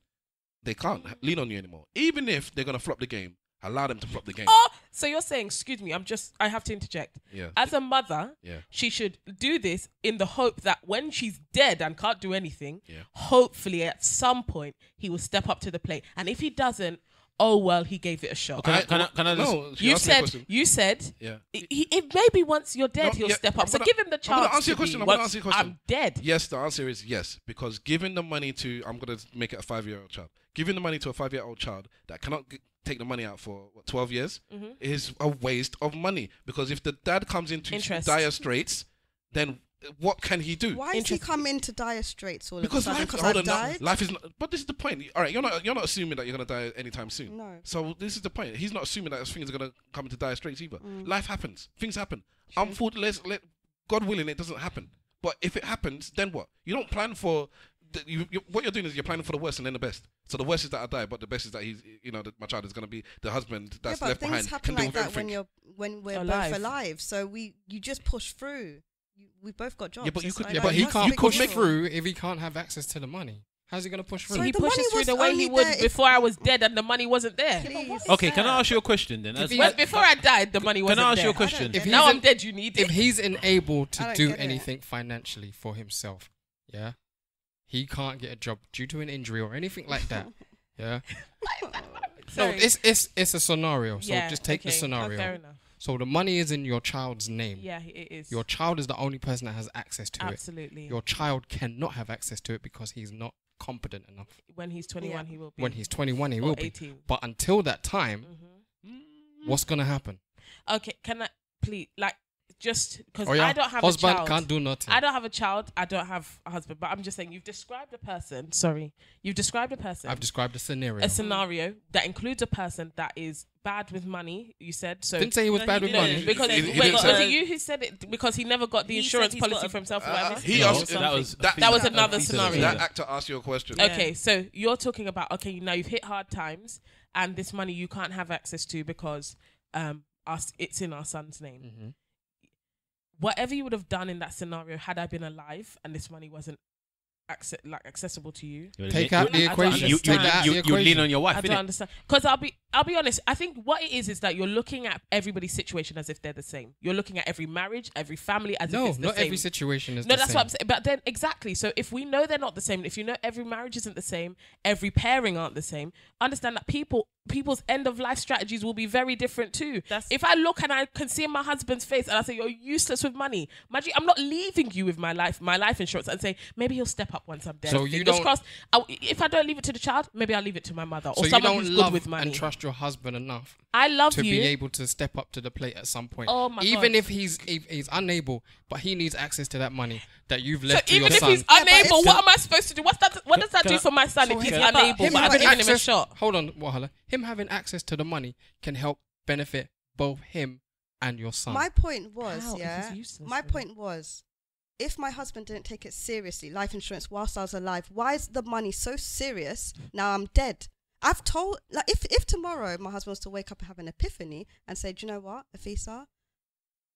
they can't lean on you anymore. Even if they're gonna flop the game, allow them to flop the game. Oh, so you're saying, excuse me, I have to interject. Yeah. As a mother, she should do this in the hope that when she's dead and can't do anything, hopefully at some point he will step up to the plate. And if he doesn't, oh well, he gave it a shot. Can I just... You said, if maybe once you're dead, he'll step up. So give him the chance. I'm going to answer your question. I'm dead. Yes, the answer is yes. Because giving the money to, I'm going to make it a 5-year-old child. Giving the money to a 5-year-old child that cannot take the money out for 12 years is a waste of money. Because if the dad comes into dire straits, then what can he do? Why does he come into dire straits all of a because sudden? Life is not, but this is the point. All right, you're not assuming that you're going to die anytime soon. No. So this is the point. He's not assuming that things are going to come into dire straits either. Life happens. Things happen. Unfortunately, God willing, it doesn't happen. But if it happens, then what? You don't plan for... what you're doing is you're planning for the worst and then the best. So the worst is that I die, but the best is that he's, that my child is going to be the husband that's left behind. Things happen like that when we're both alive. So you just push through. We both got jobs. But he can't push through if he can't have access to the money. How's he going to push through? So he pushes through the way he would before I was dead and the money wasn't there. Okay, can I ask you a question then? Before I died, the money wasn't there. Can I ask you a question? Now I'm dead, you need it. If he's unable to do anything financially for himself, he can't get a job due to an injury or anything like that. No, it's a scenario. So just take the scenario. Fair enough. So the money is in your child's name. Yeah, it is. Your child is the only person that has access to it. Absolutely. Your child cannot have access to it because he's not competent enough. When he's 21, he will be. When he's 21, he will 18. be. But until that time, what's going to happen? Okay, can I please, just because I don't have a child. Husband can't do nothing. I don't have a child. I don't have a husband. But I'm just saying, you've described a person. Sorry. You've described a person. I've described a scenario. A scenario that includes a person that is bad with money, you said. So didn't say he was bad with money. Because was it you who said it? Because he never got the insurance policy for himself or whatever? That was another scenario. That actor asked you a question. Okay, so you're talking about, now you've hit hard times and this money you can't have access to because it's in our son's name. Whatever you would have done in that scenario had I been alive and this money wasn't accessible to you. Take out the equation. You lean on your wife. I don't understand. Because I'll be honest. I think what it is that you're looking at everybody's situation as if they're the same. You're looking at every marriage, every family as if it's the same. No, not every situation is the same. No, that's what I'm saying. But then exactly. So if we know they're not the same, if you know every marriage isn't the same, every pairing aren't the same, understand that people's end of life strategies will be very different too. If I look and I can see in my husband's face and I say, you're useless with money, Maggie, I'm not leaving you with my life insurance and say, maybe he'll step up once I'm dead. So you don't, if I don't leave it to the child, maybe I'll leave it to my mother or so someone who's good with money. And trust trust your husband enough. I love to you. be able to step up to the plate at some point. Oh my even God. if he's unable, but he needs access to that money that you've left to your son. So even if he's unable, what am I supposed to do? What does that do for my son if he's unable? But I've given him a shot. Hold on, Wahala. Him having access to the money can help benefit both him and your son. My point was, my point was, if my husband didn't take it seriously, life insurance whilst I was alive, why is the money so serious now I'm dead? I've told, like, if tomorrow my husband was to wake up and have an epiphany and say, do you know what, Afisa,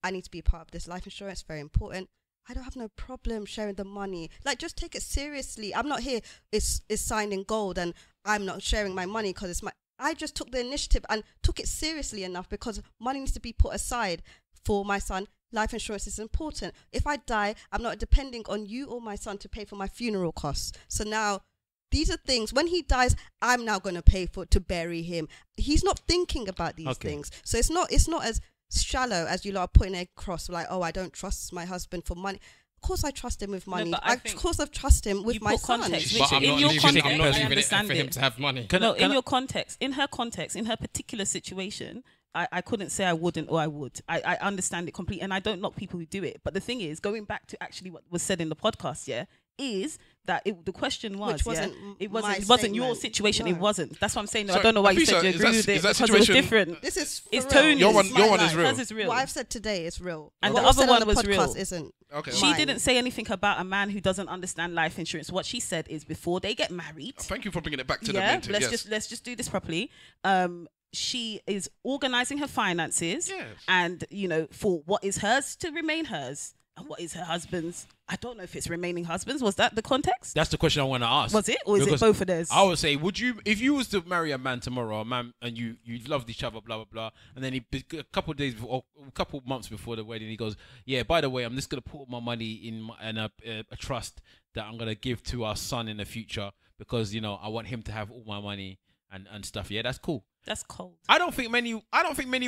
I need to be part of this life insurance, very important. I don't have no problem sharing the money. Like, just take it seriously. I'm not here, it's signed in gold and I'm not sharing my money because it's my... I just took the initiative and took it seriously enough because money needs to be put aside for my son. Life insurance is important. If I die, I'm not depending on you or my son to pay for my funeral costs. So now, these are things, when he dies, I'm now going to pay to bury him. He's not thinking about these things. So it's not as shallow as you lot are putting it across, like, oh, I don't trust my husband for money. Of course I trust him with money. Of course I trust him with my son. But I'm not leaving it for him to have money. In your context, in her context, in her particular situation, I couldn't say I wouldn't or I would. I understand it completely, and I don't knock people who do it. But the thing is, going back to actually what was said in the podcast, is that the question was, it wasn't your situation. No. It wasn't. That's what I'm saying. No, I don't know why you said you agree with it because it was different. This is it's Tony's. Your one is real. Hers is real. What I've said today is real. And the other one was real. Isn't. Okay. She didn't say anything about a man who doesn't understand life insurance. What she said is before they get married. Thank you for bringing it back to the main thing. Let's just do this properly. She is organizing her finances, and for what is hers to remain hers, and what is her husband's. I don't know if it's remaining husbands. Was that the context? That's the question I want to ask. Was it, or is it both of theirs? I would say, if you was to marry a man tomorrow, and you loved each other, blah blah blah, and then a couple of days before, or a couple of months before the wedding, he goes, yeah, by the way, I'm just gonna put my money in a trust that I'm gonna give to our son in the future because I want him to have all my money and stuff. Yeah, that's cool. That's cold. I don't think many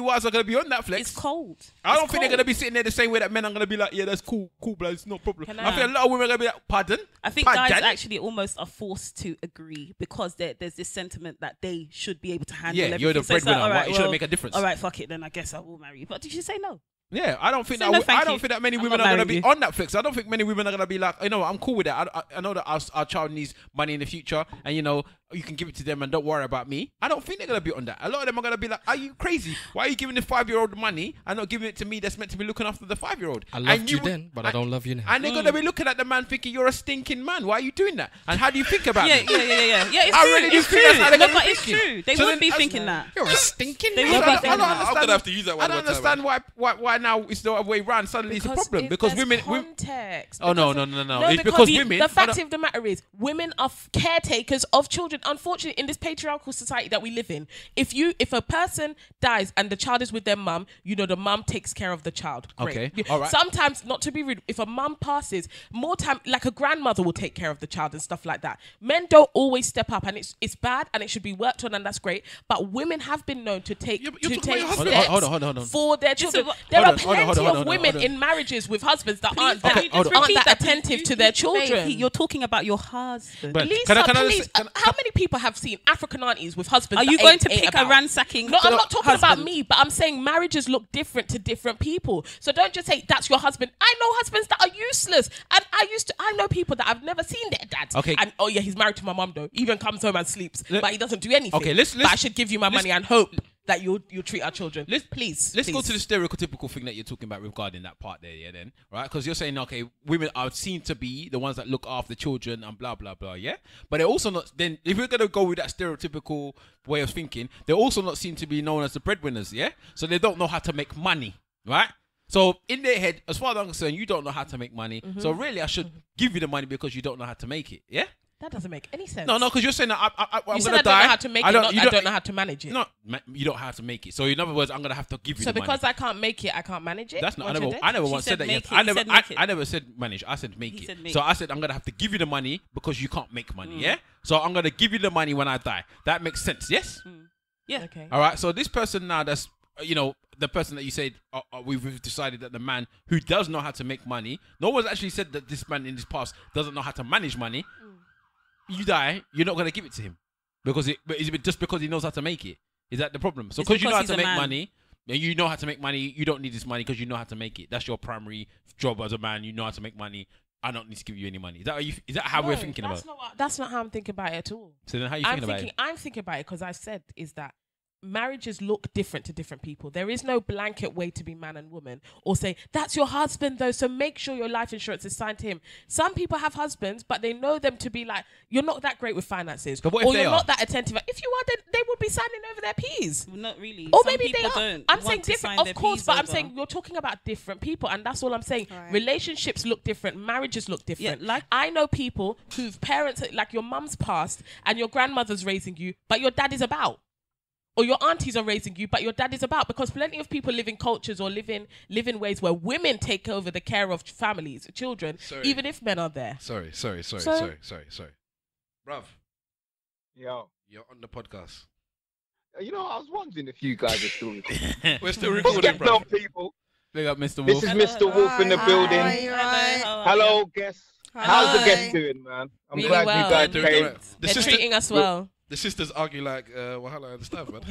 wives are gonna be on that flex. It's cold. I don't think they're gonna be sitting there the same way that men are gonna be like, yeah, that's cool, but it's no problem. I think a lot of women are gonna be like, pardon? I think guys actually almost are forced to agree because there's this sentiment that they should be able to handle everything. You're the breadwinner. Like, right, it shouldn't make a difference. All right, fuck it, then I guess I will marry you. But did you say no? Yeah, I don't think that many women are going to be on that flex. I don't think many women are going to be like, I'm cool with that. I know that our child needs money in the future, and you can give it to them and don't worry about me. I don't think they're going to be on that. A lot of them are going to be like, are you crazy? Why are you giving the 5-year-old money and not giving it to me that's meant to be looking after the 5-year-old? I loved you then, but I don't love you now. And they're going to be looking at the man thinking, you're a stinking man. Why are you doing that? And how do you think about me? Yeah, it's true. No, but it's true. They wouldn't be thinking that. You're a stinking man. I'm going to have to use that one. I don't understand why now it's the other way around. Suddenly it's a problem because women. Context. Oh no! It's because women. The fact of the matter is, women are caretakers of children. Unfortunately, in this patriarchal society that we live in, if a person dies and the child is with their mum, the mum takes care of the child. Great. Okay. All right. Sometimes, not to be rude, if a mum passes, more time, like a grandmother will take care of the child and stuff like that. Men don't always step up, and it's bad, and it should be worked on, and that's great. But women have been known to take steps hold on. for their children. There are plenty of women in marriages with husbands that aren't that attentive to their children. You're talking about your husband. Lisa, please, how many people have seen African aunties with husbands? Are you going to pick a ransacking? No, I'm not talking about me, but I'm saying marriages look different to different people. So don't just say that's your husband. I know husbands that are useless, and I know people that I've never seen their dads. Okay. And he's married to my mum though. He even comes home and sleeps, but he doesn't do anything. Okay, but I should give you my money and hope that you'll treat our children. Please. Let's go to the stereotypical thing that you're talking about regarding that part there, yeah, then, right? Because you're saying, okay, women are seen to be the ones that look after children and blah, blah, blah, yeah? But they're also not, then, if we're going to go with that stereotypical way of thinking, they're also not seen to be known as the breadwinners, yeah? So they don't know how to make money, right? So in their head, as far as I'm concerned, you don't know how to make money. Mm-hmm. So really, I should give you the money because you don't know how to make it, yeah? That doesn't make any sense. No, because you're saying that I'm going to die. I don't know how to make it, I don't know how to manage it. No, you don't have to make it. So in other words, I'm going to have to give you the money. So because I can't make it, I can't manage it? That's not, I never once said that. Yes. I never said manage. I said make it. So I said I'm going to have to give you the money because you can't make money, yeah? So I'm going to give you the money when I die. That makes sense, yes? Yeah. Okay. All right, so this person now that's, the person that you said, we've decided that the man who does know how to make money, no one's actually said that this man in his past doesn't know how to manage money. You die, you're not going to give it to him because just because he knows how to make it. Is that the problem? So because you know how to make money, and you know how to make money, you don't need this money because you know how to make it. That's your primary job as a man. You know how to make money. I don't need to give you any money. Is that how we're thinking about it? That's not how I'm thinking about it at all. So then how are you thinking about it? I'm thinking about it because I said is that marriages look different to different people. There is no blanket way to be man and woman or say, that's your husband though, so make sure your life insurance is signed to him. Some people have husbands, but they know them to be like, you're not that great with finances. But what if or they you're are? not that attentive. If you are, then they would be signing over their P's. Well, not really. Or Some maybe they are. don't I'm saying different, of course, but I'm saying you're talking about different people, and that's all I'm saying. Right. Relationships look different, marriages look different. Yeah, like I know people whose parents, like your mum's passed and your grandmother's raising you, but your dad is about. Or your aunties are raising you, but your dad is about. Because plenty of people live in cultures or live in ways where women take over the care of families, children, even if men are there. Sorry. Bruv. Yo. You're on the podcast. You know, I was wondering if you guys are still recording. We're still recording, What's going on, bruv. people? Big up, Mr. This Wolf. is Mr. Wolf in the building. Hello, guests. How's the guests doing, man? I'm Really glad well. you guys Doing came. right. They're treating us well. The sisters argue like Wahala and stuff, man.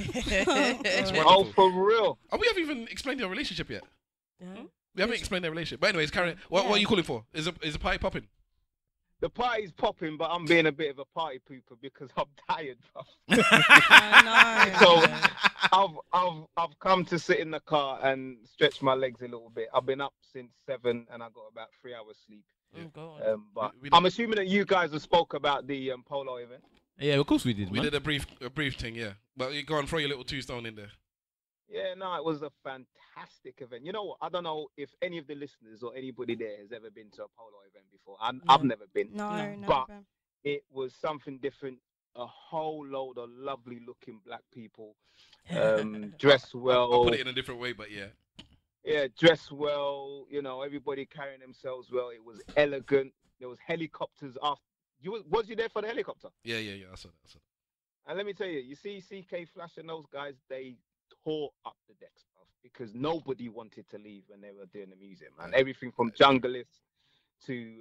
Oh, for real? Oh, we haven't even explained your relationship yet. Yeah. We haven't explained their relationship. But anyways, Karen, what are you calling for? Is a party popping? The party's popping, but I'm being a bit of a party pooper because I'm tired, bro. So I've come to sit in the car and stretch my legs a little bit. I've been up since 7 and I got about 3 hours sleep. Oh God. But I'm assuming that you guys have spoke about the polo event. Yeah, of course we did. We did a brief thing, yeah. But you go and throw your little 2 stone in there. Yeah, no, it was a fantastic event. You know what? I don't know if any of the listeners or anybody there has ever been to a polo event before. I've never been. No. But it was something different. A whole load of lovely looking black people, dressed well. I'll put it in a different way, but yeah. Yeah, dressed well. You know, everybody carrying themselves well. It was elegant. There was helicopters after. Was you there for the helicopter? Yeah. I saw that. And let me tell you, you see CK Flash and those guys, they tore up the decks, bro, because nobody wanted to leave when they were doing the music, man. Everything from junglist to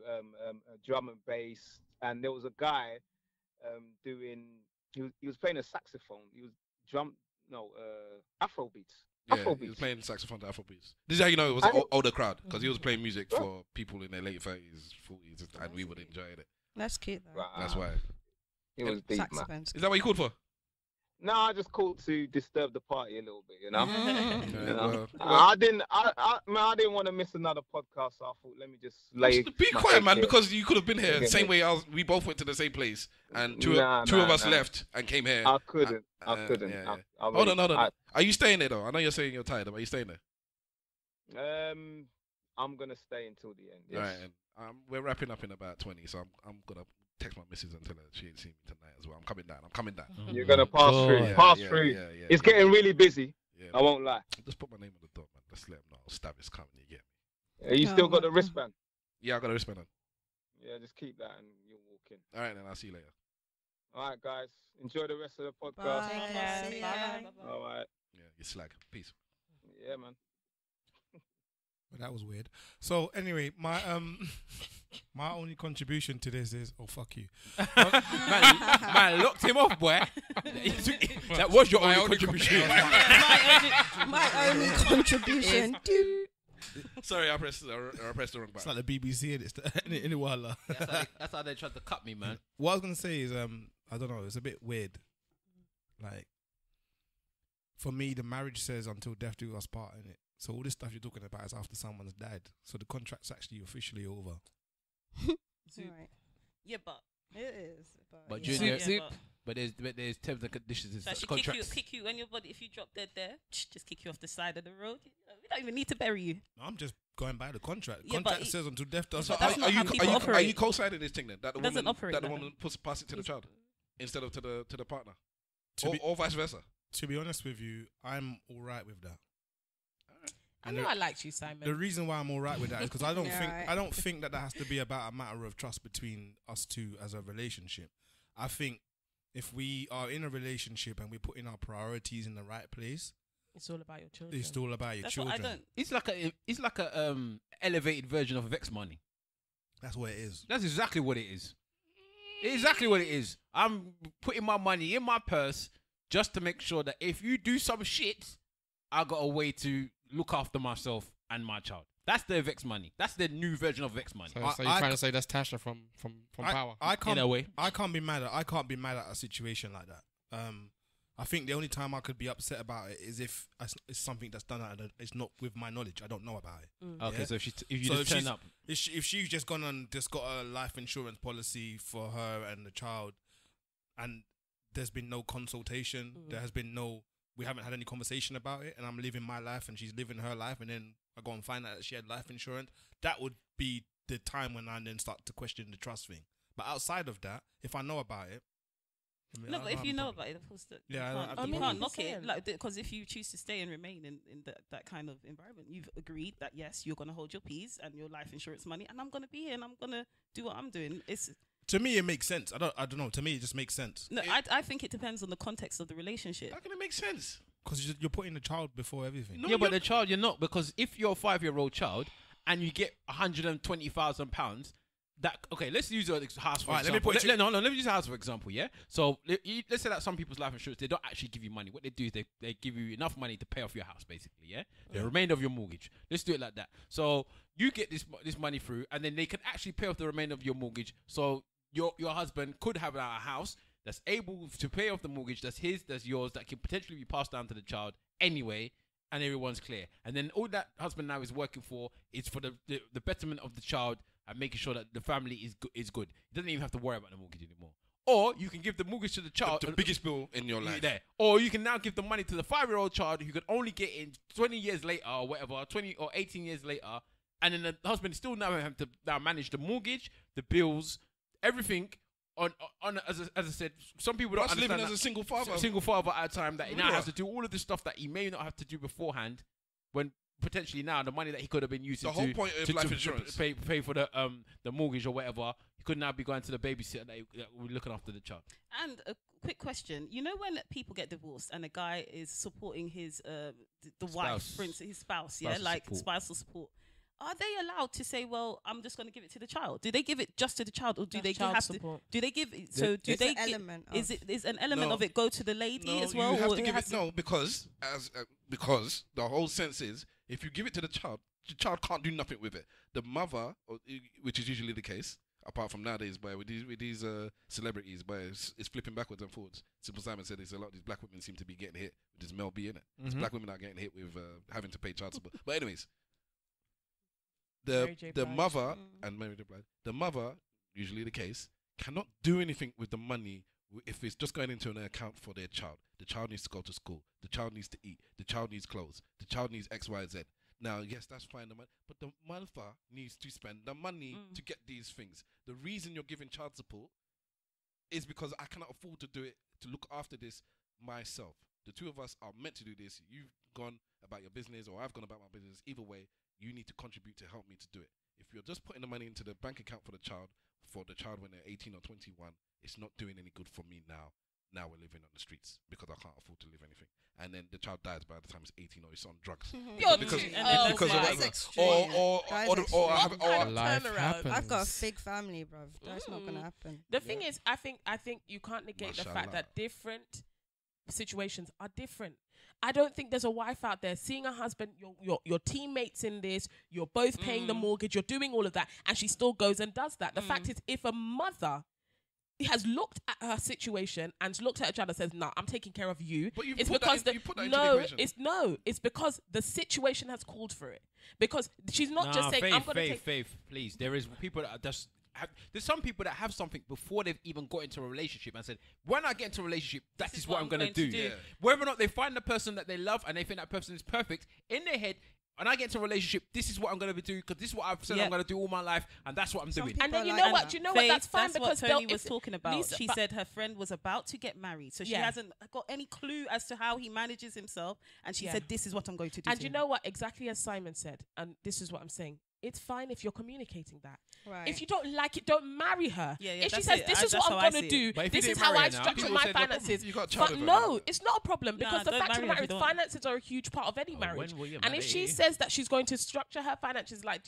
drum and bass. And there was a guy he was playing a saxophone. He was Afro beats. Yeah, he was playing saxophone to Afro beats. This is how you know it was an older crowd, because he was playing music for people in their late 30s, 40s, and we would enjoy it. That's cute, though. Wow. That's why. It was deep, man. Is that what you called for? No, I just called to disturb the party a little bit, you know. I didn't want to miss another podcast, so I thought, let me just lay. Be quiet, man, because you could have been here. Same way we both went to the same place, and two of us left and came here. I couldn't. Yeah. Hold on. Are you staying there though? I know you're saying you're tired, but are you staying there? I'm gonna stay until the end. Yes. All right, and we're wrapping up in about 20, so I'm gonna text my missus and tell her she ain't seen me tonight as well. I'm coming down. You're gonna pass through. Yeah, it's getting really busy. Yeah, I won't lie. Just put my name on the door, man. Let's let them know. Stab is coming. You get me? You still got the wristband? Yeah, I got a wristband on. Yeah, just keep that and you'll walk in. All right, then I'll see you later. All right, guys. Enjoy the rest of the podcast. Bye. All right. Yeah, you slag. Peace. Yeah, man. Well, that was weird. So anyway, my my only contribution to this is fuck you. man, locked him off, boy. That was your only contribution. My only contribution. Sorry, I pressed the wrong button. It's like the BBC in the Walla. That's how they tried to cut me, man. What I was gonna say is I don't know, it's a bit weird. Like, for me, the marriage says until death do us part in it. So all this stuff you're talking about is after someone's died. So the contract's actually officially over. Right. Yeah, but it is. But there's terms and conditions. So Contracts. kick you when your body, if you drop dead there, just kick you off the side of the road. We don't even need to bury you. No, I'm just going by the contract. Yeah, Contract says until death does. But that's not how people operate. Are you co-signing this thing then? That the Doesn't woman operate pass it to the child instead of to the partner, or vice versa. To be honest with you, I'm all right with that. I know I liked you, Simon. The reason why I'm all right with that is because I don't think that has to be about a matter of trust between us two as a relationship. I think if we are in a relationship and we're putting our priorities in the right place, it's all about your children. It's all about your children. It's like a elevated version of Vex money. That's what it is. That's exactly what it is. Exactly what it is. I'm putting my money in my purse. just to make sure that if you do some shit, I got a way to look after myself and my child. That's the Vex money. That's the new version of Vex money. So you're trying to say that's Tasha from Power? In a way. I can't be mad at a situation like that. I think the only time I could be upset about it is if it's something that's done and it's not with my knowledge. I don't know about it. Okay, so if you just turn up. If she's just gone and just got a life insurance policy for her and the child, and there's been no consultation, we haven't had any conversation about it, and I'm living my life and she's living her life, and then I go and find out that she had life insurance, that would be the time when I then start to question the trust thing. But outside of that, if I know about it, no, but if you know about it, of course, you can't knock it. Like, because if you choose to stay and remain in that kind of environment, you've agreed that yes, you're going to hold your peace and your life insurance money, and I'm going to be here and I'm going to do what I'm doing. To me, it makes sense. I don't know. To me, it just makes sense. No, I think it depends on the context of the relationship. How can it make sense? Because you're putting the child before everything. No, but the child you're not, because if you're a 5-year-old child and you get £120,000, let's use a house for example. Let me use a house for example. Yeah. So let's say that some people's life insurance, they don't actually give you money. What they do is they give you enough money to pay off your house, basically. Yeah. The remainder of your mortgage. Let's do it like that. So you get this money through, and then they can actually pay off the remainder of your mortgage. So your husband could have a house that's able to pay off the mortgage, that's his, that's yours, that can potentially be passed down to the child anyway, and everyone's clear. And then all that husband now is working for is for the betterment of the child and making sure that the family is good. He doesn't even have to worry about the mortgage anymore. Or you can give the mortgage to the child. The biggest bill in your life. There. Or you can now give the money to the 5-year-old child who could only get in 20 years later or whatever, 20 or 18 years later. And then the husband still now have to manage the mortgage, the bills, everything. As I said, some people don't understand living as a single father at a time, that he now has to do all of this stuff that he may not have to do beforehand, when potentially now the money that he could have been using the whole point of life insurance, pay for the mortgage or whatever, he could now be going to the babysitter that will be looking after the child. And a quick question: you know, when people get divorced and a guy is supporting his wife, for instance, his spouse, spousal support. Are they allowed to say, "Well, I'm just going to give it to the child"? Do they give it just to the child, or do they have support? Do they give it? So do they? Is an element of it go to the lady as well? You have to give it. No, because the whole sense is, if you give it to the child can't do nothing with it. The mother, which is usually the case, apart from nowadays, with these celebrities, it's flipping backwards and forwards. Simple Simon said, "There's a lot of these black women seem to be getting hit with this Mel B in it. These black women are getting hit with having to pay child support." But anyways. The mother and Mary J. Blige, the mother, usually the case, cannot do anything with the money if it's just going into an account for their child. The child needs to go to school. The child needs to eat. The child needs clothes. The child needs X, Y, Z. Now, yes, that's fine, but the mother needs to spend the money to get these things. The reason you're giving child support is because I cannot afford to do it, to look after this myself. The two of us are meant to do this. You've gone about your business, or I've gone about my business. Either way, you need to contribute to help me to do it. If you're just putting the money into the bank account for the child when they're 18 or 21, it's not doing any good for me now. Now we're living on the streets because I can't afford to live anything. And then the child dies by the time it's 18 or it's on drugs. Because I've got a big family, bruv. That's not gonna happen. The thing is, I think you can't negate the fact that different situations are different. I don't think there's a wife out there seeing a husband, your teammates in this, you're both paying the mortgage, you're doing all of that, and she still goes and does that. The fact is, if a mother has looked at her situation and looked at her child and says, "No, I'm taking care of you," it's because it's because the situation has called for it. Because she's not just saying, "I'm going to take." Faith, please. There is people that just. There's some people that have something before they've even got into a relationship and said, when I get into a relationship, that is what I'm going to do. Yeah. Whether or not they find the person that they love and they think that person is perfect, in their head, when I get into a relationship, this is what I'm going to do because this is what I've said I'm going to do all my life, and that's what I'm doing. And then you know what? That's fine, because what Tony was talking about. She said her friend was about to get married, so she hasn't got any clue as to how he manages himself, and she said, this is what I'm going to do. And you know what? Exactly as Simon said, and this is what I'm saying. It's fine if you're communicating that. Right. If you don't like it, don't marry her. If she says, this is what I'm going to do, this is how I structure my finances. But no, it's not a problem, because the fact of the matter is finances are a huge part of any marriage. And if she says that she's going to structure her finances like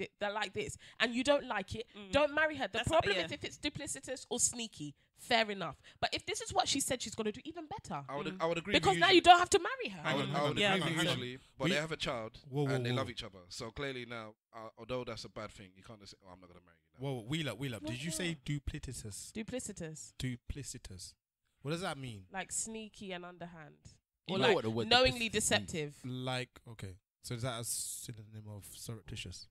this, and you don't like it, don't marry her. The problem is if it's duplicitous or sneaky. fair enough. But if this is what she said she's going to do, even better. I would agree. Because now you don't have to marry her. I would agree usually, but they have a child and they love each other. So clearly now, although that's a bad thing, you can't just say, "Oh, I'm not going to marry you now." Whoa, wheel up. Did you say duplicitous? Duplicitous. What does that mean? Like sneaky and underhand. You or know like what the word knowingly deceptive. Like, okay. So is that a synonym of surreptitious?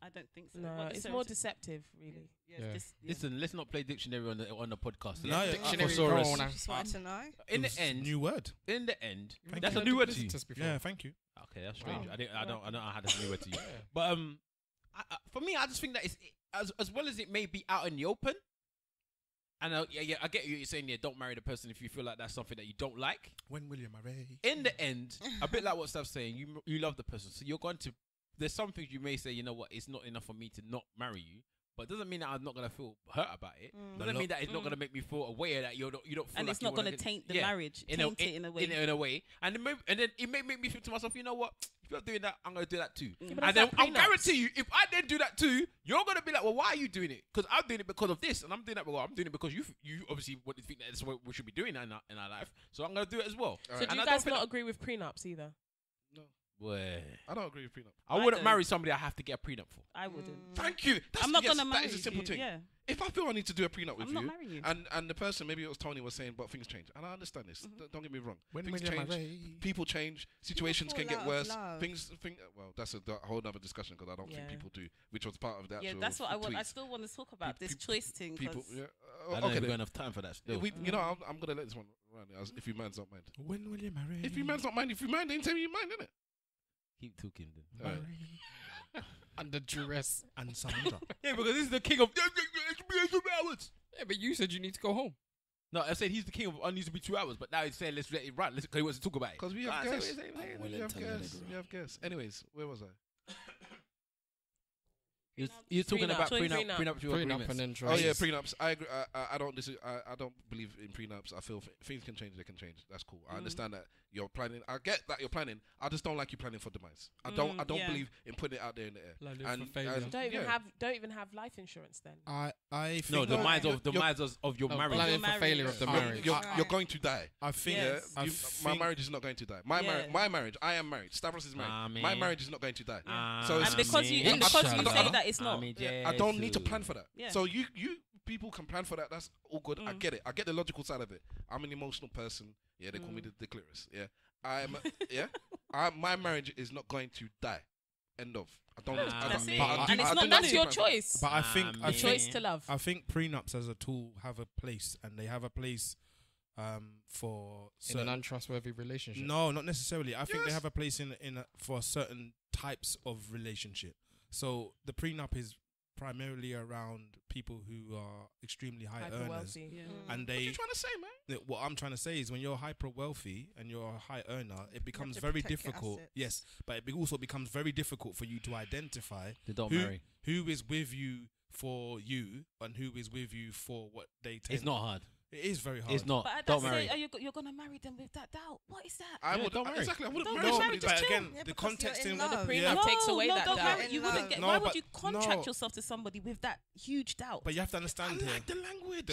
I don't think so. No, it's more deceptive, really. Yeah. Listen, let's not play dictionary on the podcast. No, dictionary. Just wanted to know. In the end, new word. In the end, that's a new word to you. Yeah, thank you. Okay, that's strange. Wow. I don't know how that's a new word to you. But for me, I just think that it's as well as it may be out in the open. And I get you. You're saying, don't marry the person if you feel like that's something that you don't like. When will you marry? In the end, a bit like what Steph's saying, you love the person, so you're going to. There's some things you may say, you know what, it's not enough for me to not marry you, but it doesn't mean that I'm not gonna feel hurt about it. Doesn't mean that it's not gonna make me feel aware that you don't feel and like it's not gonna taint the marriage, in a way. And then it may make me think to myself, you know what, if you're doing that, I'm gonna do that too. Yeah, and then I'll guarantee you, if I then do that too, you're gonna be like, well, why are you doing it? Because I'm doing it because of this, and I'm doing that. Well, I'm doing it because you obviously want to think that that's what we should be doing in our life. So I'm gonna do it as well. So do you guys not agree with prenups either? No. Well, I don't agree with prenup. I wouldn't marry somebody I have to get a prenup for. I wouldn't. Thank you. I'm not gonna marry you. That is a simple thing. Yeah. If I feel I need to do a prenup with I'm not marrying you. and the person, maybe it was Tony, was saying, but things change, and I understand this. Don't get me wrong. Things change. People change. Situations can get worse. Well, that's a whole other discussion because I don't think people do, which was part of that. Yeah, that's what I want. I still want to talk about this choice thing. People. Yeah. I don't have enough time for that. Still. I'm gonna let this one run. If you man's not mind. When will you marry? If you man's not mind, then tell me you mind, innit? Keep talking then. Right. Under duress and Sandra. Yeah, because this is the king of hours. Yeah, but you said you need to go home. No, I said he's the king of needs to be 2 hours, but now he's saying let's let it run. Because he wants to talk about it. Because we have guests. We have guests. Anyways, where was I? You're talking about prenup and then choice. Oh yeah, prenups. I agree. I don't disagree. I don't believe in prenups. I feel things can change. They can change. That's cool. I understand that you're planning. I get that you're planning. I just don't like you planning for demise. I don't believe in putting it out there in the air. Don't even have life insurance then. I think no, the demise of your marriage. Planning for failure of the marriage. You're going to die. I think my marriage is not going to die. My marriage. I am married. Stavros is married. My marriage is not going to die. So and because you say that it's not. I don't need to plan for that. Yeah. So you people can plan for that. That's all good. I get it. I get the logical side of it. I'm an emotional person. Yeah, they call me the clitoris. Yeah, my marriage is not going to die. End of. I don't. And it's not. That's your choice. But I think choice to love. I think prenups as a tool have a place, and they have a place for in an untrustworthy relationship. No, not necessarily. I think they have a place for certain types of relationship. So the prenup is primarily around people who are extremely high earners. And what are you trying to say, man? What I'm trying to say is when you're hyper wealthy and you're a high earner, it becomes very difficult. Yes, but it also becomes very difficult for you to identify who is with you for you and who is with you for what they tend. It's not hard. It is very hard. It's not. But at don't that marry. stage, you're going to marry them with that doubt. What is that? I wouldn't marry. Exactly. I wouldn't marry somebody. But again, the context in the prenup takes away that doubt. You wouldn't get. Why would you contract yourself to somebody with that huge doubt? But you have to understand I like the language.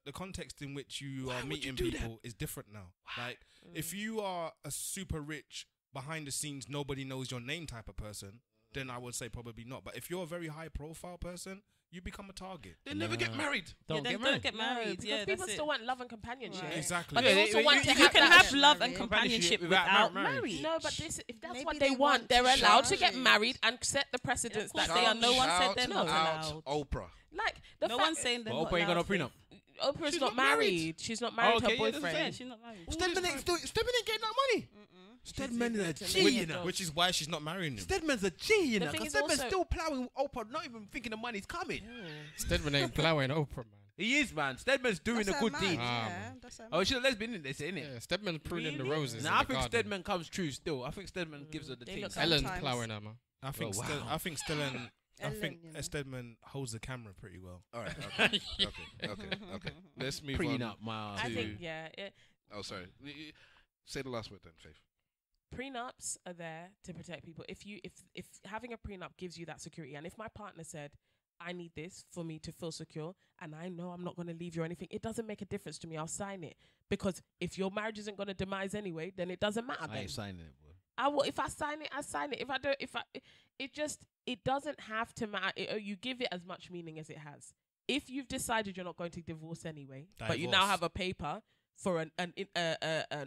The context in which you are meeting people is different now. Like if you are a super rich, behind the scenes, nobody knows your name type of person, then I would say probably not. But if you're a very high profile person, you become a target. They never get married. Don't get married. Because people still want love and companionship. Right. Exactly. But they also want to you can have love and companionship without marriage. No, but if that's what they want, they're allowed to get married and set the precedence that they are. No one said they're not allowed. Oprah. Like no one's saying they're not allowed. Oprah ain't got no prenup. Oprah's not married. She's not married to her boyfriend. Yeah, she's not married. Stedman ain't getting that money. Stedman is a G, you know. Which is why she's not marrying him. Stedman's a G, you know. Because Stedman's still plowing Oprah, not even thinking the money's coming. Stedman ain't plowing Oprah, man. He is, man. Stedman's doing a good deed. Oh, she's a lesbian, isn't it? Yeah, Stedman's pruning the roses. Nah, I think Stedman comes true still. I think Stedman gives her the thing. Ellen's plowing her, man. I think Stedman holds the camera pretty well. All right. Okay. Let's move on. Prenup, man. I think, Oh, sorry. Say the last word then, Faith. Prenups are there to protect people. If having a prenup gives you that security, and if my partner said, I need this for me to feel secure, and I know I'm not going to leave you or anything. It doesn't make a difference to me. I'll sign it, because if your marriage isn't going to demise anyway, then it doesn't matter. I ain't signing it, boy. I will. If I sign it, I sign it. If I don't, it doesn't have to matter. You give it as much meaning as it has. If you've decided you're not going to divorce anyway, but you now have a paper for an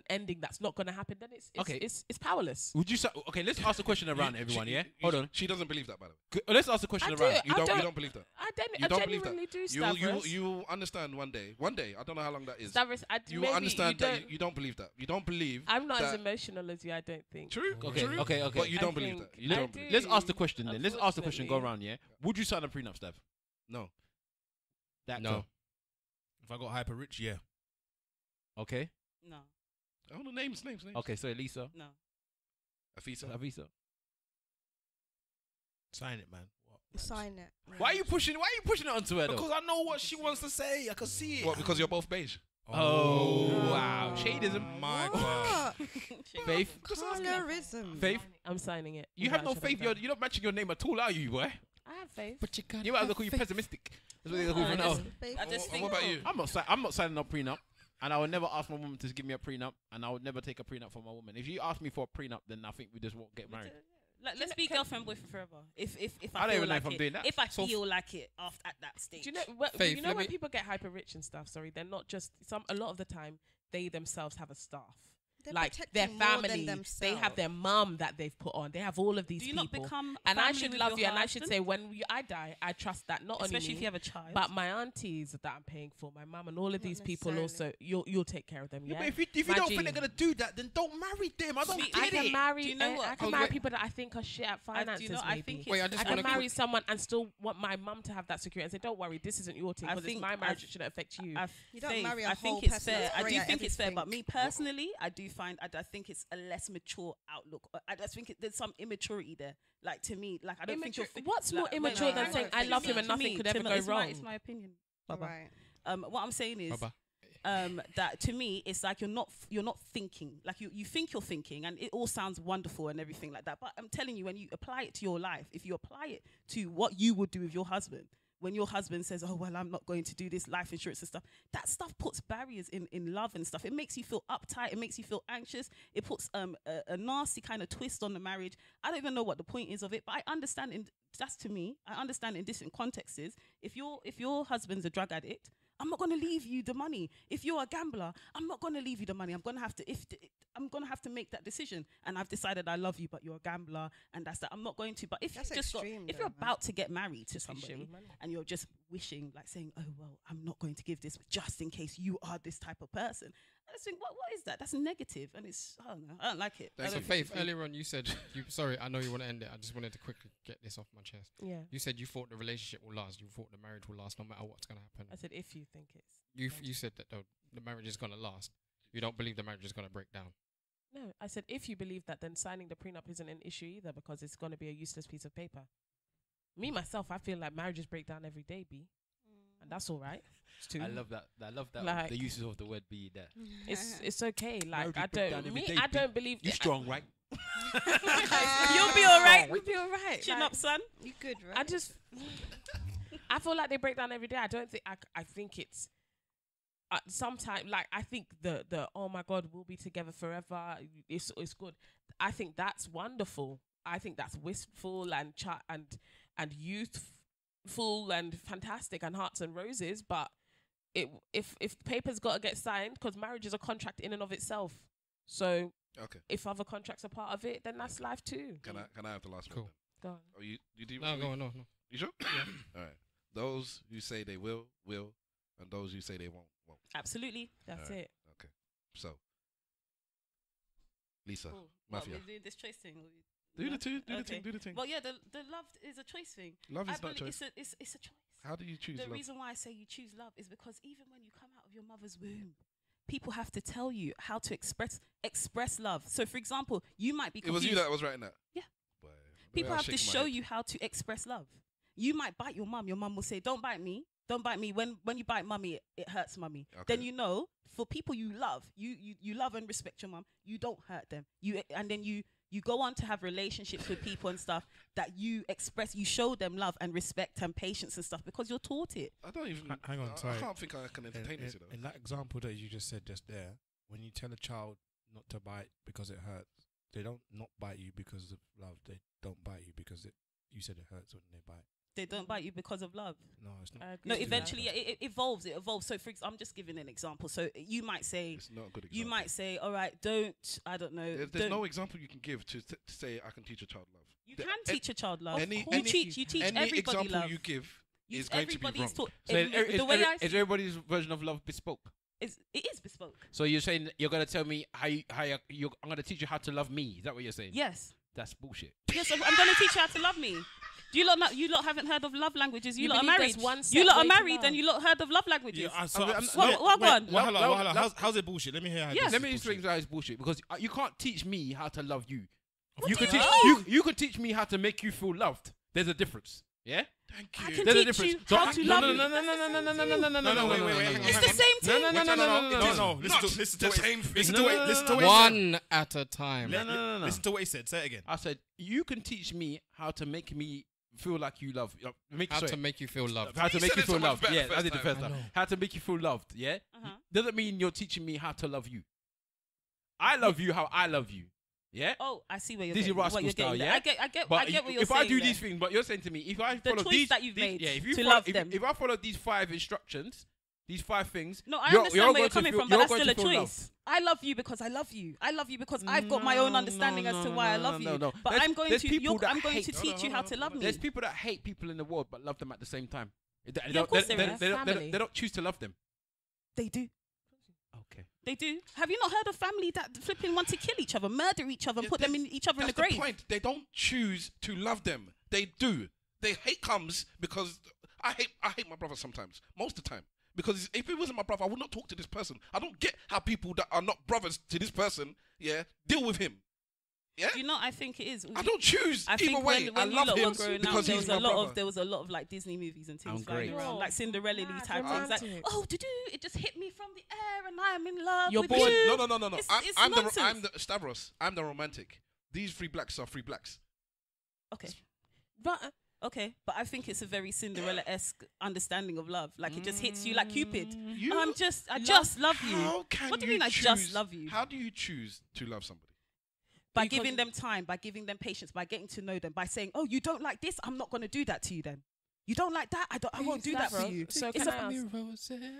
ending that's not going to happen, then it's powerless. Would you say, okay, let's ask a question around everyone, Hold on. She doesn't believe that, by the way. Let's ask a question around. You don't believe that. I genuinely do, Stavros. You will understand one day, I don't know how long that is. Stavros, you will understand that you don't believe that. You don't believe I'm not as emotional as you, I don't think. True. Okay. But you don't believe that. You don't believe. Let's ask the question then. Let's ask the question, go around, Would you sign a prenup, Stav? No. No. If I got hyper rich, yeah. Okay. No. Oh, the names. Okay, so Elisa. No. Afisa. Sign it, man. What? Sign it. Why are you pushing it onto her though? Because I know what she wants to say. I can see it. What? Because you're both beige. Oh wow, shadism. My God. Faith. Colorism. Faith. I'm signing it. You have no faith. You're not matching your name at all, are you, boy? I have faith. But you can't. You might as well call you pessimistic. That's what they call you now. I just think. What about you? I'm not signing a prenup, and I would never ask my woman to give me a prenup, and I would never take a prenup from my woman. If you ask me for a prenup, then I think we just won't get married. Like, let's be girlfriend boyfriend forever. If I don't feel even know like if I'm doing that. If I feel like it after at that stage. Do you know? Faith, When people get hyper rich and stuff? Sorry, they're not just a lot of the time they themselves have a staff. They're like their family, they have their mum that they've put on. They have all of these Do you people. not become and I family should with love your you, and I should husband? say when I die, I trust that not Especially only me, if you have a child, but my aunties that I'm paying for, my mum, and all of these people also. You'll take care of them. Yeah. But if you don't think they're gonna do that, then don't marry them. I don't get I can it. marry. Do you know what? I can marry people that I think are shit at finances. I maybe. think I can marry someone and still want my mum to have that security and say, "Don't worry, this isn't your thing because it's my marriage. It shouldn't affect you." You don't marry a I whole think it's person. fair. I do think it's fair, everything. but me personally, I think it's a less mature outlook. I just think there's some immaturity there. Like to me, like I don't think you're. What's more immature than saying I love him and nothing could ever go wrong? It's my opinion. Right. What I'm saying is, that to me, it's like you're not thinking. Like you think you're thinking, and it all sounds wonderful and everything like that. But I'm telling you, when you apply it to your life, if you apply it to what you would do with your husband, when your husband says, "Oh well, I'm not going to do this life insurance and stuff," that stuff puts barriers in love and stuff. It makes you feel uptight. It makes you feel anxious. It puts a nasty kind of twist on the marriage. I don't even know what the point is of it, but I understand. That's to me. I understand in different contexts. If your husband's a drug addict, I'm not going to leave you the money. If you're a gambler, I'm not going to leave you the money. I'm going to have to make that decision. And I've decided I love you, but you're a gambler, and that's that. I'm not going to. But if you're about to get married to somebody and you're just wishing, like saying, "Oh well, I'm not going to give this just in case you are this type of person," I just think, what is that? That's negative, and I don't know. I don't like it. So Faith, earlier on you said sorry, I know you want to end it. I just wanted to quickly get this off my chest. Yeah. You said you thought the relationship will last. You thought the marriage will last no matter what's going to happen. I said if you think it's. You said that the marriage is going to last. You don't believe the marriage is going to break down. No, I said if you believe that, then signing the prenup isn't an issue either because it's going to be a useless piece of paper. Me myself, I feel like marriages break down every day, B, and that's all right. I love that. Like, the uses of the word "be" there. It's okay. Like I don't believe you strong, right? You'll be all right. You'll be all right. Chin up, son. You good, right? I feel like they break down every day. I don't think I think it's sometimes like I think the oh my God, we'll be together forever. It's good. I think that's wonderful. I think that's wistful and youthful and fantastic and hearts and roses. But if papers got to get signed, because marriage is a contract in and of itself. So if other contracts are part of it, then that's life too. Can I have the last Cool. one? Go on. Oh, you do? No, go on. No. You sure? Yeah. All right. Those who say they will, and those who say they won't. Absolutely. That's right. it. Okay. So, Lisa, Cool. Mafia. We're doing this choice thing. Do the thing. Well, yeah, the love is a choice thing. Love is not choice. It's a choice. How do you choose love? The reason why I say you choose love is because even when you come out of your mother's womb, people have to tell you how to express love. So, for example, you might be confused. It was you that was writing that? Yeah. Boy, people have to show you how to express love. You might bite your mum. Your mum will say, "Don't bite me. Don't bite me." When you bite mummy, it hurts mummy. Okay. Then you know, for people you love, you love and respect your mum. You don't hurt them. You You go on to have relationships with people and stuff that you show them love and respect and patience and stuff because you're taught it. I don't even. Hang on, sorry. I can't think I can entertain this. In that example that you just said just there, when you tell a child not to bite because it hurts, they don't not bite you because of love. They don't bite you because you said it hurts when they bite. They don't bite you because of love. No, it's not. No, eventually it evolves. It evolves. So, I'm just giving an example. So you might say, it's not a good example. You might say, all right, I don't know. There's no example you can give to say I can teach a child love. You can teach a child love. You teach any everybody example love. you give is going to be wrong. Is everybody's version of love bespoke? It is bespoke. So you're saying you're gonna tell me I'm gonna teach you how to love me? Is that what you're saying? Yes. That's bullshit. Yes, I'm gonna teach you how to love me. Do you lot haven't heard of love languages? You lot are married. You lot are married and you lot heard of love languages. How's it bullshit? Let me hear how Let me explain how it's bullshit because you can't teach me how to love you. You can teach me how to make you feel loved. There's a difference. Yeah? Thank you. I can teach you how to love you. No, wait. It's the same thing. No. Listen to it. One at a time. Listen to what he said. Say it again. I said, you can teach me how to make me feel like you love. How to make you feel loved. How to make you feel loved. Yeah, I did the first time. How to make you feel loved. Yeah? Doesn't mean you're teaching me how to love you. I love you how I love you. Yeah. Oh, I see where you're going. What you're style, getting. Yeah? I get what you're saying. If I do these things, but you're saying to me, if I follow these, that you've made if I follow these 5 instructions, these 5 things. No, I understand where you're coming from, but that's still a choice. I love you because I love you. I love you because I've got my own understanding as to why I love you. But I'm going to teach you how to love me. There's people that hate people in the world but love them at the same time. They don't choose to love them. They do. Okay. They do. Have you not heard of family that flipping want to kill each other, murder each other, and put them in each other in the grave? That's the point. They don't choose to love them. They do. They hate comes because I hate my brother sometimes. Most of the time. Because if it wasn't my brother, I would not talk to this person. I don't get how people that are not brothers to this person, deal with him. Yeah? You know, I think it is. I don't choose. I think either way, when I love him because there was a lot of like Disney movies and things flying around, like Cinderella type things. Like, it just hit me from the air and I am in love with you. No. I'm the Stavros. I'm the romantic. These 3 blacks are 3 blacks. Okay, but I think it's a very Cinderella-esque understanding of love. Like it just hits you like Cupid. I just love you. What do you mean? I just love you. How do you choose to love somebody? By giving them time, by giving them patience, by getting to know them, by saying, "Oh, you don't like this? I'm not going to do that to you then. You don't like that? I won't do that for you." So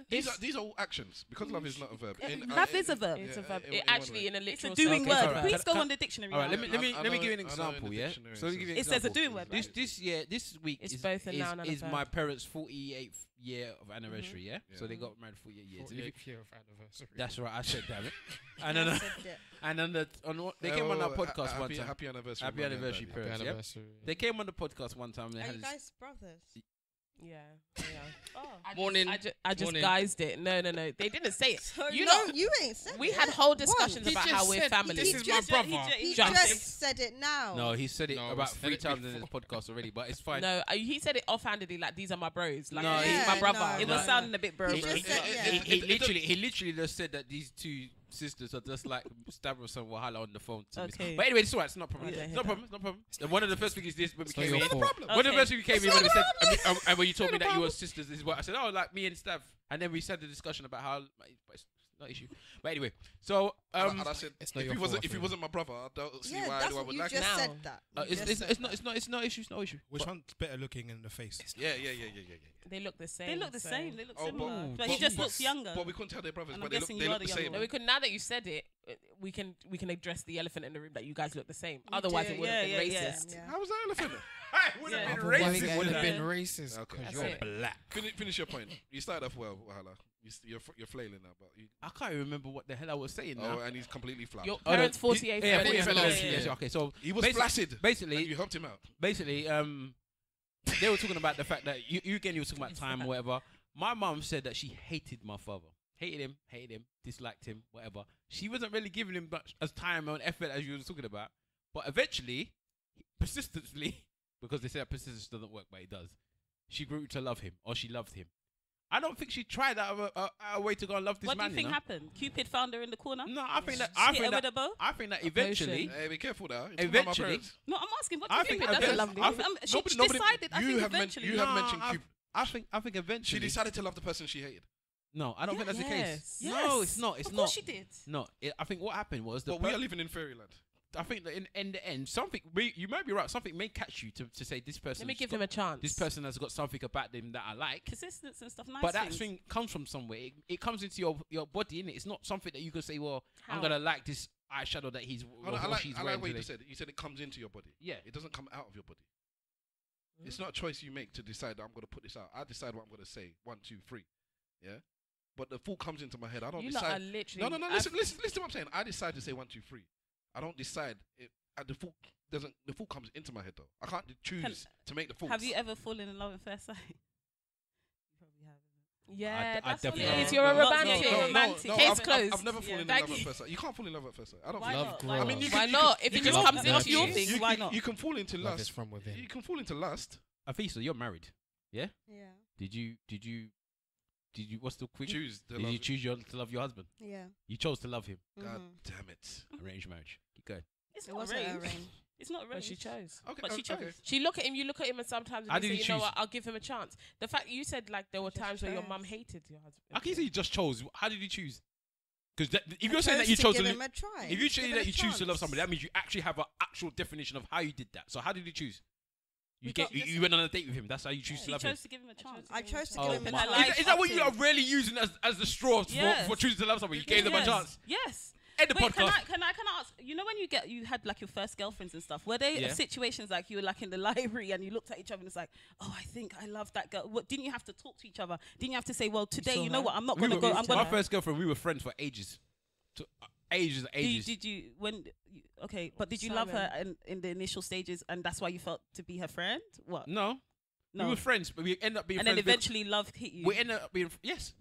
these are all actions because love is not a verb. Love is a verb. It's a verb. It actually in a literal. It's a doing word. Please go on the dictionary. All right, let me give you an example. Yeah. So it says a doing word. This week is both a noun and a verb. Is my parents' 48th year of anniversary. Yeah. So they got married 48 years. 48th year of anniversary. That's right. I said that. And then they came on our podcast one time. Happy anniversary. Happy anniversary, parents. They came on the podcast one time. Are you guys brothers? Yeah. Morning. I just guised it. No. They didn't say it. You ain't said it. We had whole discussions about how we're family. This is my brother. He just said it now. No, he said it about 3 times in his podcast already, but it's fine. No, he said it offhandedly, like these are my bros. Like no, he's my brother. It was sounding a bit bro. He literally just said that these 2 sisters are just like Stavros and Wahala on the phone to okay. But anyway, it's alright. It's not a problem. It's no problem. And one of the first things is this when we came in. One of the first things we came in when we said, and when you told me that you were sisters, this is what I said. Oh, like me and Stav. And then we had the discussion about how it's not issue. But anyway, so and I said if he wasn't my brother, I don't see why I would like it. Just said that. It's not issue. It's no issue. Which one's better looking in the face? Yeah. They look the same. They look the same. They look similar. But he just looks younger. But we couldn't tell they're brothers. But they look the same. No, we could. Now that you said it, we can address the elephant in the room that you guys look the same. Otherwise, it would have been racist. How was that elephant? It would have been racist because you're black. Finish your point. You started off well, Wahala. You're flailing now, but I can't even remember what the hell I was saying now. Oh, and he's completely flat. Your parents' 48th. Yeah. Okay, so he was flaccid. Basically, and you helped him out. Basically, they were talking about the fact that you were talking about time or whatever. My mum said that she hated my father. Hated him, disliked him, whatever. She wasn't really giving him much as time and effort as you were talking about. But eventually, persistently, because they say that persistence doesn't work, but it does, she grew to love him, or she loved him. I don't think she tried a way to go and love this man. What do you think happened? Cupid found her in the corner? No, I think that eventually. Hey, be careful now. Eventually. No, I'm asking. What do you think? doesn't love me. She decided. I think eventually. You have mentioned Cupid. I think eventually. She decided to love the person she hated. No, I don't think that's the case. Yes. No, it's not. It's of not. course she did. No, I think what happened was But we are living in fairyland. I think that in the end, you might be right. Something may catch you to say this person. Let me give him a chance. This person has got something about them that I like. Persistence and stuff. Nice but that things. thing comes from somewhere. It comes into your body, innit? It's not something that you can say, well, How? I'm gonna like this eyeshadow that she's I like wearing what you today. said. You said it comes into your body. Yeah. It doesn't come out of your body. It's not a choice you make to decide that I'm gonna put this out. I decide what I'm gonna say. 1, 2, 3. Yeah. But the thought comes into my head. I don't decide. Lot are literally No. Listen to what I'm saying. I decide to say 1, 2, 3. I don't decide it. The thought doesn't. The thought comes into my head though. I can't choose to make the thoughts. Have you ever fallen in love at first sight? You probably have. Yeah, I that's what it definitely is. You're a romantic. No, Case closed. I've never fallen in love at first sight. You can't fall in love at first sight. I don't. Why think. not? Love Why grows. not? Why not? If it just comes into your you. thing, why not? You can fall into Love is lust. from within. You can fall into lust. Afisa, you're married. Yeah. Yeah. Did you? What's the quick? Choose. Did you choose to love your husband? Yeah. You chose to love him. God damn it. Arranged marriage. Keep going. It's It not wasn't arranged. arranged. It's not But arranged. she chose. Okay. But she chose. Okay. She look at him, you look at him, and sometimes How you did say, he you know choose? what, I'll give him a chance. The fact you said like there were Just times where your chose. mum hated your husband. I can say you just chose. How did you choose? Because if I you're saying that you chose give to him a try. if you say Give it that a you choose to love chance. somebody, that means you actually have an actual definition of how you did that. So how did you choose? We got- You went on a date with him. That's how you choose to She love him. chose to give him a chance. I chose to Oh give him a my- chance. Is that what you are really using as the straw Yes. for choosing to love somebody? You gave them a Yes. chance. Yes. End the Wait, podcast. can I ask? You know when you had like your first girlfriends and stuff? Were they Yeah. situations like you were like in the library and you looked at each other and it's like, oh, I think I love that girl. What didn't you have to talk to each other? Didn't you have to say, well, today, you know what? I'm not gonna go. I'm My gonna. first girlfriend, we were friends for ages. Ages and ages. Did you okay? But did you love her in the initial stages and that's why you felt to be her friend? What? No. We were friends, but we ended up being and friends. then eventually love hit you. We ended up being yes,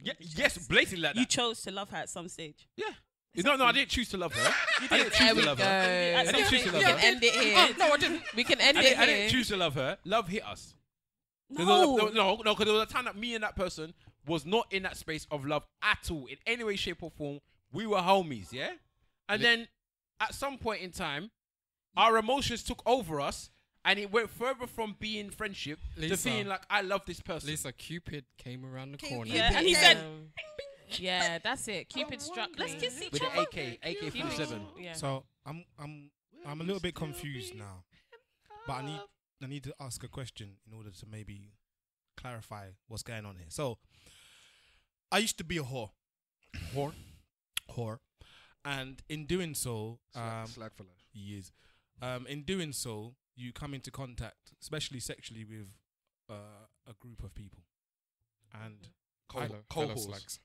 blatantly like that. You chose to love her at some stage. Yeah. No, I didn't choose to love her. I didn't choose to love her. I didn't choose to love We her. can end it here. No, I didn't. We can end it here. I didn't choose to love her. Love hit us. No. Because there was a time that me and that person was not in that space of love at all, in any way, shape, or form. We were homies, yeah? And then at some point in time, our emotions took over us, and it went further from being friendship to feeling like I love this person. Lisa, Cupid came around the corner. Yeah, and he said, yeah, that's it. Cupid struck me. let's kiss each With other. the AK-47. Yeah. So I'm a little bit confused now, but I need to ask a question in order to maybe clarify what's going on here. So I used to be a whore, and in doing so, Slag for life. years, in doing so, you come into contact, especially sexually, with a group of people, and Fellow slugs.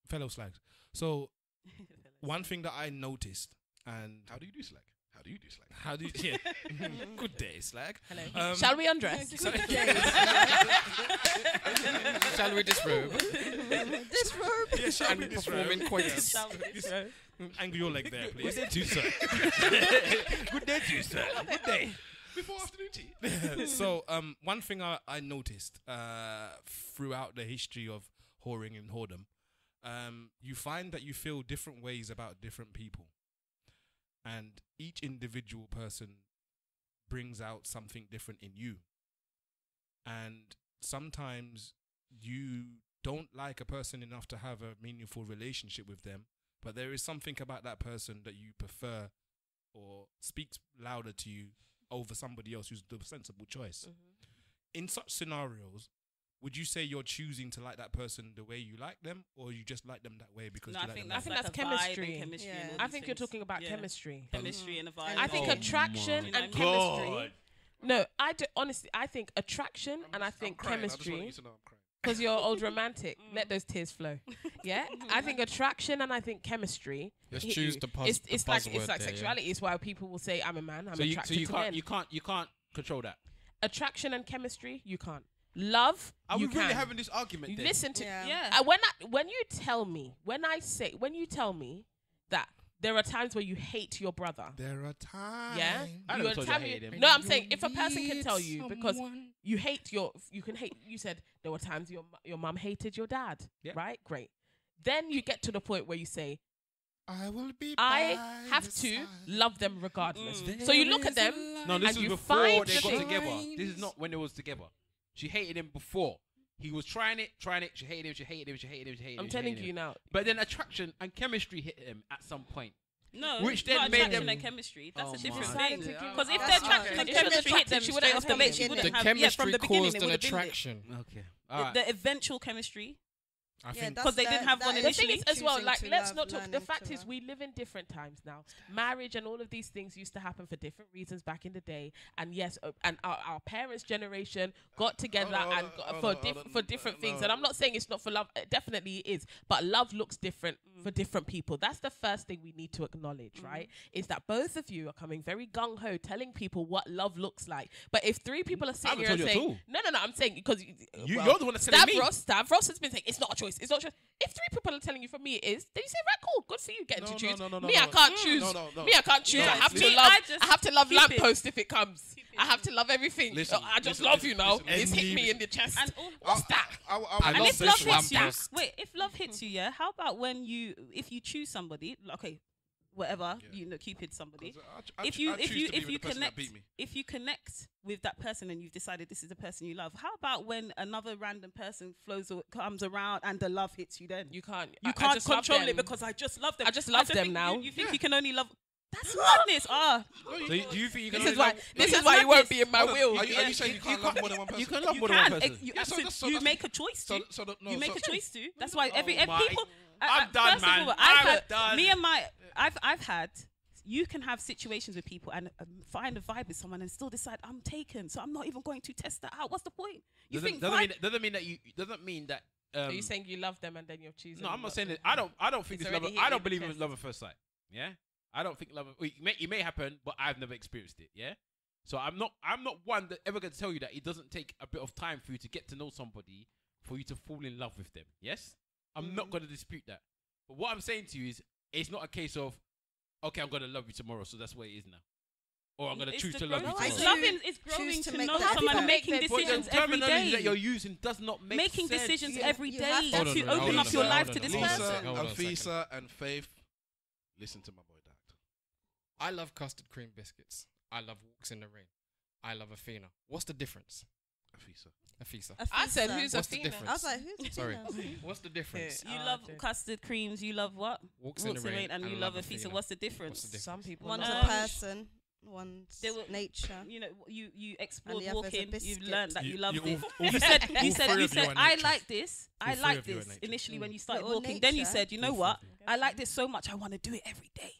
fellow slags. So one thing that I noticed, and How do you do slag? How do you do slag? how do you, yeah, good day, slag. Hello. Shall we undress? Shall we disrobe This robe. Yeah, shall and we perform in coitus? Angle your leg there, please. Good day to you, sir. Good day to you, sir. Good day. Before afternoon tea. So one thing I noticed throughout the history of whoring and whoredom, you find that you feel different ways about different people, and each individual person brings out something different in you, and sometimes you don't like a person enough to have a meaningful relationship with them, but there is something about that person that you prefer or speaks louder to you over somebody else who's the sensible choice. In such scenarios, would you say you're choosing to like that person the way you like them, or you just like them that way because No, you I like think them? I think like that's a vibe and chemistry. chemistry Yeah. and all I these think you're things. talking about Yeah. chemistry. Chemistry and a vibe. I think Oh attraction my and God. chemistry. No, honestly, I think attraction and I think I just want chemistry. you to know I'm crying. Because you're old romantic. Let those tears flow. Yeah? I think attraction and I think chemistry. Let's hit choose you. the buzzword It's like there, yeah. sexuality. It's why people will say I'm a man. I'm attracted to men. you can't control that. Attraction and chemistry, you can't. Love, Are you we really can. having this argument? You then? listen to Yeah. Yeah. when you tell me that there are times where you hate your brother. There are times. Yeah, I never told you I hated him. No, I'm saying if a person can tell you because you can hate. You said there were times your mum hated your dad. Yeah. Right, great. Then you get to the point where you say, I have to love them regardless. So you look at them. No, this was before they got together. This is not when they was together. She hated him before. He was trying it. She hated him. I'm telling you now. But then attraction and chemistry hit him at some point. No, which then made them and chemistry. That's a different thing. Because if their attraction and chemistry hit them, she wouldn't have the chemistry caused an attraction. Okay. The eventual chemistry. I think because they didn't have one initially. The thing is as well, like, let's not talk. The fact is, we live in different times now. Marriage and all of these things used to happen for different reasons back in the day. And yes, and our parents' generation got together for different things. And I'm not saying it's not for love. It definitely is. But love looks different for different people. That's the first thing we need to acknowledge, right? Is that both of you are coming very gung-ho, telling people what love looks like. But if three people are sitting here and saying, no, I'm saying, because you're the one that's telling me. Stavros has been saying, it's not a choice. It's not just. If three people are telling you for me it is, then you say, right, cool, good for you getting to choose. Me, I can't choose. Me, I can't choose. I have to love lamppost if it comes. I have to love everything. I just love you now. It's hit me in the chest. And what's that? And if love hits you, if love hits you, yeah, how about if you choose somebody, okay, whatever, Cupid somebody. If you connect with that person and you've decided this is the person you love, how about when another random person comes around and the love hits you? Then you can't control it because I just love them. I just love them now. You think you can only love? That's madness. So do you think you can? This is why you won't be in my will. Are you saying you can't love more than one person? You can love more than one person. You make a choice to. You make a choice to. That's why every people. I'm done, man. I'm done. Me and I've had. You can have situations with people and find a vibe with someone and still decide I'm taken, so I'm not even going to test that out. What's the point? Doesn't mean that. Are you saying you love them and then you're choosing? No, I'm not saying that. I don't think it's love. I don't believe in love at first sight. Yeah, I don't think love. It may happen, but I've never experienced it. Yeah, so I'm not one that ever going to tell you that it doesn't take a bit of time for you to get to know somebody for you to fall in love with them. Yes, I'm not going to dispute that. But what I'm saying to you is, it's not a case of, okay, I'm going to love you tomorrow, so that's what it is now. Or I'm going to choose to love you tomorrow. Loving is growing to know someone and making decisions every day. That you're using does not make making sense. Decisions every day to open up your life to this person. Afisa and Faith, listen to my boy Dad. I love custard cream biscuits. I love walks in the rain. I love Athena. What's the difference? Afisa. I said, who's What's Athena? The difference? I was like, who's Sorry. What's the difference? You love custard creams. You love what? Walks in the rain. And you love Afisa. What's the difference? Some people. One's a person. One's nature. You explored walking. You've learned that you love this. You said, I like this. I like this initially when you started walking. Then you said, you know what? I like this so much. I want to do it every day.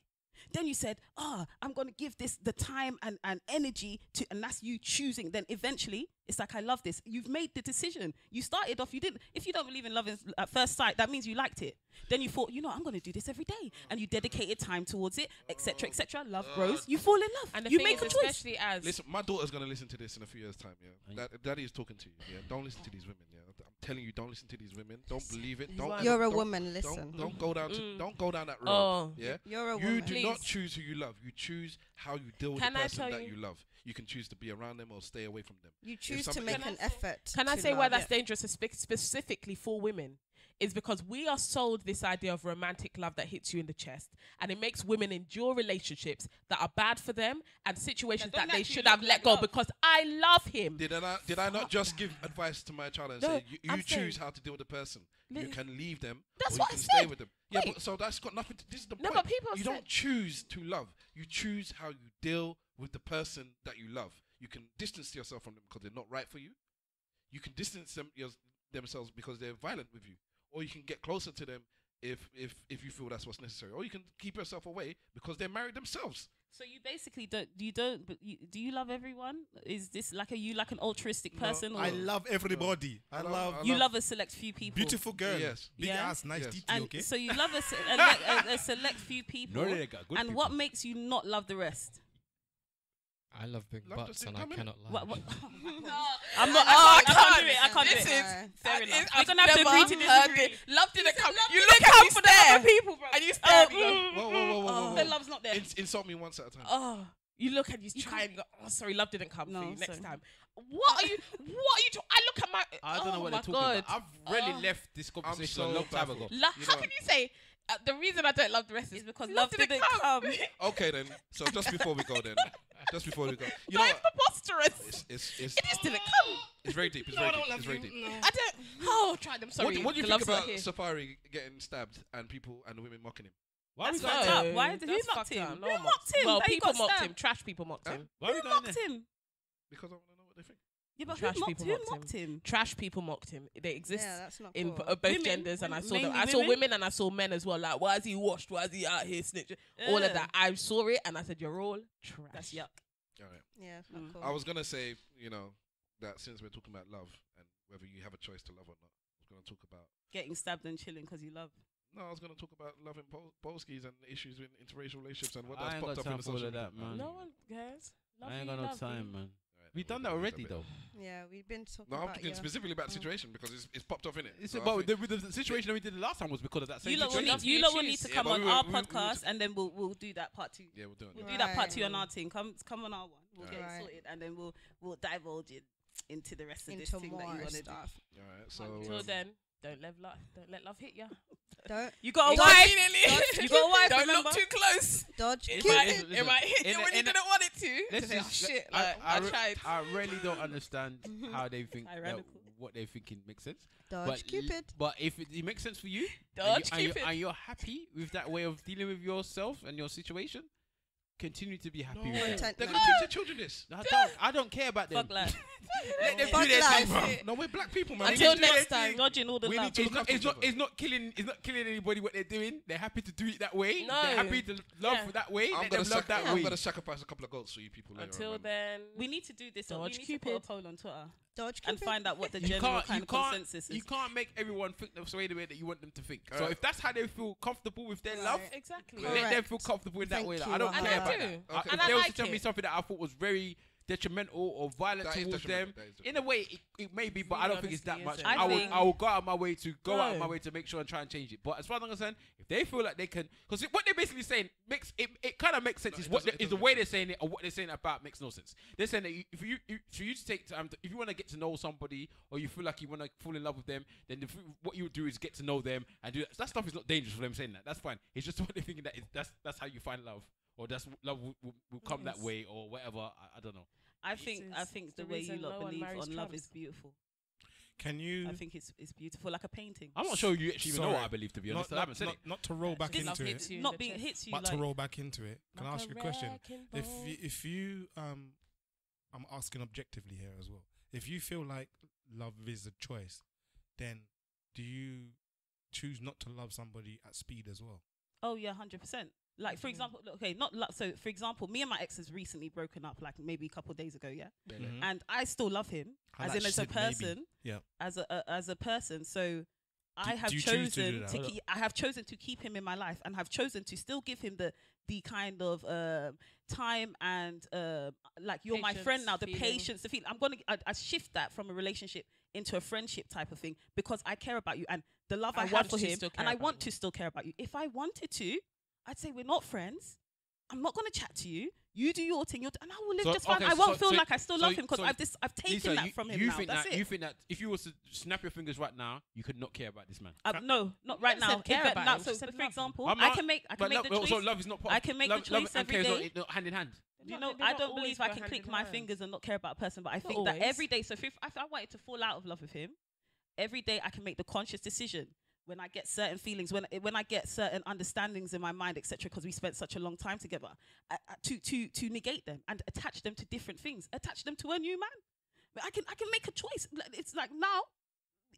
Then you said, I'm going to give this the time and energy to, and that's you choosing. Then eventually, it's like, I love this. You've made the decision. You started off, if you don't believe in love at first sight, that means you liked it. Then you thought, I'm going to do this every day. And you dedicated time towards it, etc., etc. Love grows. You fall in love. And you make a choice. Listen, my daughter's going to listen to this in a few years' time, yeah? Daddy is talking to you, yeah? Don't listen to these women, yeah? I'm telling you, don't listen to these women. Don't believe it. You're a woman, listen. Don't go down that road, yeah? You're a woman. You do not choose who you love. You choose how you deal with the person that you love. You can choose to be around them or stay away from them. You choose to make an effort. Can I say why that's dangerous, specifically for women? Is because we are sold this idea of romantic love that hits you in the chest, and it makes women endure relationships that are bad for them and situations that they should have let go because I love him. Did I not just give advice to my child and say you choose how to deal with the person? You can leave them. That's or what you can I said. Stay with them. Yeah, but so that's got nothing to. This is the point. But people you don't choose to love. You choose how you deal with the person that you love. You can distance yourself from them because they're not right for you. You can distance themselves because they're violent with you. Or you can get closer to them if you feel that's what's necessary. Or you can keep yourself away because they're married themselves. So you basically do you love everyone? Is this like an altruistic person? No, I love everybody. I love a select few people. Beautiful girl. Yes. Big ass, nice detail, okay? So you love a select few people. And what makes you not love the rest? I love big butts and I cannot lie. What? I'm not. I can't do it. I can't do it. Fair enough. We're gonna have to agree to disagree. Love didn't come. You look at for the other people, bro. And you stare. Whoa. The love's not there. Insult me once at a time. Oh, you look and you try and go, oh, sorry, love didn't come for you. Next time. What are you I look at my. I don't know what they're talking about. I've really left this conversation a long time ago. How can you say? The reason I don't love the rest is because love didn't come. Okay then. So just before we go, you it's know what? Preposterous. It just didn't come. It's very deep. It's very deep. I don't. Oh, try them. Sorry. What do you think about Safari getting stabbed and the women mocking him? That's fucked up. Why? Who mocked him? Who mocked him? Well, people mocked him. Trash people mocked him. Who mocked him? Because I want to know what they think. Yeah, but who mocked him? Trash people mocked him. They exist in cool. both genders, and I saw them. I saw women and I saw men as well. Like, why is he washed? Why is he out here snitching? All of that. I saw it and I said, "You're all trash." That's yuck. All right. Yeah, it's not cool. I was gonna say, that since we're talking about love and whether you have a choice to love or not, I was gonna talk about getting stabbed and chilling because you love. No, I was gonna talk about loving Polskis and issues in interracial relationships and what I that's ain't popped got up in time the for all social of that, media. man. No one cares. I ain't got no time, man. Right, We've done that already, though. Yeah, we've been talking No, I'm about talking specifically about the situation because it's popped off in it. The situation that we did the last time was because of that same situation. You lot will need to come on our podcast and then we'll do that part 2. Yeah, we'll do it. We'll do that part 2 on our team. Come on our one. We'll get it sorted and then we'll divulge it into the rest of this thing that you want to do. All right, so until then, don't let love hit ya. You got a wife. You got a wife. Don't look too close. Dodge. It might hit you when you didn't want it to. Shit. I tried. I really don't understand how they think what they're thinking makes sense. Dodge Cupid. But if it makes sense for you, and you're happy with that way of dealing with yourself and your situation, continue to be happy with it. They're going to teach their children this. I don't care about them. Fuck life. Let them do their thing, bro. No, we're black people, man. Until next time. Dodging all the love. It's not killing anybody what they're doing. They're happy to do it that way. No. They're happy to love that way. I'm going to sacrifice a couple of goats for you people later. Until then, we need to do this. We need to put a poll on Twitter. Dodge and find out what the general kind of consensus is. You can't make everyone think the way that you want them to think. So if that's how they feel comfortable with their love, let them feel comfortable in that way. I don't care about that. If they were to tell me something that I thought was very detrimental or violent towards them, in a way it may be, but I don't think it's that much. I will go out of my way to make sure and try and change it. But as far as I'm concerned, if they feel like they can, because what they're basically saying it kind of makes sense. Is the way they're saying it or what they're saying about makes no sense. They're saying that for you to take time, if you want to get to know somebody or you feel like you want to fall in love with them, then what you would do is get to know them and do that. That stuff is not dangerous for them saying that. That's fine. It's just what they're thinking that's how you find love. Or that's love will come that way, or whatever. I don't know. I think the way you lot believe on love is beautiful. Can you? I think it's beautiful, like a painting. I'm not sure you actually even know what I believe, to be honest. I haven't said it. Not to roll back into it. Not being hits you, but to roll back into it. Can I ask you a question? If you I'm asking objectively here as well. If you feel like love is a choice, then do you choose not to love somebody at speed as well? Oh yeah, 100%. Like for example, for example, me and my ex has recently broken up, like maybe a couple of days ago, and I still love him as a person, as a person. So I have chosen I have chosen to keep him in my life, and have chosen to still give him the kind of time and like you're my friend now, the patience, the feel. I shift that from a relationship into a friendship type of thing because I care about you and the love I have for him, and I want to still care about you. If I wanted to, I'd say we're not friends. I'm not going to chat to you. You do your thing, and I will live just fine. I won't feel like I still love him because I've taken Lisa, that from him now. That's it. You think that if you was to snap your fingers right now, you could not care about this man? No, not right now. So, for example, I can make the choice. So love is not part. I can make the choice every day. Not hand in hand. You know, I don't believe I can click my fingers and not care about a person, but I think that every day. So if I wanted to fall out of love with him, every day I can make the conscious decision. When I get certain feelings, when I get certain understandings in my mind, etc., because we spent such a long time together, to negate them and attach them to different things, attach them to a new man. I can make a choice. It's like now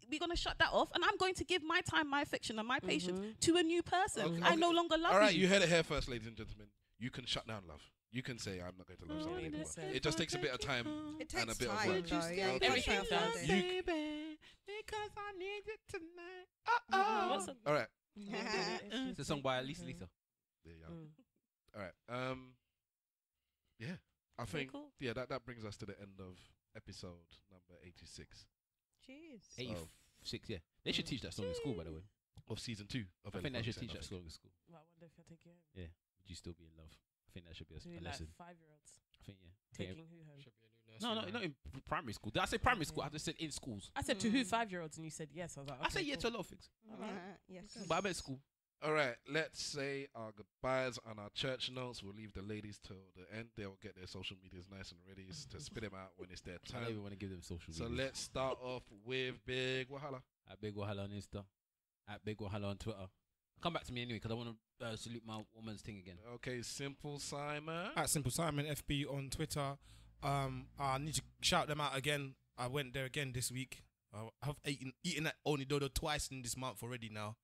we're gonna shut that off, and I'm going to give my time, my affection, and my patience to a new person. Okay. I no longer love you. All right, you heard it here first, ladies and gentlemen. You can shut down love. You can say I'm not going to love somebody anymore. It just takes a bit of time and a bit of work. Everything does. Because I need it tonight. All right. It's a song by Lisa. There you go. All right. Yeah. I think, yeah, that brings us to the end of episode number 86. Jeez. 86, yeah. They should teach that song in school, by the way. Of season 2. I think they should teach that song in school. Well, I wonder if I'll take you home. Yeah. Would you still be in love? I think that should be a like lesson. 5-year-olds. I think, yeah. Taking who home? Should be a new nursery. No, not in primary school. Did I say primary school? I just said in schools. I said to who 5-year-olds, and you said yes. I was like, okay, I said yeah to a lot of things. Yes. But I meant school. All right, let's say our goodbyes on our church notes. We'll leave the ladies till the end. They'll get their social medias nice and ready to spit them out when it's their I don't time. even want to give them social media. So let's start off with Big Wahala. At Big Wahala on Insta. At Big Wahala on Twitter. Come back to me anyway because I want to salute my woman's thing again. Okay, Simple Simon. At Simple Simon FB on Twitter. I need to shout them out again. I went there again this week. I have eaten at Only Dodo twice in this month already now.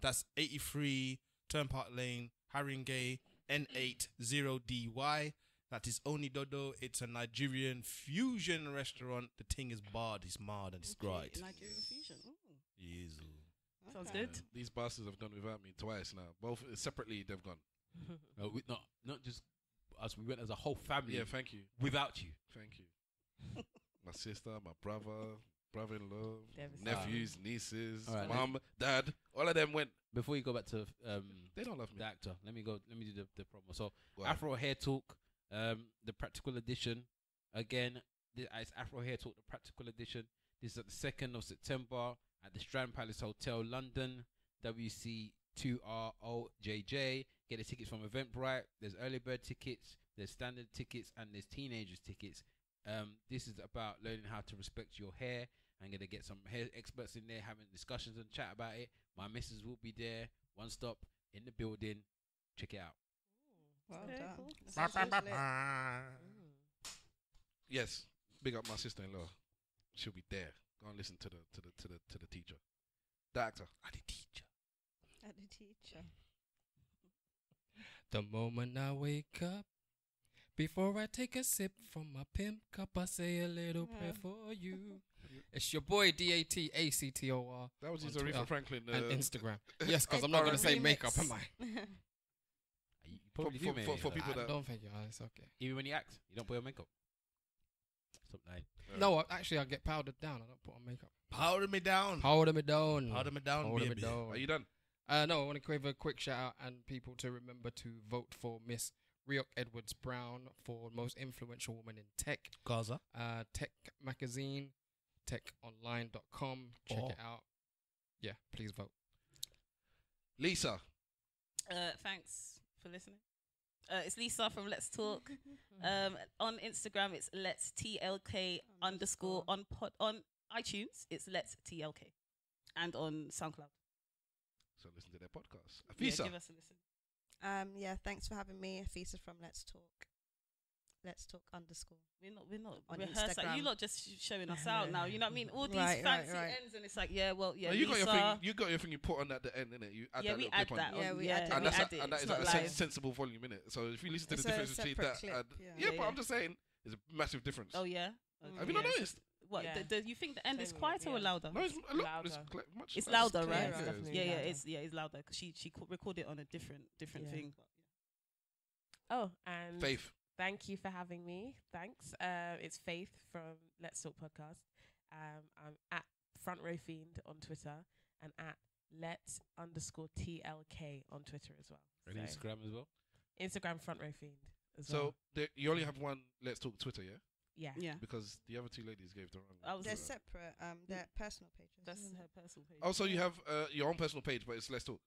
That's 83 Turnpike Lane, Haringey, N80DY. That is Only Dodo. It's a Nigerian fusion restaurant. The thing is barred, it's marred, and it's great. Nigerian fusion. Yes. Sounds good. These bastards have gone without me twice now. Both separately, they've gone. No, not just us. We went as a whole family. Yeah, thank you. Without you. Thank you. My sister, my brother-in-law, nephews, nieces, mom, dad, all of them went. Before you go back to they don't love me. The actor. Let me do the promo. So Afro Hair Talk, the practical edition. Again, it's Afro Hair Talk, the practical edition. This is at the 2nd of September at the Strand Palace Hotel, London. WC2ROJJ. Get the tickets from Eventbrite. There's early bird tickets, there's standard tickets, and there's teenagers tickets. This is about learning how to respect your hair. I'm going to get some hair experts in there having discussions and chat about it. My missus will be there. One stop in the building. Check it out. Well done. Yes, big up my sister-in-law. She'll be there. Go and listen to the teacher. The actor. The teacher. The moment I wake up, before I take a sip from my pimp cup, I say a little prayer for you. It's your boy DATACTOR. That was his Aretha Franklin and Instagram. Yes, because I'm not going to say makeup, am I? You probably do, mate. For people that don't think it's okay. Even when you act, you don't put on makeup. Stop lying. No, actually, I get powdered down. I don't put on makeup. Powder me down. Powder me down. Powder me down, Powder me baby. down. Are you done? No, I want to give a quick shout out and people to remember to vote for Miss Riok Edwards Brown for most influential woman in tech. Gaza. Tech magazine, techonline.com. Check it out. Yeah, please vote. Lisa. Thanks for listening. It's Lisa from Let's Talk. On Instagram, it's Let Tlk _ on iTunes. It's Let Tlk, and on SoundCloud. So listen to their podcast. Afisa. Yeah, give us a listen. Yeah, thanks for having me. Afisa from Let's Talk. Let's Talk _. We're not on rehearsing. Instagram. You lot just showing us out now. You know what I mean? All these Right. ends, and it's like, yeah, well, yeah. No, you got your Lisa. thing. You got your thing. You put on at the end, innit? You add Yeah, that we little add clip that. on. Yeah, we yeah, add it. And we that's add it. and that It's is not a live. sensible volume, innit? So if you listen to It's the a difference between separate that, clip, and, yeah. yeah, Yeah, but yeah. I'm just saying, there's a massive difference. Oh yeah. Have you not noticed? What? Yeah. You think the end is Same quieter here, or yeah. louder? No, it's Louder. much. It's louder, clearer. right? It's definitely Yeah, louder. it's louder because she recorded it on a different Yeah. thing. Oh, and Faith. thank you for having me. Thanks. It's Faith from Let's Talk Podcast. I'm at Front Row Fiend on Twitter and at Let _TLK on Twitter as well. And So, Instagram as well. Instagram Front Row Fiend as well. So you only have one Let's Talk Twitter, yeah? Yeah. Yeah, Because the other two ladies gave the wrong. They're separate. They're personal pages. that's isn't her it? personal page. Also, you have your own personal page, but it's Let's Talk.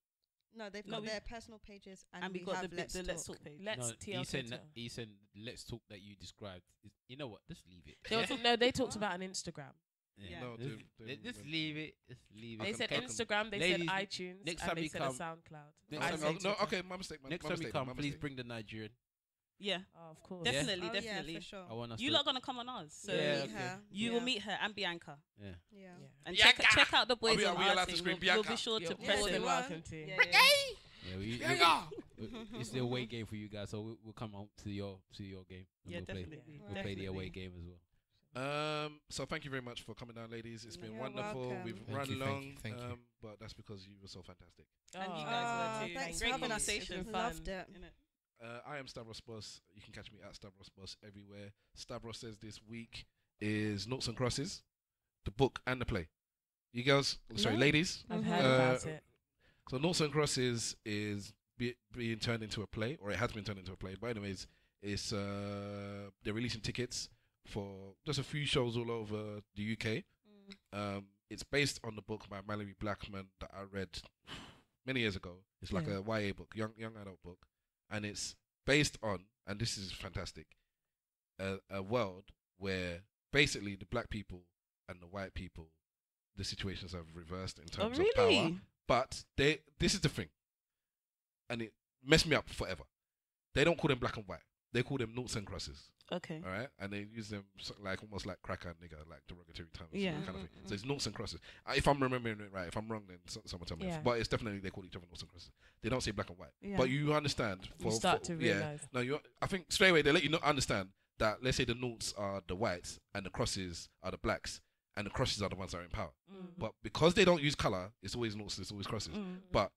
No, they've No, got we- their personal pages, and we we got have the Let's Let's Talk. Talk page. Let's TLK. Ethan, Let's Talk that you described. You know what? Just leave it. They talked about an Instagram. Yeah. No, Just leave it. Just leave They it. said can- Instagram, they Ladies, said iTunes, next and time they you said come- a SoundCloud. Next I time- said No, Twitter. okay, my mistake. Next my time you mistake, come, my please mistake. bring the Nigerian. Yeah, Oh, of course. definitely, Oh, definitely. yeah, for sure. I want us You to. lot gonna come on ours, so Yeah, Meet her. you will meet her and Bianca, Yeah. Yeah. Yeah. and Bianca! check out the boys Are we on allowed our to thing. scream We'll be Bianca? sure to You're press more than them. welcome to. Yeah, yeah. Yeah, it's the away game for you guys, so we'll come home to your game. And Yeah, we'll play. definitely. We'll play the away game as well. So thank you very much for coming down, ladies. It's been You're wonderful. welcome. We've Thank run you, long, thank you. but that's because you were so fantastic. And you Oh, guys were too. Thanks Great for having us. conversation. Fun. Loved it. Innit? I am Stavros Boss. You can catch me at Stavros Boss everywhere. Stavros Says this week is Noughts and Crosses, the book and the play. You girls, ladies. I've heard about it. So Noughts and Crosses is being turned into a play, or it has been turned into a play. But anyways, it's they're releasing tickets for just a few shows all over the UK. It's based on the book by Mallory Blackman that I read many years ago. It's like a YA book, young adult book, and it's based on, and this is fantastic, a world where basically the black people and the white people, the situations have reversed in terms of power. But this is the thing, and it messed me up forever. They don't call them black and white. They call them noughts and crosses. Okay. All right, and they use them like almost like cracker and nigger, like derogatory terms, kind of thing. So it's noughts and crosses. If I'm remembering it right, if I'm wrong, then someone tell me. But it's definitely they call each other noughts and crosses. They don't say black and white. But you understand. You start to realize. No, I think straight away they let you understand that. Let's say the noughts are the whites and the crosses are the blacks, and the crosses are the ones that are in power. But because they don't use color, it's always noughts, it's always crosses. But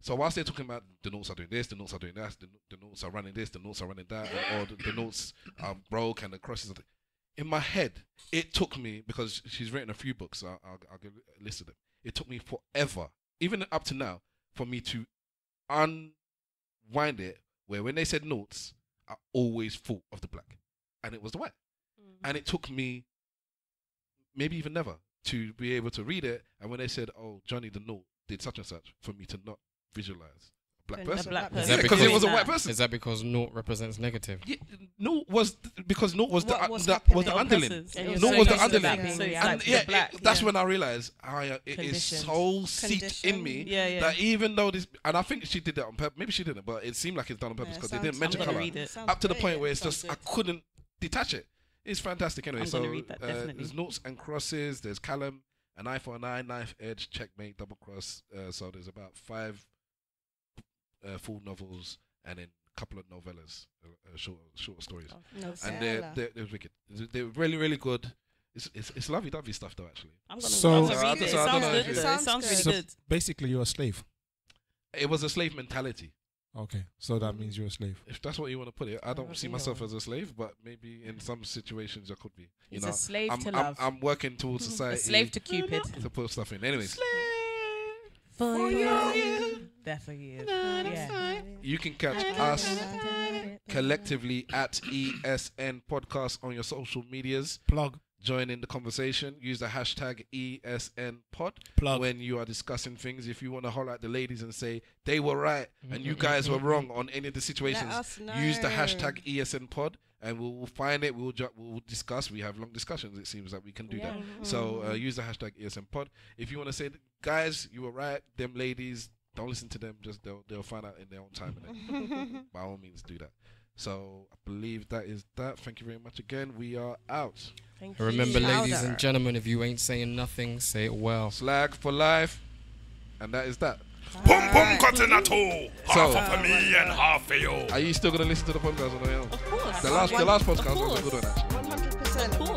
so whilst they're talking about the noughts are doing this, the noughts are doing that, the noughts are running this, the noughts are running that, or the noughts are broke and the crosses are... In my head, it took me, because she's written a few books, so I'll give a list of them. It took me forever, even up to now, for me to unwind it, where when they said noughts, I always thought of the black, and it was the white. And it took me, maybe even never, to be able to read it, and when they said, oh, Johnny the nought did such and such, for me to not visualize a black person. Because it was a white person. Is that because nought represents negative? Yeah, nought was because nought was the underling. Nought was the underling. That's when I realized it is so seeped in me that even though this, and I think she did that on purpose. Maybe she didn't, but it seemed like it's done on purpose because they didn't mention color up to the point where it's just I couldn't detach it. It's fantastic anyway. So there's noughts and crosses. There's Callum. An eye for an eye, knife edge, checkmate, double cross. So there's about 5 full novels and then a couple of novellas, short stories. And they're wicked. They're really, really good. It's lovey-dovey stuff though, actually. I'm gonna read it. It sounds really good. Basically, you're a slave. It was a slave mentality. Okay, so that means you're a slave. If that's what you want to put it, I don't see myself as a slave, but maybe in some situations I could be. He's a slave to love. I'm working towards society. A slave to Cupid. To put stuff in. Anyways. Slave for you. There for you. Yeah. You can catch us collectively at ESN Podcast on your social medias. Plug. Join in the conversation. Use the hashtag ESNPod when you are discussing things. If you want to holler at the ladies and say they were right and you guys were wrong on any of the situations, use the hashtag ESNPod and we'll find it. We'll discuss. We have long discussions. It seems like we can do that. So use the hashtag ESNPod. If you want to say, guys, you were right. Them ladies, don't listen to them. Just they'll find out in their own time. By all means, do that. So I believe that is that. Thank you very much again. We are out. Thank you. Remember, ladies and gentlemen, if you ain't saying nothing, say it well. Slag for life. And that is that. Pum pum cutting at all. Half for me and half for you. Are you still going to listen to the podcast on the own? Of course. The last podcast was a good one, actually. 100%.